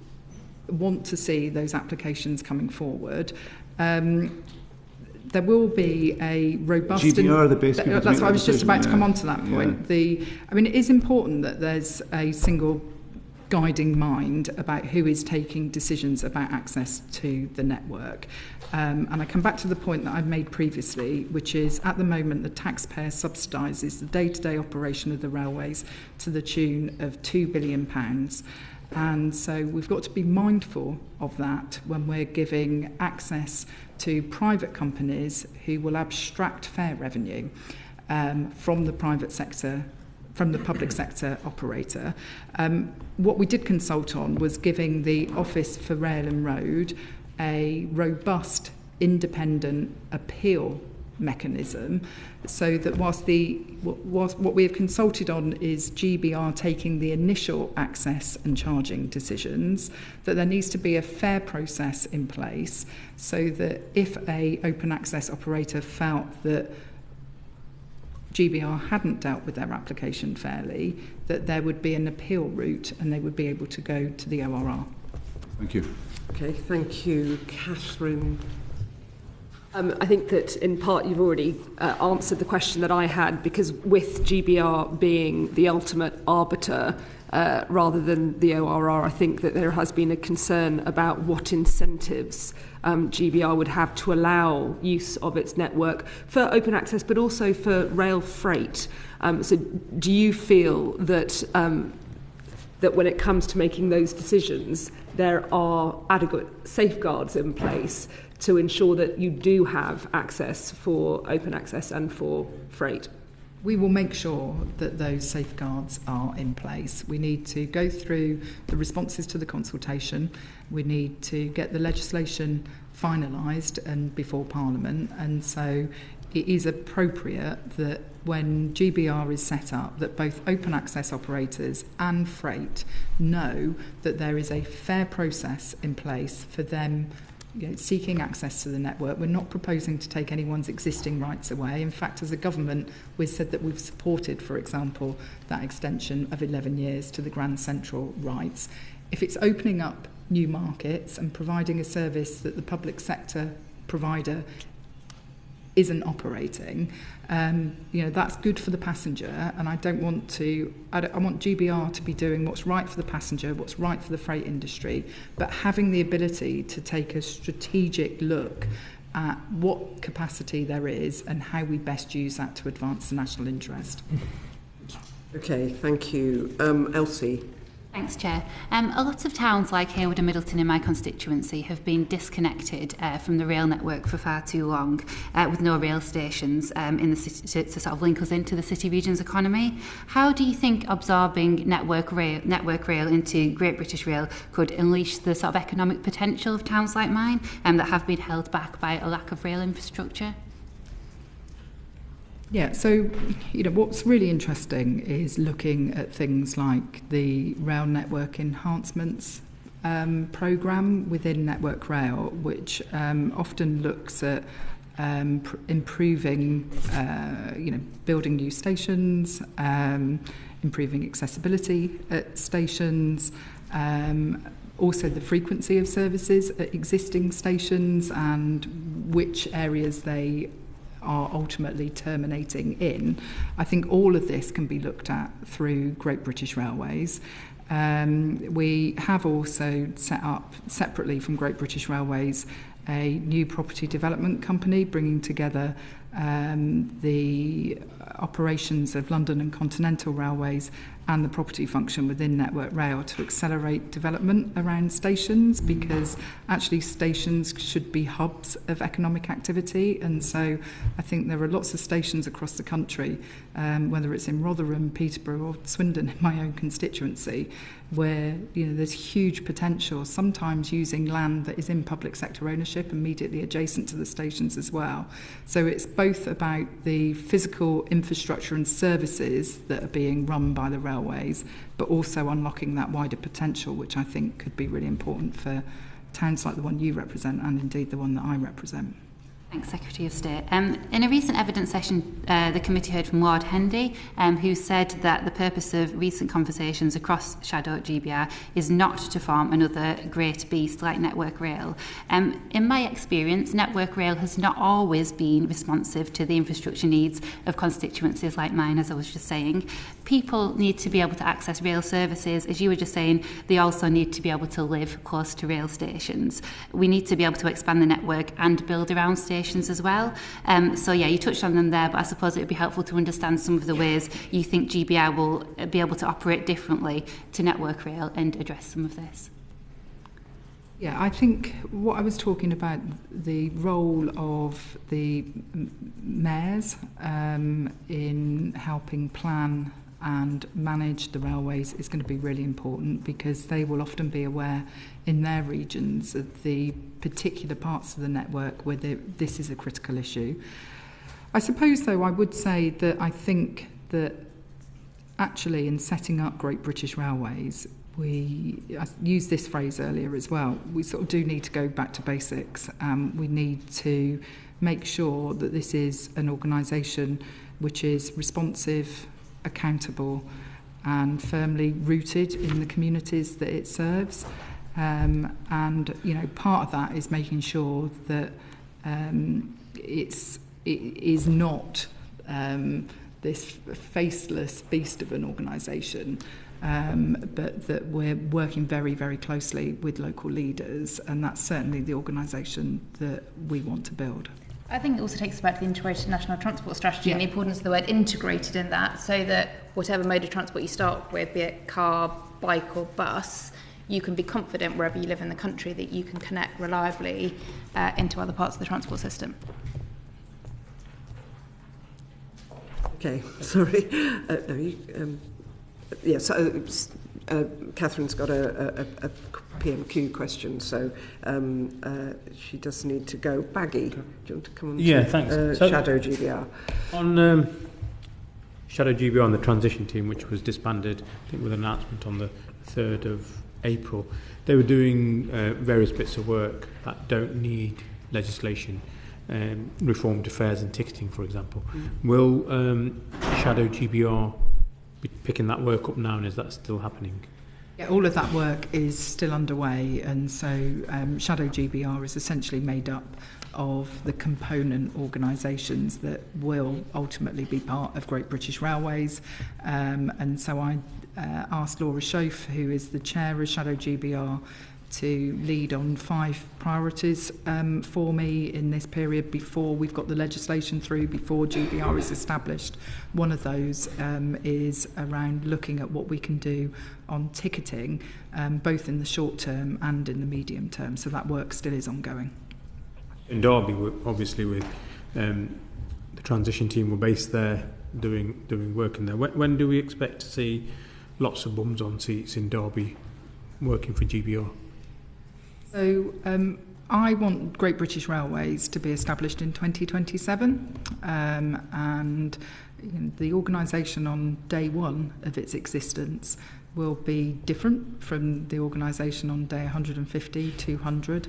want to see those applications coming forward. There will be a robust... GBR, the base people. That's what I was just about to come on to that point. Yeah. It is important that there's a single guiding mind about who is taking decisions about access to the network. And I come back to the point that I've made previously, which is at the moment the taxpayer subsidises the day-to-day operation of the railways to the tune of £2 billion. And so we've got to be mindful of that when we're giving access to private companies who will abstract fare revenue from the private sector, from the public sector operator. What we did consult on was giving the Office for Rail and Road a robust, independent appeal mechanism, so that whilst what we have consulted on is GBR taking the initial access and charging decisions, that there needs to be a fair process in place so that if a open access operator felt that GBR hadn't dealt with their application fairly, that there would be an appeal route and they would be able to go to the ORR. Thank you. Okay, thank you. Catherine. I think that in part you've already answered the question that I had, because with GBR being the ultimate arbiter rather than the ORR, I think that there has been a concern about what incentives GBR would have to allow use of its network for open access, but also for rail freight. So do you feel that that when it comes to making those decisions, there are adequate safeguards in place to ensure that you do have access for open access and for freight? We will make sure that those safeguards are in place. We need to go through the responses to the consultation. We need to get the legislation finalised and before Parliament. And so it is appropriate that when GBR is set up, that both open access operators and freight know that there is a fair process in place for them seeking access to the network. We're not proposing to take anyone's existing rights away. In fact, as a government, we've said that we've supported, for example, that extension of 11 years to the Grand Central rights. If it's opening up new markets and providing a service that the public sector provider isn't operating, that's good for the passenger, and I want GBR to be doing what's right for the passenger, what's right for the freight industry, but having the ability to take a strategic look at what capacity there is and how we best use that to advance the national interest. Okay, thank you. Elsie. Thanks, Chair. A lot of towns like Hayward and Middleton in my constituency have been disconnected from the rail network for far too long, with no rail stations in the city to sort of link us into the city region's economy. How do you think absorbing Network Rail into Great British Rail could unleash the sort of economic potential of towns like mine that have been held back by a lack of rail infrastructure? Yeah, so what's really interesting is looking at things like the rail network enhancements programme within Network Rail, which often looks at improving, building new stations, improving accessibility at stations, also the frequency of services at existing stations and which areas they are ultimately terminating in. I think all of this can be looked at through Great British Railways. We have also set up, separately from Great British Railways, a new property development company bringing together the operations of London and Continental Railways and the property function within Network Rail to accelerate development around stations, because actually stations should be hubs of economic activity. And so I think there are lots of stations across the country, whether it's in Rotherham, Peterborough or Swindon in my own constituency, where there's huge potential, sometimes using land that is in public sector ownership immediately adjacent to the stations as well. So it's both about the physical infrastructure and services that are being run by the railways, but also unlocking that wider potential, which I think could be really important for towns like the one you represent and indeed the one that I represent. Thanks, Secretary of State. In a recent evidence session, the committee heard from Lord Heidi, who said that the purpose of recent conversations across Shadow GBR is not to form another great beast like Network Rail. In my experience, Network Rail has not always been responsive to the infrastructure needs of constituencies like mine, as I was just saying. People need to be able to access rail services. As you were just saying, they also need to be able to live close to rail stations. We need to be able to expand the network and build around stations as well. So yeah, you touched on them there, but I suppose it would be helpful to understand some of the ways you think GBR will be able to operate differently to Network Rail and address some of this. Yeah, I think what I was talking about, the role of the mayors in helping plan and manage the railways is going to be really important, because they will often be aware in their regions of the particular parts of the network where this is a critical issue. I suppose, though, I would say that I think that actually in setting up Great British Railways, I used this phrase earlier as well, we sort of do need to go back to basics. We need to make sure that this is an organisation which is responsive, accountable and firmly rooted in the communities that it serves. And part of that is making sure that it is not this faceless beast of an organisation, but that we're working very, very closely with local leaders, and that's certainly the organisation that we want to build. I think it also takes us back to the integrated national transport strategy and the importance of the word integrated in that, so that whatever mode of transport you start with, be it car, bike or bus, you can be confident wherever you live in the country that you can connect reliably into other parts of the transport system. Okay, sorry. Catherine's got a PMQ question, so she does need to go. Baggy, do you want to come on to thanks. Shadow GBR? On Shadow GBR on the transition team, which was disbanded, I think with an announcement on the 3rd of April, they were doing various bits of work that don't need legislation, reformed fares and ticketing, for example. Will Shadow GBR be picking that work up now, and is that still happening? Yeah, all of that work is still underway, and so Shadow GBR is essentially made up of the component organisations that will ultimately be part of Great British Railways. And so I asked Laura Schoaf, who is the chair of Shadow GBR, to lead on 5 priorities for me in this period before we've got the legislation through, before GBR is established. One of those is around looking at what we can do on ticketing, both in the short term and in the medium term. So that work still is ongoing. In Derby, obviously, with the transition team were based there, doing work in there. When do we expect to see lots of bums on seats in Derby working for GBR? So I want Great British Railways to be established in 2027, and the organisation on day one of its existence will be different from the organisation on day 150, 200,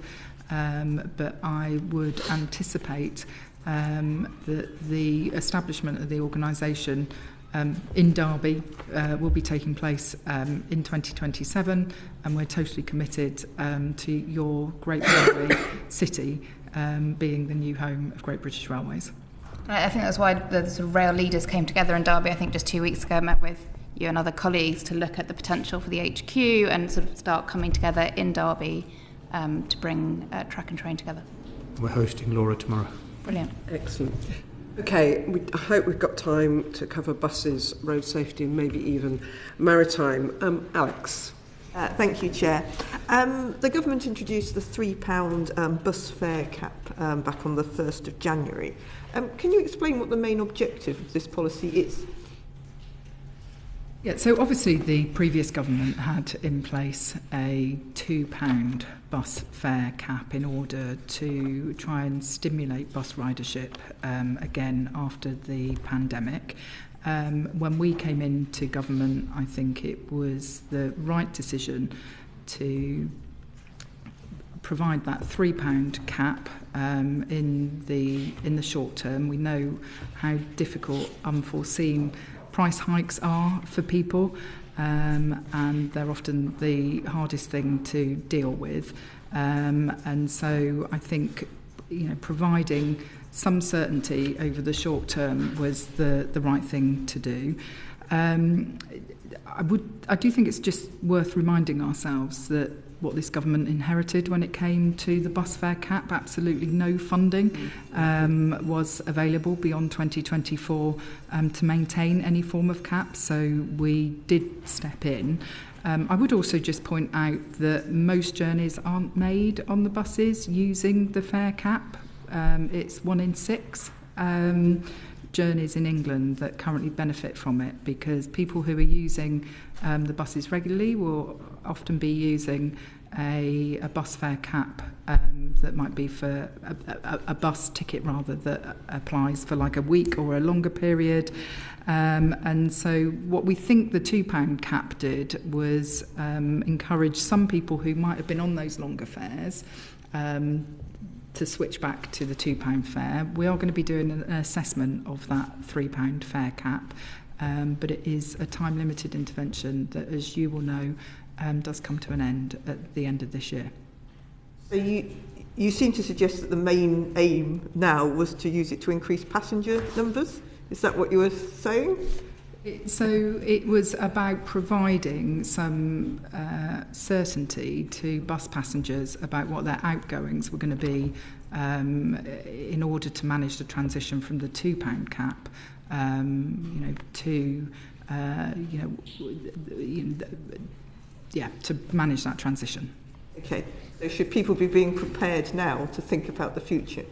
but I would anticipate that the establishment of the organisation in Derby will be taking place in 2027, and we're totally committed to your great railway city being the new home of Great British Railways. I think that's why the sort of rail leaders came together in Derby, I think just 2 weeks ago, met with you and other colleagues to look at the potential for the HQ and sort of start coming together in Derby to bring track and train together. We're hosting Laura tomorrow. Brilliant. Excellent. Okay, I hope we've got time to cover buses, road safety and maybe even maritime. Alex. Thank you, Chair. The government introduced the £3 bus fare cap back on the 1st of January. Can you explain what the main objective of this policy is? Yeah, so obviously the previous government had in place a £2 bus fare cap in order to try and stimulate bus ridership again after the pandemic. When we came into government, I think it was the right decision to provide that £3 cap in the short term. We know how difficult unforeseen price hikes are for people, and they're often the hardest thing to deal with. And so I think providing some certainty over the short term was the right thing to do. I do think it's just worth reminding ourselves that what this government inherited when it came to the bus fare cap, absolutely no funding was available beyond 2024 to maintain any form of cap, so we did step in. I would also just point out that most journeys aren't made on the buses using the fare cap. It's 1 in 6 journeys in England that currently benefit from it, because people who are using the buses regularly will often be using a bus fare cap that might be for a bus ticket rather, that applies for like a week or a longer period. And so what we think the £2 cap did was encourage some people who might have been on those longer fares to switch back to the £2 fare. We are going to be doing an assessment of that £3 fare cap, but it is a time-limited intervention that, as you will know, does come to an end at the end of this year. So you seem to suggest that the main aim now was to use it to increase passenger numbers. Is that what you were saying? So it was about providing some certainty to bus passengers about what their outgoings were going to be in order to manage the transition from the £2 cap to manage that transition. Okay, so should people be being prepared now to think about the future?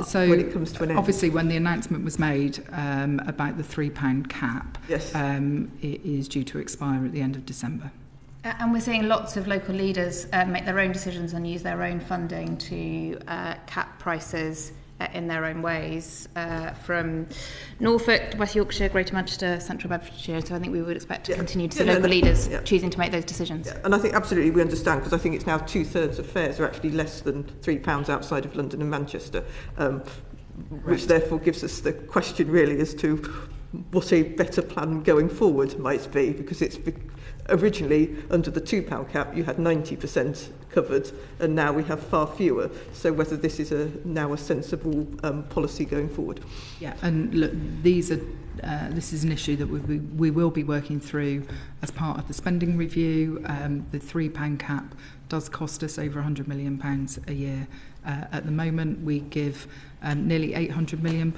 So when it comes to an end? Obviously, when the announcement was made about the £3 cap, yes. It is due to expire at the end of December. And we're seeing lots of local leaders make their own decisions and use their own funding to cap prices in their own ways, from Norfolk, West Yorkshire, Greater Manchester, Central Bedfordshire. So I think we would expect to continue to see local leaders choosing to make those decisions. Yeah. And I think absolutely we understand, because I think it's now 2/3 of fares are actually less than £3 outside of London and Manchester, which therefore gives us the question really as to what a better plan going forward might be, because it's originally under the £2 cap you had 90% covered, and now we have far fewer. So whether this is now a sensible policy going forward. Yeah, and look, this is an issue that we will be working through as part of the spending review. The £3 cap does cost us over £100 million a year. At the moment, we give nearly £800 million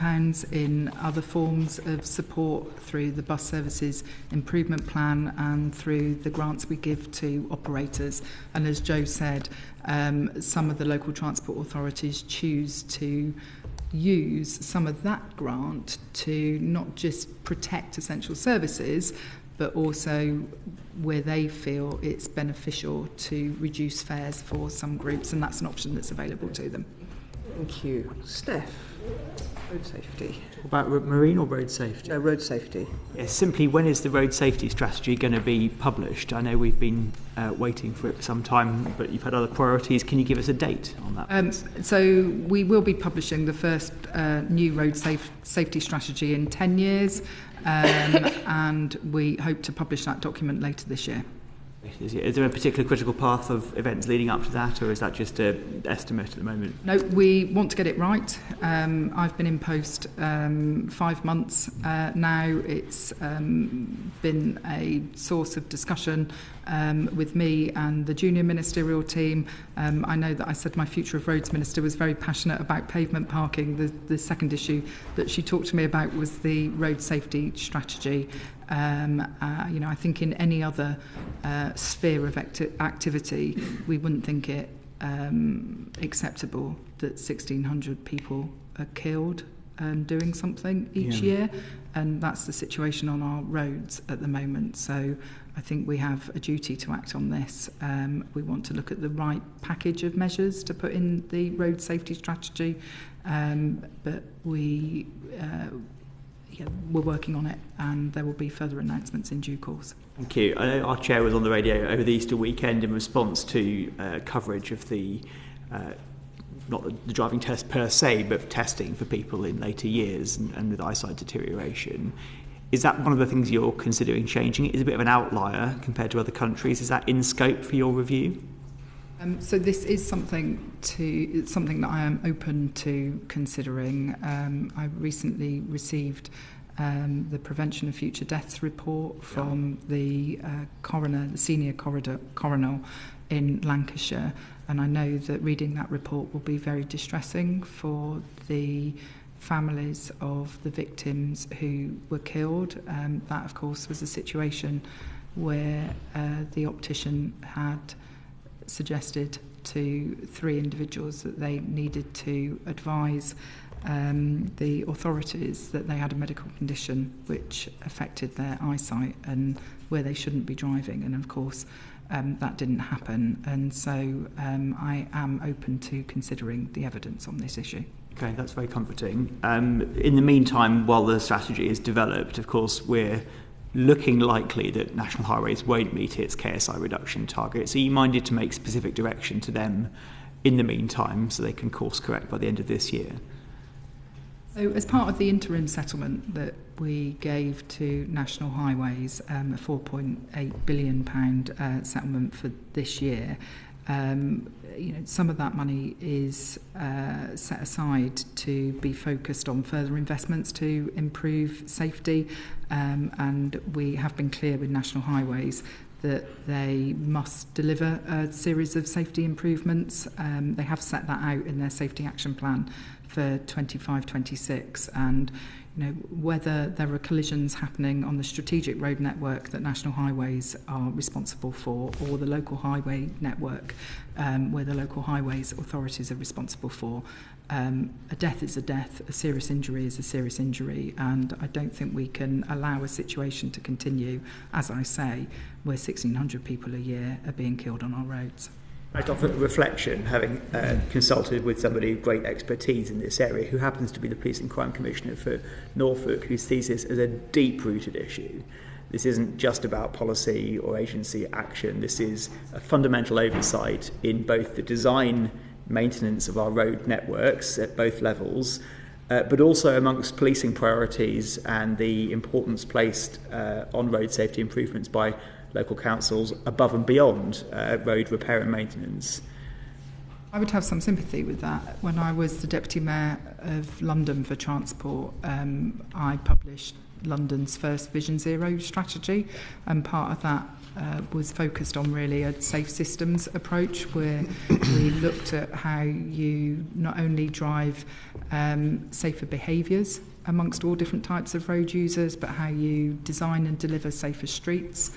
in other forms of support through the bus services improvement plan and through the grants we give to operators. And as Joe said, some of the local transport authorities choose to use some of that grant to not just protect essential services, but also where they feel it's beneficial to reduce fares for some groups, and that's an option that's available to them. Thank you. Steph, road safety. Talk about marine or road safety? No, road safety. Yes, simply, when is the road safety strategy going to be published? I know we've been waiting for it for some time, but you've had other priorities. Can you give us a date on that? So we will be publishing the first new road safety strategy in 10 years. And we hope to publish that document later this year. Is there a particular critical path of events leading up to that, or is that just an estimate at the moment? No, we want to get it right. I've been in post 5 months now. It's been a source of discussion with me and the junior ministerial team. I know that I said my Future of Roads Minister was very passionate about pavement parking. The second issue that she talked to me about was the road safety strategy. I think in any other sphere of activity, we wouldn't think it acceptable that 1,600 people are killed doing something each year, and that's the situation on our roads at the moment. So I think we have a duty to act on this. We want to look at the right package of measures to put in the road safety strategy, but we're working on it, and there will be further announcements in due course. Thank you. I know our chair was on the radio over the Easter weekend in response to coverage of the not the driving test per se, but testing for people in later years and with eyesight deterioration. Is that one of the things you're considering changing? It is a bit of an outlier compared to other countries. Is that in scope for your review? So this is something that I am open to considering. I recently received the Prevention of Future Deaths report from the coroner, the senior coroner in Lancashire, and I know that reading that report will be very distressing for the families of the victims who were killed. That, of course, was a situation where the optician had suggested to 3 individuals that they needed to advise the authorities that they had a medical condition which affected their eyesight and where they shouldn't be driving, and of course that didn't happen, and so I am open to considering the evidence on this issue. Okay, that's very comforting. In the meantime, while the strategy is developed, of course, we're looking likely that National Highways won't meet its KSI reduction target. So are you minded to make specific direction to them in the meantime so they can course correct by the end of this year? So as part of the interim settlement that we gave to National Highways, a £4.8 billion settlement for this year, some of that money is set aside to be focused on further investments to improve safety, and we have been clear with National Highways that they must deliver a series of safety improvements. They have set that out in their safety action plan for 25-26, and whether there are collisions happening on the strategic road network that National Highways are responsible for, or the local highway network where the local highways authorities are responsible for, a death is a death, a serious injury is a serious injury, and I don't think we can allow a situation to continue, as I say, where 1,600 people a year are being killed on our roads. I'd offer reflection, having consulted with somebody with great expertise in this area, who happens to be the Police and Crime Commissioner for Norfolk, who sees this as a deep-rooted issue. This isn't just about policy or agency action. This is a fundamental oversight in both the design, maintenance of our road networks at both levels, but also amongst policing priorities and the importance placed on road safety improvements by local councils above and beyond road repair and maintenance? I would have some sympathy with that. When I was the Deputy Mayor of London for Transport, I published London's first Vision Zero strategy, and part of that was focused on really a safe systems approach, where we looked at how you not only drive safer behaviours amongst all different types of road users, but how you design and deliver safer streets,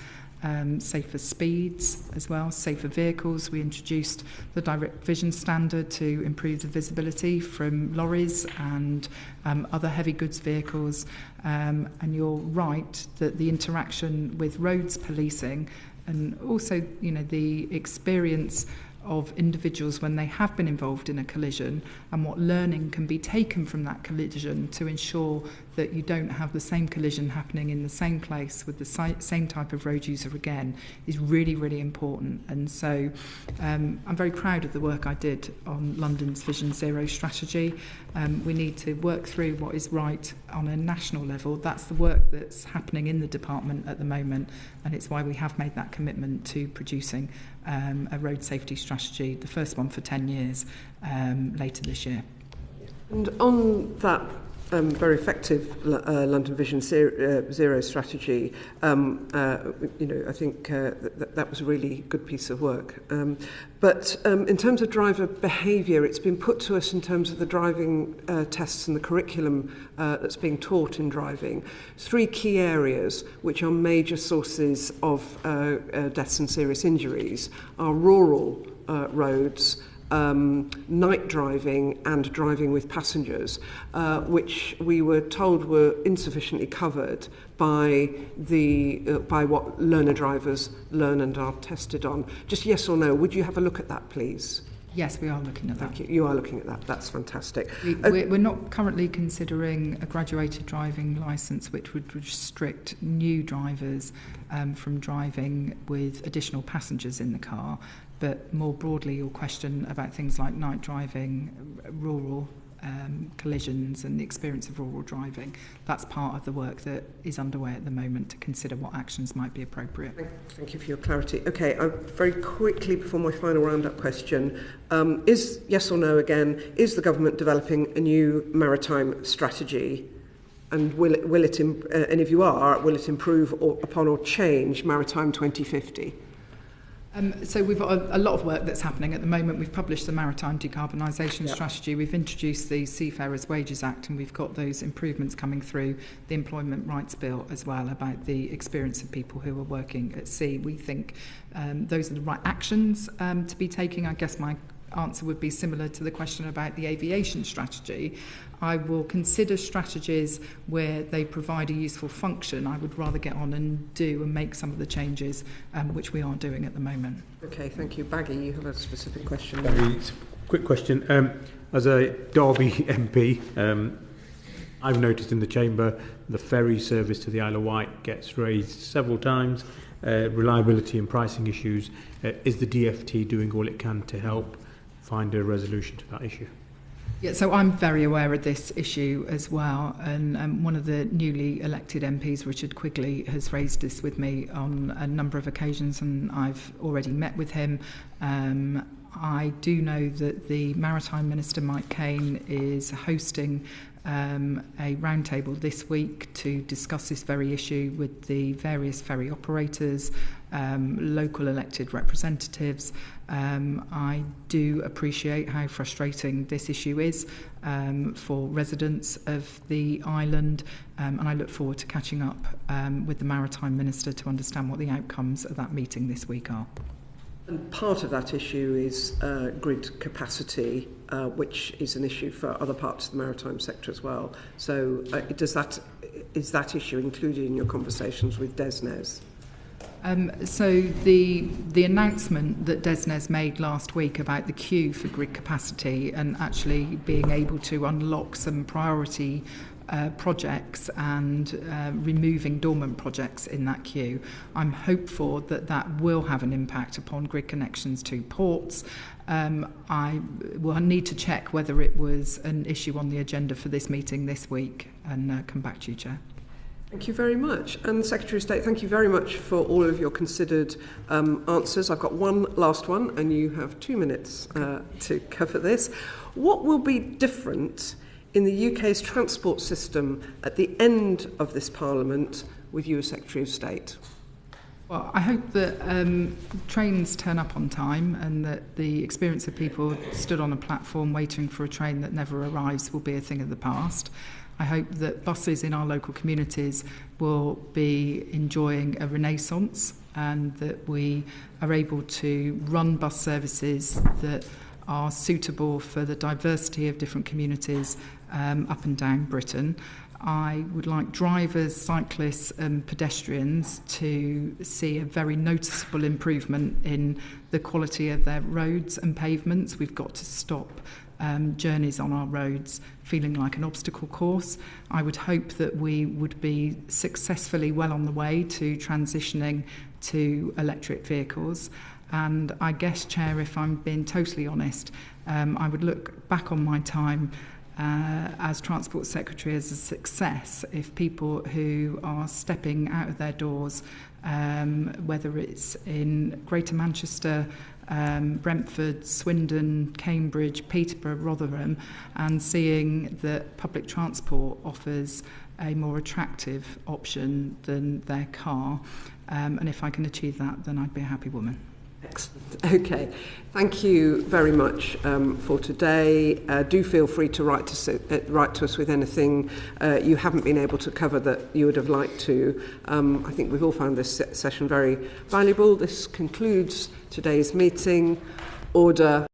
safer speeds as well, safer vehicles. We introduced the direct vision standard to improve the visibility from lorries and other heavy goods vehicles. And you're right that the interaction with roads policing, and also, you know, the experience of individuals when they have been involved in a collision, and what learning can be taken from that collision to ensure that you don't have the same collision happening in the same place with the same type of road user again, is really, really important. And so I'm very proud of the work I did on London's Vision Zero strategy. We need to work through what is right on a national level. That's the work that's happening in the department at the moment, and it's why we have made that commitment to producing a road safety strategy, the first one for 10 years, later this year. And on that very effective London Vision Zero strategy, I think that was a really good piece of work. But in terms of driver behaviour, it's been put to us in terms of the driving tests and the curriculum that's being taught in driving. 3 key areas which are major sources of deaths and serious injuries are rural roads, night driving and driving with passengers, which we were told were insufficiently covered by what learner drivers learn and are tested on. Just yes or no, would you have a look at that, please? Yes, we are looking at that. Thank you. You are looking at that. That's fantastic. We're not currently considering a graduated driving licence which would restrict new drivers from driving with additional passengers in the car. But more broadly, your question about things like night driving, rural collisions and the experience of rural driving, that's part of the work that is underway at the moment to consider what actions might be appropriate. Thank you for your clarity. Okay, very quickly before my final round-up question, is yes or no again, is the government developing a new maritime strategy? And will it and if you are, will it improve upon or change Maritime 2050? So we've got a lot of work that's happening at the moment. We've published the Maritime Decarbonisation Strategy. We've introduced the Seafarers Wages Act, and we've got those improvements coming through the Employment Rights Bill as well about the experience of people who are working at sea. We think those are the right actions to be taking. I guess my answer would be similar to the question about the aviation strategy. I will consider strategies where they provide a useful function. I would rather get on and do and make some of the changes which we are doing at the moment. Okay, thank you. Baggy, you have a specific question. Quick question. As a Derby MP, I've noticed in the Chamber the ferry service to the Isle of Wight gets raised several times. Reliability and pricing issues. Is the DfT doing all it can to help find a resolution to that issue? Yeah, so I'm very aware of this issue as well, and one of the newly elected MPs, Richard Quigley, has raised this with me on a number of occasions, and I've already met with him. I do know that the Maritime Minister, Mike Kane, is hosting a roundtable this week to discuss this very issue with the various ferry operators, local elected representatives. I do appreciate how frustrating this issue is for residents of the island, and I look forward to catching up with the Maritime Minister to understand what the outcomes of that meeting this week are. And part of that issue is grid capacity, which is an issue for other parts of the maritime sector as well. So is that issue included in your conversations with DESNZ? So the announcement that DESNZ made last week about the queue for grid capacity and actually being able to unlock some priority projects and removing dormant projects in that queue, I'm hopeful that that will have an impact upon grid connections to ports. I will need to check whether it was an issue on the agenda for this meeting this week and come back to you, Chair. Thank you very much. And Secretary of State, thank you very much for all of your considered answers. I've got one last one, and you have 2 minutes to cover this. What will be different in the UK's transport system at the end of this Parliament with you as Secretary of State? Well, I hope that trains turn up on time and that the experience of people stood on a platform waiting for a train that never arrives will be a thing of the past. I hope that buses in our local communities will be enjoying a renaissance and that we are able to run bus services that are suitable for the diversity of different communities up and down Britain. I would like drivers, cyclists and pedestrians to see a very noticeable improvement in the quality of their roads and pavements. We've got to stop journeys on our roads feeling like an obstacle course. I would hope that we would be successfully well on the way to transitioning to electric vehicles. And I guess, Chair, if I'm being totally honest, I would look back on my time as Transport Secretary as a success if people who are stepping out of their doors, whether it's in Greater Manchester, Brentford, Swindon, Cambridge, Peterborough, Rotherham, and seeing that public transport offers a more attractive option than their car. And if I can achieve that, then I'd be a happy woman. Excellent. Okay. Thank you very much for today. Do feel free to write to us with anything you haven't been able to cover that you would have liked to. I think we've all found this session very valuable. This concludes today's meeting. Order.